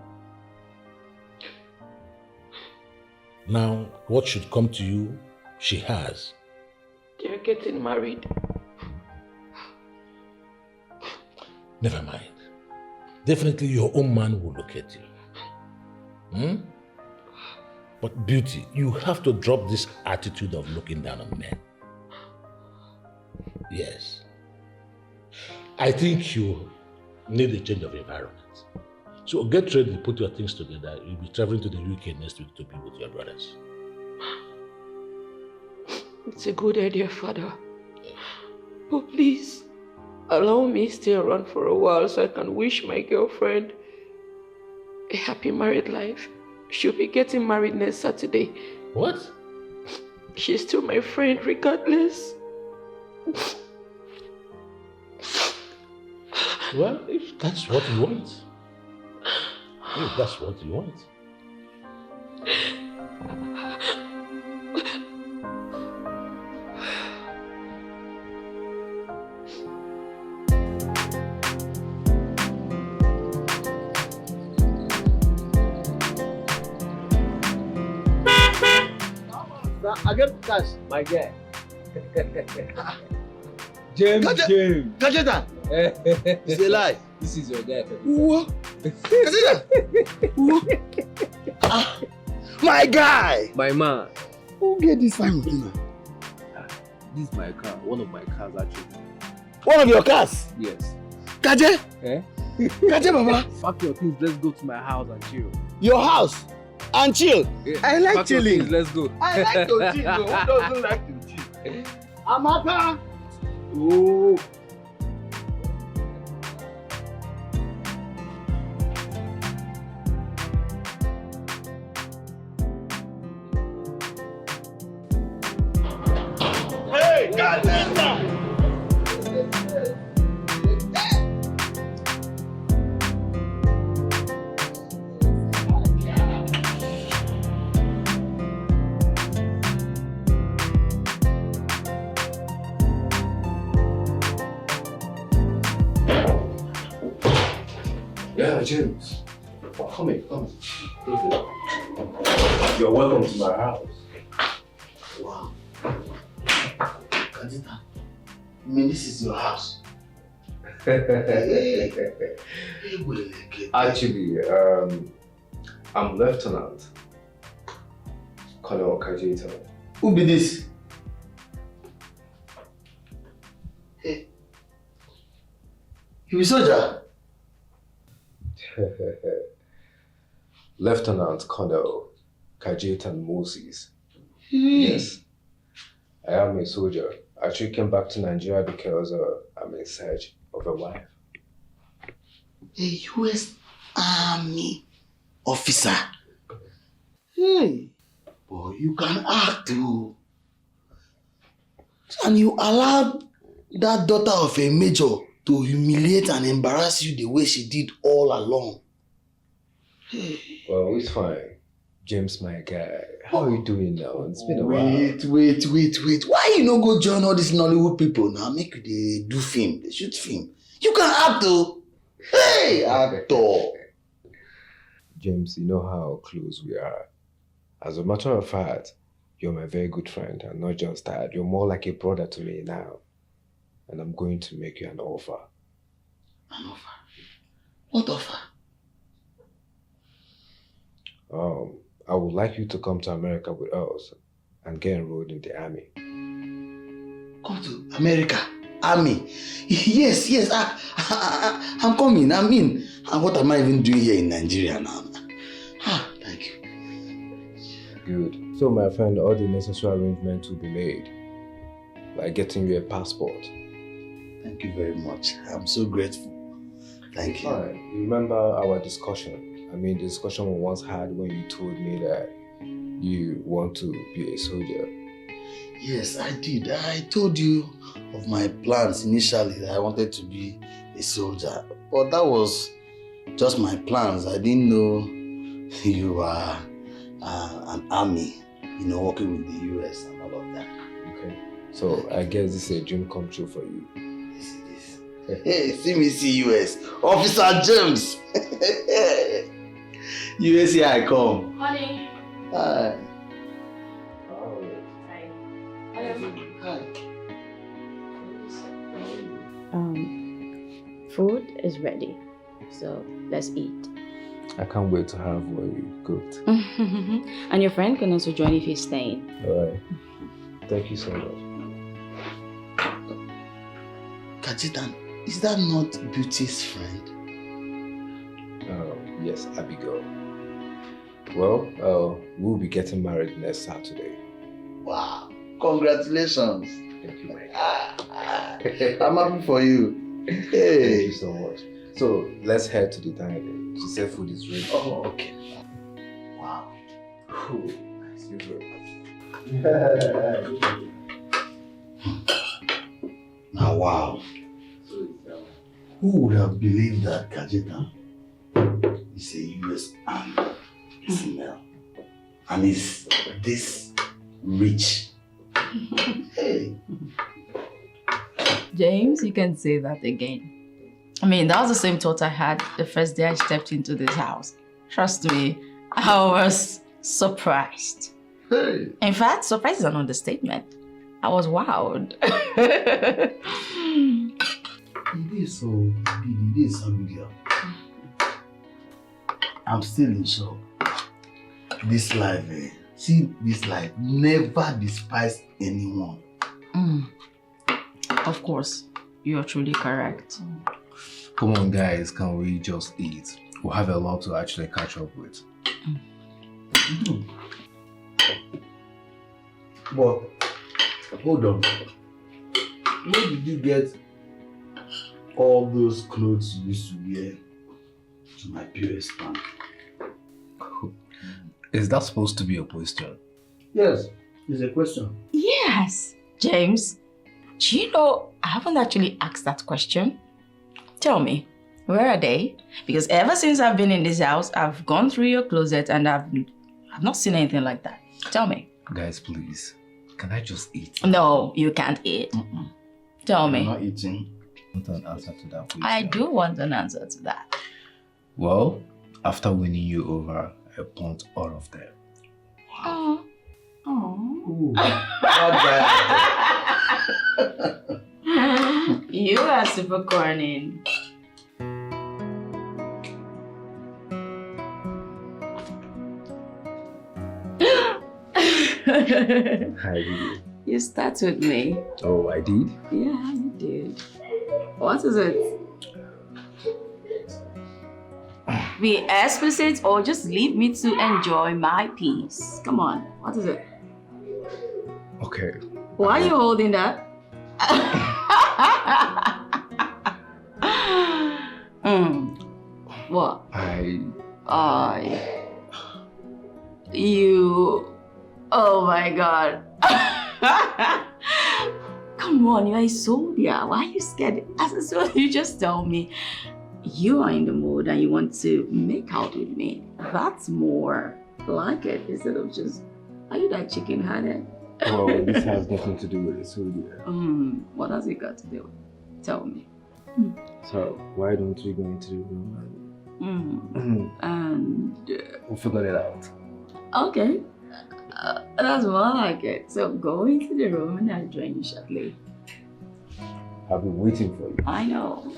Now, what should come to you, she has. They're getting married. Never mind. Definitely your own man will look at you. But Beauty, you have to drop this attitude of looking down on men. Yes. I think you need a change of environment. So get ready, put your things together. You'll be traveling to the UK next week to be with your brothers. It's a good idea, Father. But please, allow me to stay around for a while so I can wish my girlfriend a happy married life. She'll be getting married next Saturday. What? She's still my friend regardless. Well, if that's what you want. If that's what you want. I get cash. My guy. James. Kajeta! It's a lie. This is your guy. What? Kajeta! My guy! My man. Who get this fine with you? This is my car. One of my cars actually. One of your cars? Yes. Kaje? Eh? Kaje, Baba? Pack your things, let's go to my house and chill. Your house? And chill? Yeah. I like Pack your chilling. things, let's go. I like to chill. Who doesn't like to chill? Amaka! Oh. Hey, Kajeta! Yeah, James. Come in. You're welcome to my house. Wow. Kajeta, I mean, this is your house. Actually, I'm Lieutenant Colonel Kajeta. Who be this? Hey. You be soldier? Lieutenant Colonel Kajeta Moses. Yes, I am a soldier. I actually came back to Nigeria because I'm in search of a wife. A U.S. Army officer. Hey, boy, you can act too. And you allowed that daughter of a major to humiliate and embarrass you the way she did all along. Hey. Well, it's fine. James, my guy. How are you doing now? It's been a while. Wait. Why you no go join all these Nollywood people now? Make they do film, they shoot film. You can act though. Hey, actor. James, you know how close we are. As a matter of fact, you're my very good friend, and not just that. You're more like a brother to me now. And I'm going to make you an offer. An offer? What offer? I would like you to come to America with us and get enrolled in the army. Come to America? Army? Yes, I'm coming, I'm in. And what am I even doing here in Nigeria now? Thank you. Good. So my friend, all the necessary arrangements will be made. Like getting you a passport. Thank you very much. I'm so grateful. Thank you. Fine. You remember our discussion? I mean, the discussion we once had when you told me that you want to be a soldier. Yes, I did. I told you of my plans initially that I wanted to be a soldier. But that was just my plans. I didn't know you are an army, working with the US and all of that. Okay. So I guess this is a dream come true for you. Yes, it is. Hey, see me see US. Officer James. US, here I come. Honey. Hi. Food is ready, so let's eat. I can't wait to have what you cooked. And your friend can also join if he's staying. Alright. Thank you so much. Kajitan, is that not Beauty's friend? Yes, Abigail. Well, we'll be getting married next Saturday. Wow. Congratulations. Thank you, man. I'm happy for you. Hey. Thank you so much. So let's head to the diner. She said food is ready. Oh, okay. Wow. Ooh, super. Now, wow. Who would have believed that Kajeta is a US Army female and is this rich? Hey. James, you can say that again. I mean, that was the same thought I had the first day I stepped into this house. Trust me, I was surprised. Hey. In fact, surprise is an understatement. I was wowed. It is so big, it is so big. I'm still in shock. This life, see this life, never despise anyone. Of course, you're truly correct. Come on, guys, can we just eat? We have a lot to actually catch up with. But, hold on. Where did you get all those clothes you used to wear to my POS bank? Is that supposed to be a question? Yes, it's a question. Yes, James. Do you know, I haven't actually asked that question. Tell me, where are they? Because ever since I've been in this house, I've gone through your closet and I've not seen anything like that. Tell me. Guys, please, can I just eat? No, you can't eat. Tell me. I'm not eating. I want an answer to that question. I do want an answer to that. Well, after winning you over, I want all of them. Oh. You are super corny. I did. You start with me. Oh, I did? Yeah, you did. What is it? Be explicit or just leave me to enjoy my peace. Come on, what is it? Okay. Why are you holding that? What? You. Oh my God. Come on, you're a soldier. Why are you scared? As well, you just tell me you are in the mood and you want to make out with me. That's more like it instead of just, are you that chicken-hearted? Well, this has nothing to do with it, soldier. What has it got to do? Tell me. So, why don't we go into the room And we'll figure it out. okay, that's more like it. So go into the room and I'll join you shortly. I've been waiting for you. I know.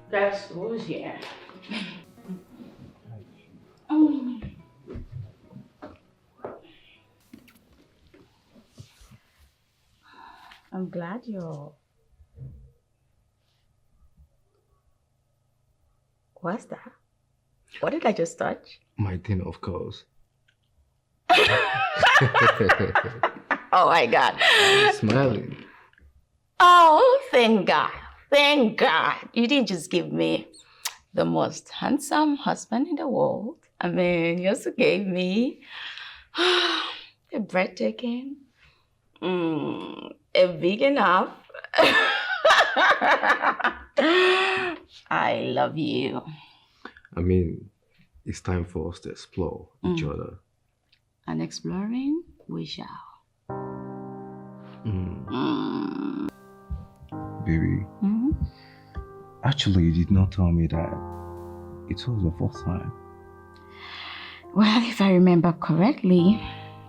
That's who's here. I'm glad you're... What's that? What did I just touch? My thing, of course. Oh my God. I'm smiling. Oh, thank God. Thank God. You didn't just give me the most handsome husband in the world. I mean, you also gave me a breathtaking, a big enough. I love you. I mean, it's time for us to explore each other. And exploring, we shall. Baby, actually, you did not tell me that it was the first time. Well, if I remember correctly,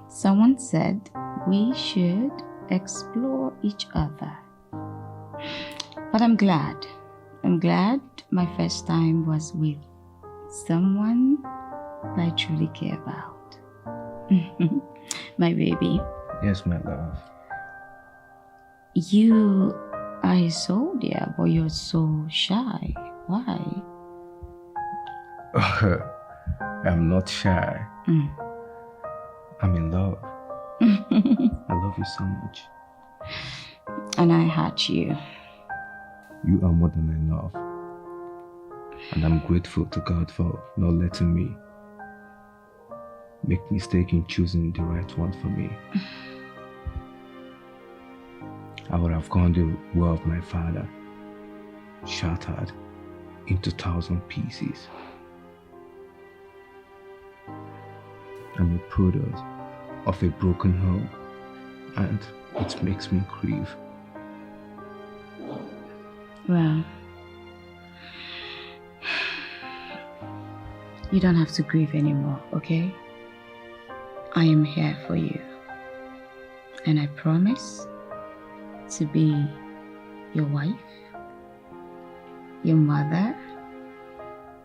someone said we should explore each other. But I'm glad I'm glad my first time was with someone I truly care about. My baby. Yes, my love. You are a soldier, but you're so shy. Why? I'm not shy. I'm in love. I love you so much. And I hurt you. You are more than enough. And I'm grateful to God for not letting me make mistake in choosing the right one for me. I would have gone the way of my father, shattered into 1,000 pieces. I'm a product of a broken home, and it makes me grieve. Well, you don't have to grieve anymore, okay? I am here for you. And I promise to be your wife, your mother,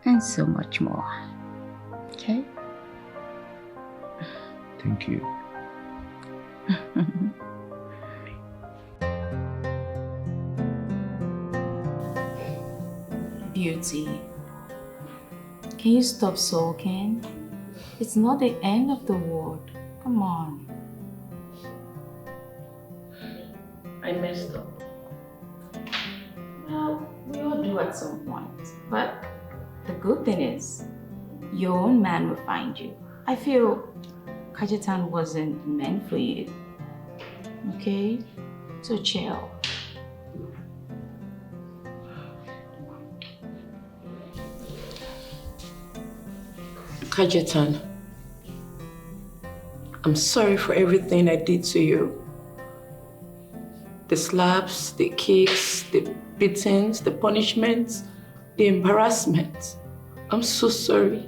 and so much more. Okay? Thank you. Beauty, can you stop sulking? It's not the end of the world. Come on. I messed up. Well, we all do at some point. But the good thing is, your own man will find you. I feel Kajetan wasn't meant for you. Okay? So chill. Kajetan, I'm sorry for everything I did to you. The slaps, the kicks, the beatings, the punishments, the embarrassment. I'm so sorry.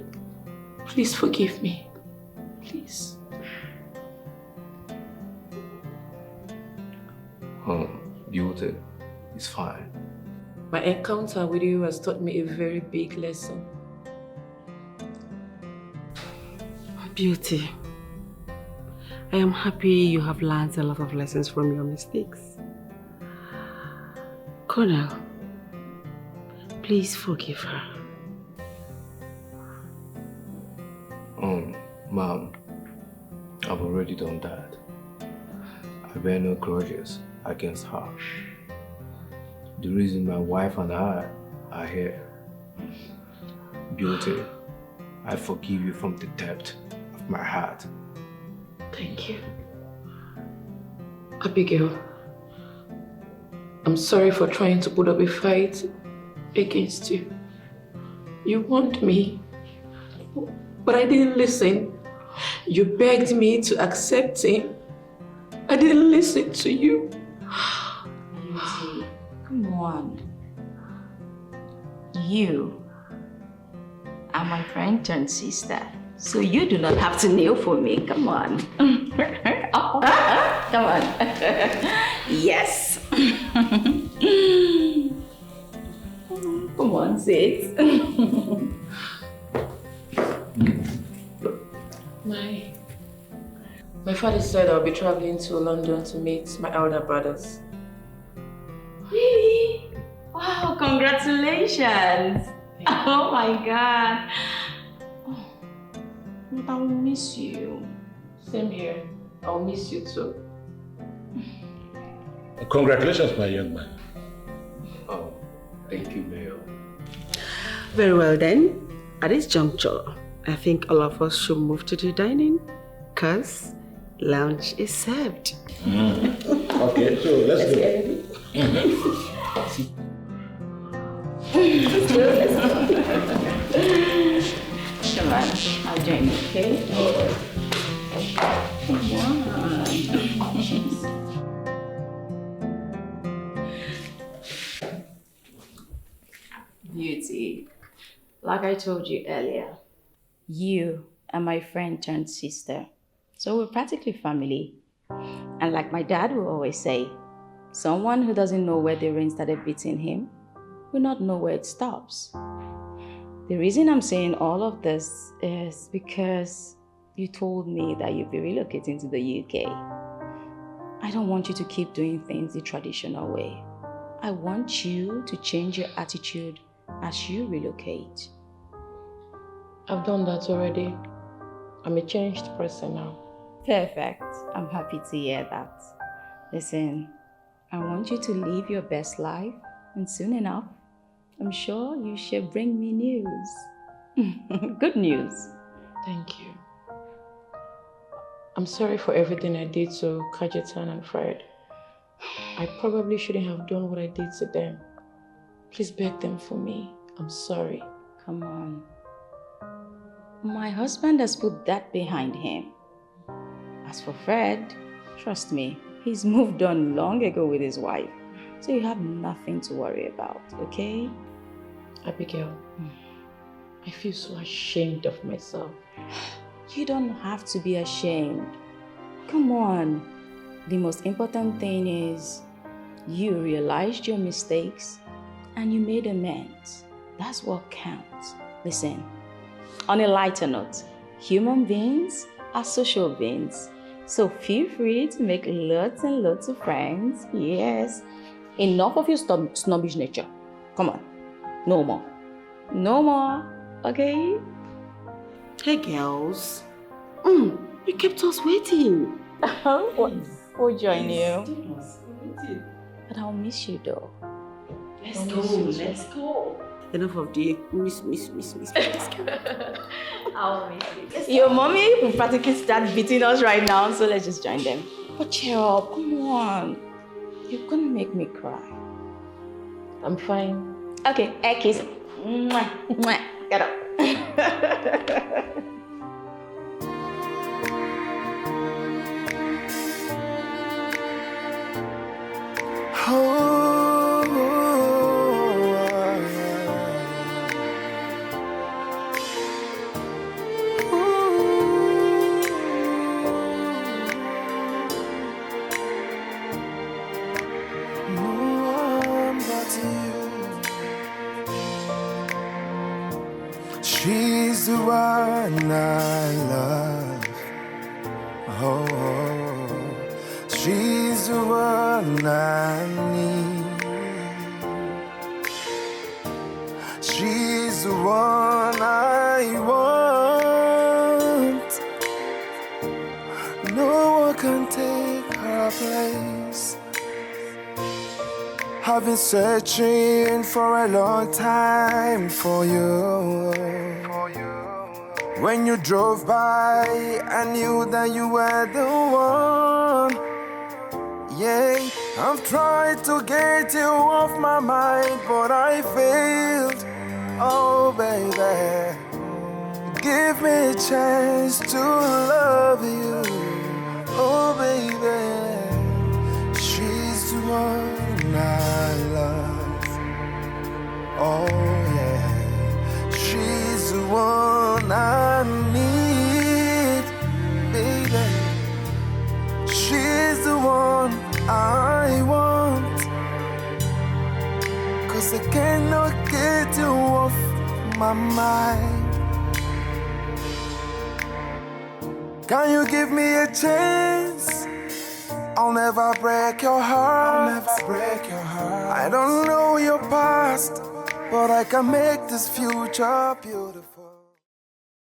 Please forgive me. Please. Beauty, it's fine. My encounter with you has taught me a very big lesson. Beauty, I am happy you have learned a lot of lessons from your mistakes. Colonel, please forgive her. Mom, I've already done that. I bear no grudges against her. The reason my wife and I are here. Beauty, I forgive you from the depth of my heart. Thank you. Abigail, I'm sorry for trying to put up a fight against you. You warned me, but I didn't listen. You begged me to accept him. I didn't listen to you. Beauty, come on. You are my friend turned sister, so you do not have to kneel for me. Come on. Come on. Yes. Come on, sis. My father said I'll be traveling to London to meet my elder brothers. Really? Wow, congratulations. Oh my God. Oh, but I will miss you. Same here. I'll miss you too. Congratulations, my young man. Oh, thank you, Mayor. Very well then, at this juncture, I think all of us should move to the dining, because lunch is served. Okay, so let's go. Come on, I'll join you, okay? Come on. Beauty, like I told you earlier, you are my friend turned sister. So we're practically family. And like my dad will always say, someone who doesn't know where the rain started beating him will not know where it stops. The reason I'm saying all of this is because you told me that you'd be relocating to the UK. I don't want you to keep doing things the traditional way. I want you to change your attitude as you relocate. I've done that already. I'm a changed person now. Perfect. I'm happy to hear that. Listen, I want you to live your best life, and soon enough, I'm sure you shall bring me news. Good news. Thank you. I'm sorry for everything I did to Kajetan and Fred. I probably shouldn't have done what I did to them. Please beg them for me. I'm sorry. Come on. My husband has put that behind him. As for Fred, trust me, he's moved on long ago with his wife. So you have nothing to worry about, okay? Abigail, I feel so ashamed of myself. You don't have to be ashamed. Come on. The most important thing is you realized your mistakes and you made amends. That's what counts. Listen, on a lighter note, human beings are social beings. So feel free to make lots and lots of friends. Yes. Enough of your snobbish nature. Come on. No more. No more. Okay? Hey girls. You kept us waiting. We'll join you. But I'll miss you though. Let's go. Enough of the miss. Let's go. I'll miss you. Your mommy will practically start beating us right now, so let's just join them. But cheer up, come on. You're gonna make me cry. I'm fine. Okay, air kiss. Mwah, mwah. Get up. She's the one I love. Oh, she's the one I need. She's the one I want. No one can take her place. I've been searching for a long time for you. When you drove by, I knew that you were the one. Yeah, I've tried to get you off my mind, but I failed. Oh, baby, give me a chance to love you. Oh, baby, she's the one I love. Oh, yeah, she's the one I need, baby. She's the one I want. 'Cause I cannot get you off my mind. Can you give me a chance? I'll never break your heart. I'll never break your heart. I don't know your past, but I can make this future beautiful.